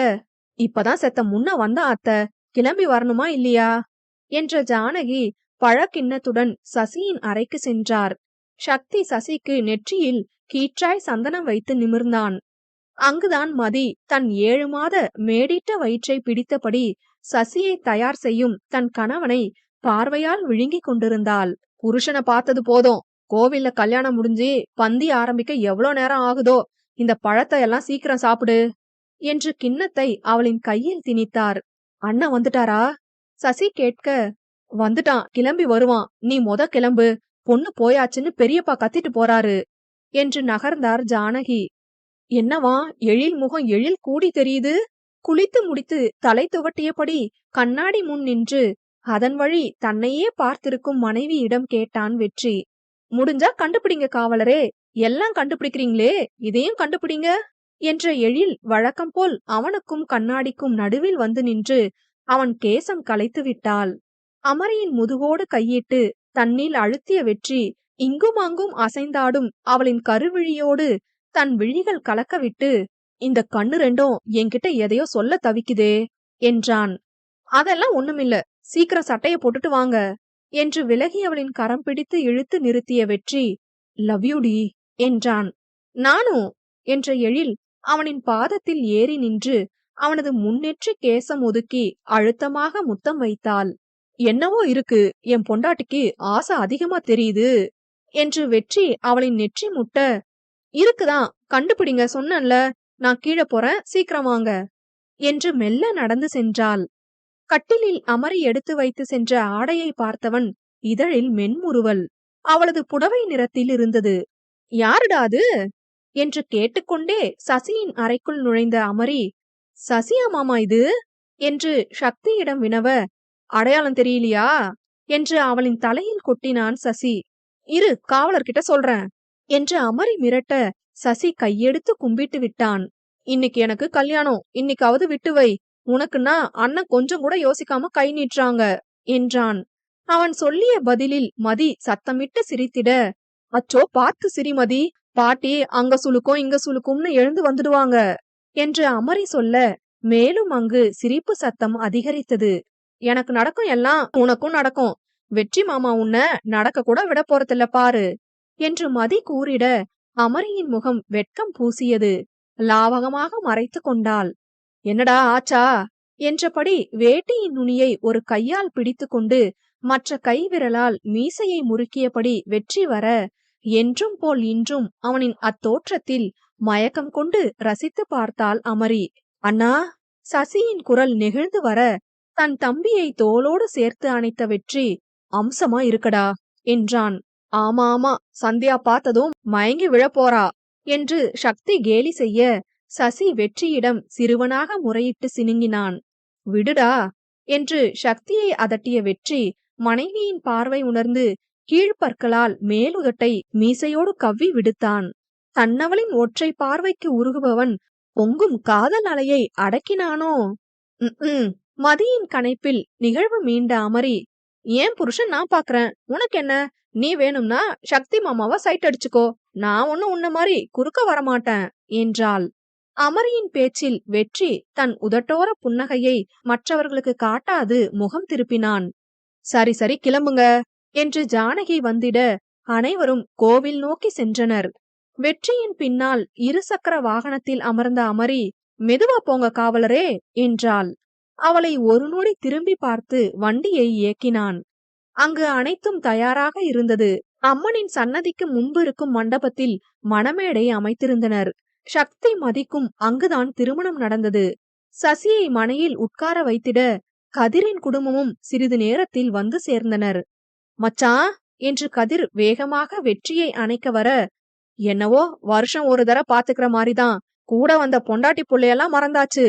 இப்பதான் செத்த முன்ன வந்தா அத்த, கிளம்பி வரணுமா இல்லையா என்ற ஜானகி பழக்கிண்ணத்துடன் சசியின் அறைக்கு சென்றார். சக்தி சசிக்கு நெற்றியில் கீற்றாய் சந்தனம் வைத்து நிமிர்ந்தான். அங்குதான் மதி தன் 7 மாத மேடிட்ட வயிற்றை பிடித்தபடி சசியை தயார் செய்யும் தன் கணவனை பார்வையால் விழுங்கிக் கொண்டிருந்தாள். புருஷனை பார்த்தது போதும், கோவில்ல கல்யாணம் முடிஞ்சு பந்தி ஆரம்பிக்க எவ்வளவு நேரம் ஆகுதோ, இந்த பழத்தை எல்லாம் சீக்கிரம் சாப்பிடு என்று கிண்ணத்தை அவளின் கையில் திணித்தார். அண்ணன் வந்துட்டாரா? சசி கேட்க, வந்துட்டான், கிளம்பி வருவான், நீ கிளம்பு, பொண்ணு போயாச்சுன்னு பெரியப்பா கத்திட்டு போறாரு என்று நகர்ந்தார் ஜானகி. என்னவா எழில் முகம் எழில் கூடி தெரியுது? குளித்து முடித்து தலை துவட்டியபடி கண்ணாடி முன் நின்று அதன் வழி தன்னையே பார்த்திருக்கும் மனைவியிடம் கேட்டான் வெற்றி. முடிஞ்சா கண்டுபிடிங்க காவலரே, எல்லாம் கண்டுபிடிக்கிறீங்களே, இதையும் கண்டுபிடிங்க என்ற எழில் வழக்கம் போல் அவனுக்கும் கண்ணாடிக்கும் நடுவில் வந்து நின்று அவன் கேசம் கலைத்து விட்டாள். அமரியின் முதுகோடு கையிட்டு தன்னில் அழுத்திய வெற்றி இங்கும் அங்கும் அசைந்தாடும் அவளின் கருவிழியோடு தன் விழிகள் கலக்கவிட்டு, இந்த கண்ணு ரெண்டும் என்கிட்ட எதையோ சொல்ல தவிக்குதே என்றான். அதெல்லாம் ஒண்ணுமில்ல, சீக்கிரம் சட்டைய போட்டுட்டு வாங்க என்று விலகி அவளின் கரம் பிடித்து இழுத்து நிறுத்திய வெற்றி, லவ் யூ டி என்றான். நானும் என்ற எழில் அவனின் பாதத்தில் ஏறி நின்று அவனது முன்னெற்றி கேசம் ஒதுக்கி அழுத்தமாக முத்தம் வைத்தாள். என்னவோ இருக்கு, என் பொண்டாட்டிக்கு ஆசை அதிகமா தெரியுது என்று வெற்றி அவளின் நெற்றி முட்ட, இருக்குதான், கண்டுபிடிங்க, சொன்னேன்ல, நான் கீழே போறேன், சீக்கிரம் வாங்க என்று மெல்ல நடந்து சென்றாள். கட்டிலில் அமரி எடுத்து வைத்து சென்ற ஆடையை பார்த்தவன் இதழில் மென்முறுவல். அவளது புடவை நிறத்தில் இருந்தது. யாருடா அது என்று கேட்டுக்கொண்டே சசியின் அறைக்குள் நுழைந்த அமரி, சசியா மாமா இது என்று சக்தியிடம் வினவ, அடையாளம் தெரியலையா என்று அவளின் தலையில் கொட்டினான் சசி. இரு, காவலர்கிட்ட சொல்றேன் என்று அமரி மிரட்ட சசி கையெடுத்து கும்பிட்டு விட்டான். இன்னைக்கு எனக்கு கல்யாணம், இன்னைக்காவது விட்டு வை, உனக்குன்னா அண்ணன் கொஞ்சம் கூட யோசிக்காம கை நீட்டுறாங்க என்றான். அவன் சொல்லிய பதிலில் மதி சத்தமிட்டு சிரித்திட, அச்சோ பார்த்து சிரிமதி, பாட்டி அங்க சுளுக்கும் இங்க சுளுக்கும்னு எழுந்து வந்துடுவாங்க என்று அமரி சொல்ல மேலும் அங்கு சிரிப்பு சத்தம் அதிகரித்தது. எனக்கு நடக்கும் எல்லாம் உனக்கும் நடக்கும், வெற்றி மாமா உன்னை நடக்க கூட விட போறதில்ல பாரு என்று மதி கூறிட அமரியின் முகம் வெட்கம் பூசியது. லாவகமாக மறைத்து கொண்டாள். என்னடா ஆச்சா என்றபடி வேட்டியின் நுனியை ஒரு கையால் பிடித்து கொண்டு மற்ற கை விரலால் மீசையை முறுக்கியபடி வெற்றி வர, என்றும் போல் இன்றும் அவனின் அத்தோற்றத்தில் மயக்கம் கொண்டு ரசித்து பார்த்தாள் அமரி. அண்ணா! சசியின் குரல் நெகிழ்ந்து வர தன் தம்பியை தோளோடு சேர்த்து அணைத்த வெற்றி, அம்சமா இருக்கடா என்றான். ஆமா ஆமா, சந்தியா பார்த்ததும் மயங்கி விழப்போறா என்று சக்தி கேலி செய்ய சசி வெற்றியிடம் சிறுவனாக முறையிட்டு சினுங்கினான். விடுடா என்று சக்தியை அதட்டிய வெற்றி மனைவியின் பார்வை உணர்ந்து கீழ்ப்பற்களால் மேலுதட்டை மீசையோடு கவ்வி விடுத்தான். தன்னவளின் ஒற்றை பார்வைக்கு உருகுபவன் பொங்கும் காதல் அலையை அடக்கினானோ? மதியின் கணைப்பில் நிகழ்வு மீண்ட அமரி, ஏன் புருஷன் நான் பாக்குறேன், உனக்கு என்ன, நீ வேணும்னா சக்தி மாமாவா சைட் அடிச்சுக்கோ, நான் ஒண்ணு உன்ன மாதிரி குறுக்க வரமாட்டேன் என்றாள். அமரியின் பேச்சில் வெற்றி தன் உதட்டோர புன்னகையை மற்றவர்களுக்கு காட்டாது முகம் திருப்பினான். சரி சரி கிளம்புங்க என்று ஜானகி வந்திட அனைவரும் கோவில் நோக்கி சென்றனர். வெற்றியின் பின்னால் இருசக்கர வாகனத்தில் அமர்ந்த அமரி, மெதுவா போங்க காவலரே என்றாள். அவளை ஒரு நொடி திரும்பி பார்த்து வண்டியை இயக்கினான். அங்கு அனைத்தும் தயாராக இருந்தது. அம்மனின் சன்னதிக்கு முன்பு இருக்கும் மண்டபத்தில் மணமேடை அமைத்திருந்தனர். சக்தி மதிக்கும் அங்குதான் திருமணம் நடந்தது. சசியை மனையில் உட்கார வைத்திட கதிரின் குடும்பமும் சிறிது நேரத்தில் வந்து சேர்ந்தனர். மச்சான் என்று கதிர் வேகமாக வெற்றியை அணைக்க வர, என்னவோ வருஷம் ஒரு தடவை பாத்துக்கிற மாதிரிதான், கூட வந்த பொண்டாட்டி புள்ளையெல்லாம் மறந்தாச்சு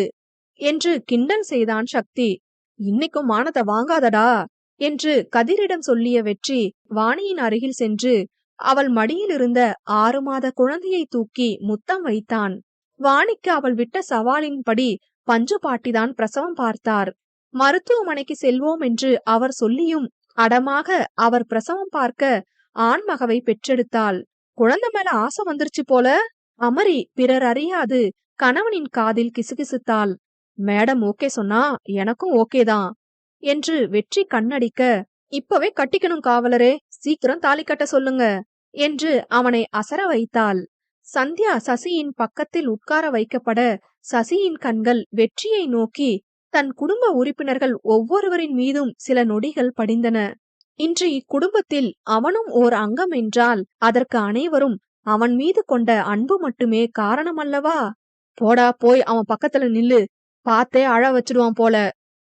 என்று கிண்டல் செய்தான் சக்தி. இன்னைக்கும் மானத்தை வாங்காதடா என்று கதிரிடம் சொல்லிய வெற்றி வாணியின் அருகில் சென்று அவள் மடியில் இருந்த 6 மாத குழந்தையை தூக்கி முத்தம் வைத்தான். வாணிக்கு அவள் விட்ட சவாலின்படி பஞ்சு பாட்டிதான் பிரசவம் பார்த்தார். மருத்துவமனைக்கு செல்வோம் என்று அவர் சொல்லியும் அடமாக அவர் பிரசவம் பார்க்க ஆண்மகவை பெற்றெடுத்தாள். குழந்தை மேல ஆசை வந்துருச்சு போல. அமரி பிறர் அறியாது கணவனின் காதில் கிசுகிசுத்தாள். மேடம் ஓகே சொன்னா எனக்கும் ஓகேதான் என்று வெற்றி கண்ணடிக்க, இப்பவே கட்டிக்கணும் காவலரே, சீக்கிரம் தாலி கட்ட சொல்லுங்க என்று அவனை அசர வைத்தாள். சந்தியா சசியின் பக்கத்தில் உட்கார வைக்கப்பட சசியின் கண்கள் வெற்றியை நோக்கி தன் குடும்ப உறுப்பினர்கள் ஒவ்வொருவரின் மீதும் சில நொடிகள் படிந்தன. இன்று இக்குடும்பத்தில் அவனும் ஓர் அங்கம் என்றால் அதற்கு அனைவரும் அவன் மீது கொண்ட அன்பு மட்டுமே காரணமல்லவா? போடா போய் அவன் பக்கத்துல நில்லு, பார்த்தே அழ வச்சிடுவான் போல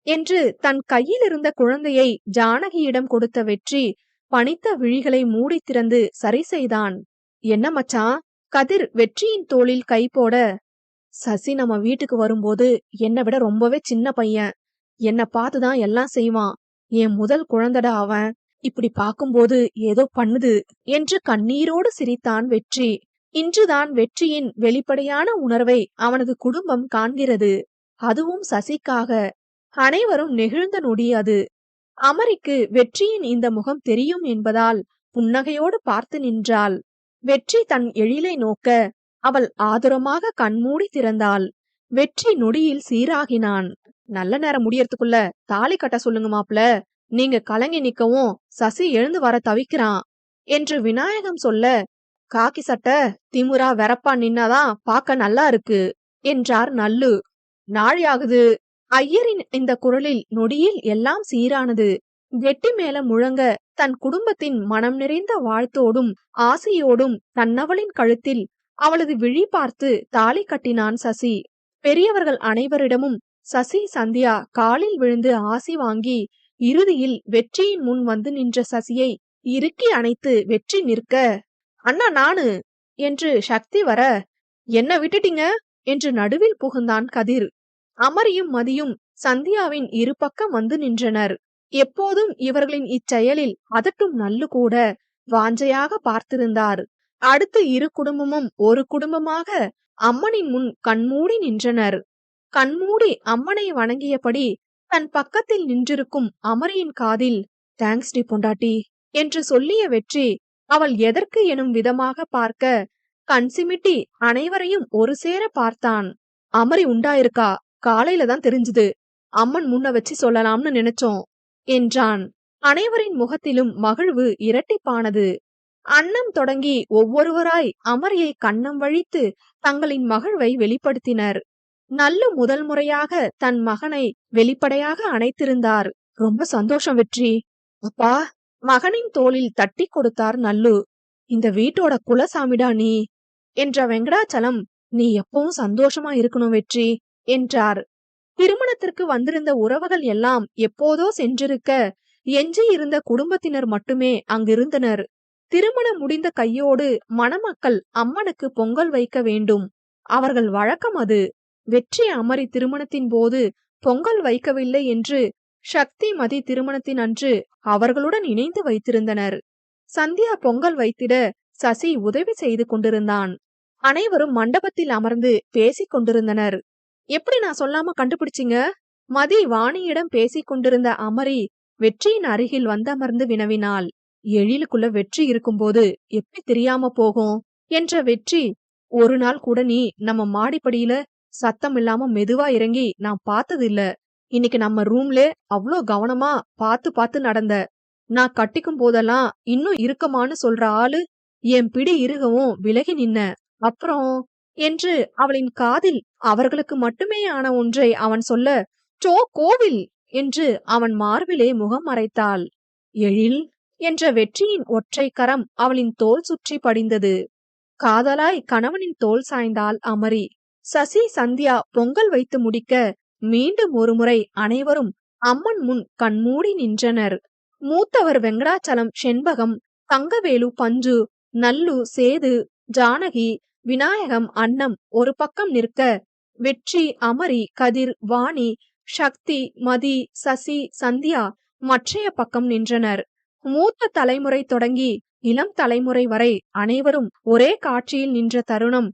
என்று தன் கையில் இருந்த குழந்தையை ஜானகியிடம் கொடுத்த வெற்றி பனித்த விழிகளை மூடி திறந்து சரி செய்தான். என்ன மச்சான்? கதிர் வெற்றியின் தோளில் கை போட, சசி நம்ம வீட்டுக்கு வரும்போது என்னை விட ரொம்பவே சின்ன பையன், என்ன பார்த்துதான் எல்லாம் செய்வான். என் முதல் குழந்தடா அவன். இப்படி பார்க்கும்போது ஏதோ பண்ணுது என்று கண்ணீரோடு சிரித்தான் வெற்றி. இன்றுதான் வெற்றியின் வெளிப்படையான உணர்வை அவனது குடும்பம் காண்கிறது. அதுவும் சசிக்காக. அனைவரும் நெகிழ்ந்த நொடி அது. அமரிக்கு வெற்றியின் இந்த முகம் தெரியும் என்பதால் புன்னகையோடு பார்த்து நின்றாள். வெற்றி தன் எழிலை நோக்க அவள் ஆதுரமாக கண்மூடி திறந்தாள். வெற்றி நொடியில் சீராகினான். நல்ல நேரம் முடியறதுக்குள்ள தாலி கட்ட சொல்லுங்க மாப்ள, நீங்க கலங்கி நிக்கவும் சசி எழுந்து வர தவிக்கிறான் என்று விநாயகம் சொல்ல, காக்கி சட்டை திமுறா வெறப்பா நின்னாதான் பார்க்க நல்லா இருக்கு என்றார் நல்லு. நாழியாகுது. ஐயரின் இந்த குரலில் நொடியில் எல்லாம் சீரானது. வெட்டி மேல முழங்க தன் குடும்பத்தின் மனம் நிறைந்த வாழ்த்தோடும் ஆசையோடும் தன்னவளின் கழுத்தில் அவளது விழி பார்த்து தாலி கட்டினான் சசி. பெரியவர்கள் அனைவரிடமும் சசி சந்தியா காலில் விழுந்து ஆசி வாங்கி இறுதியில் வெற்றியின் முன் வந்து நின்ற சசியை இறுக்கி அணைத்து வெற்றி நிற்க, அண்ணா நானு என்று சக்தி வர, என்ன விட்டுட்டீங்க என்று நடுவில் புகுந்தான் கதிர். அமரியும் மதியும் சந்தியாவின் இரு பக்கம் வந்து நின்றனர். எப்போதும் இவர்களின் இச்செயலில் அதட்டும் நல்லு கூட வாஞ்சையாக பார்த்திருந்தார். அடுத்து இரு குடும்பமும் ஒரு குடும்பமாக அம்மனின் முன் கண்மூடி நின்றனர். கண்மூடி அம்மனை வணங்கியபடி தன் பக்கத்தில் நின்றிருக்கும் அமரியின் காதில், தேங்க்ஸ் டி பொண்டாட்டி என்று சொல்லிய வெற்றி அவள் எதற்கு எனும் விதமாக பார்க்க கண் சிமிட்டி அனைவரையும் ஒரு சேர பார்த்தான். அமரி உண்டாயிருக்கா, காலையில தான் தெரிஞ்சுது, அம்மன் முன்ன வச்சு சொல்லலாம்னு நினைச்சோம் என்றான். அனைவரின் முகத்திலும் மகிழ்வு இரட்டிப்பானது. அன்னம் தொடங்கி ஒவ்வொருவராய் அமரியை கன்னம் வழித்து தங்களின் மகிழ்வை வெளிப்படுத்தினர். நல்ல முதல் முறையாக தன் மகனை வெளிப்படையாக அணைத்திருந்தார். ரொம்ப சந்தோஷம் வெற்றி. அப்பா, மகனின் தோளில் தட்டி கொடுத்தார் நல்லு. இந்த வீட்டோட குலசாமிடா நீ என்ற வெங்கடாச்சலம், நீ எப்பவும் சந்தோஷமா இருக்கணும் வெற்றி என்றார். திருமணத்திற்கு வந்திருந்த உறவுகள் எல்லாம் எப்போதோ சென்றிருக்க எஞ்சி இருந்த குடும்பத்தினர் மட்டுமே அங்கிருந்தனர். திருமணம் முடிந்த கையோடு மணமக்கள் அம்மனுக்கு பொங்கல் வைக்க வேண்டும், அவர்கள் வழக்கம் அது. வெற்றி அமரி திருமணத்தின் போது பொங்கல் வைக்கவில்லை என்று சக்தி மதி திருமணத்தின் அன்று அவர்களுடன் இணைந்து வைத்திருந்தனர். சந்தியா பொங்கல் வைத்திட சசி உதவி செய்து கொண்டிருந்தான். அனைவரும் மண்டபத்தில் அமர்ந்து பேசிக் கொண்டிருந்தனர். எப்படி நான் சொல்லாம கண்டுபிடிச்சிங்க? மதி வாணியிடம் பேசிக் கொண்டிருந்த அமரி வெற்றியின் அருகில் வந்தமர்ந்து வினவினாள். எழிலுக்குள்ள வெற்றி இருக்கும்போது எப்படி தெரியாம போகும் என்ற வெற்றி, ஒரு நாள் கூட நீ நம்ம மாடிப்படியில சத்தம் இல்லாம மெதுவா இறங்கி நான் பார்த்தது இல்ல. இன்னைக்கு நம்ம ரூம்ல அவ்வளோ கவனமா பார்த்து பார்த்து நடந்த. நான் கட்டிக்கும் போதெல்லாம் இன்னும் இருக்கமான்னு சொல்ற ஆளு என் பிடி இறுகவும் விலகி நின்ன. அப்புறம் என்று அவளின் காதில் அவர்களுக்கு மட்டுமே ஆன ஒன்றை அவன் சொல்ல, சோ கோவில் என்று அவன் மார்பிலே முகம் மறைத்தாள். எழில் என்ற வெற்றியின் ஒற்றை கரம் அவளின் தோள் சுற்றி படிந்தது. காதலாய் கணவனின் தோள் சாய்ந்தாள் அமரி. சசி சந்தியா பொங்கல் வைத்து முடிக்க மீண்டும் ஒருமுறை அனைவரும் அம்மன் முன் கண்மூடி நின்றனர். மூத்தவர் வெங்கடாச்சலம், செண்பகம், தங்கவேலு, பஞ்சு, நல்லு, சேது, ஜானகி, விநாயகம், அன்னம் ஒரு பக்கம் நிற்க, வெற்றி, அமரி, கதிர், வாணி, சக்தி, மதி, சசி, சந்தியா மற்றைய பக்கம் நின்றனர். மூத்த தலைமுறை தொடங்கி இளம் தலைமுறை வரை அனைவரும் ஒரே காட்சியில் நின்ற தருணம்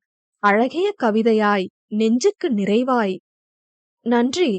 அழகிய கவிதையாய் நெஞ்சுக்கு நிறைவாய். நன்றி.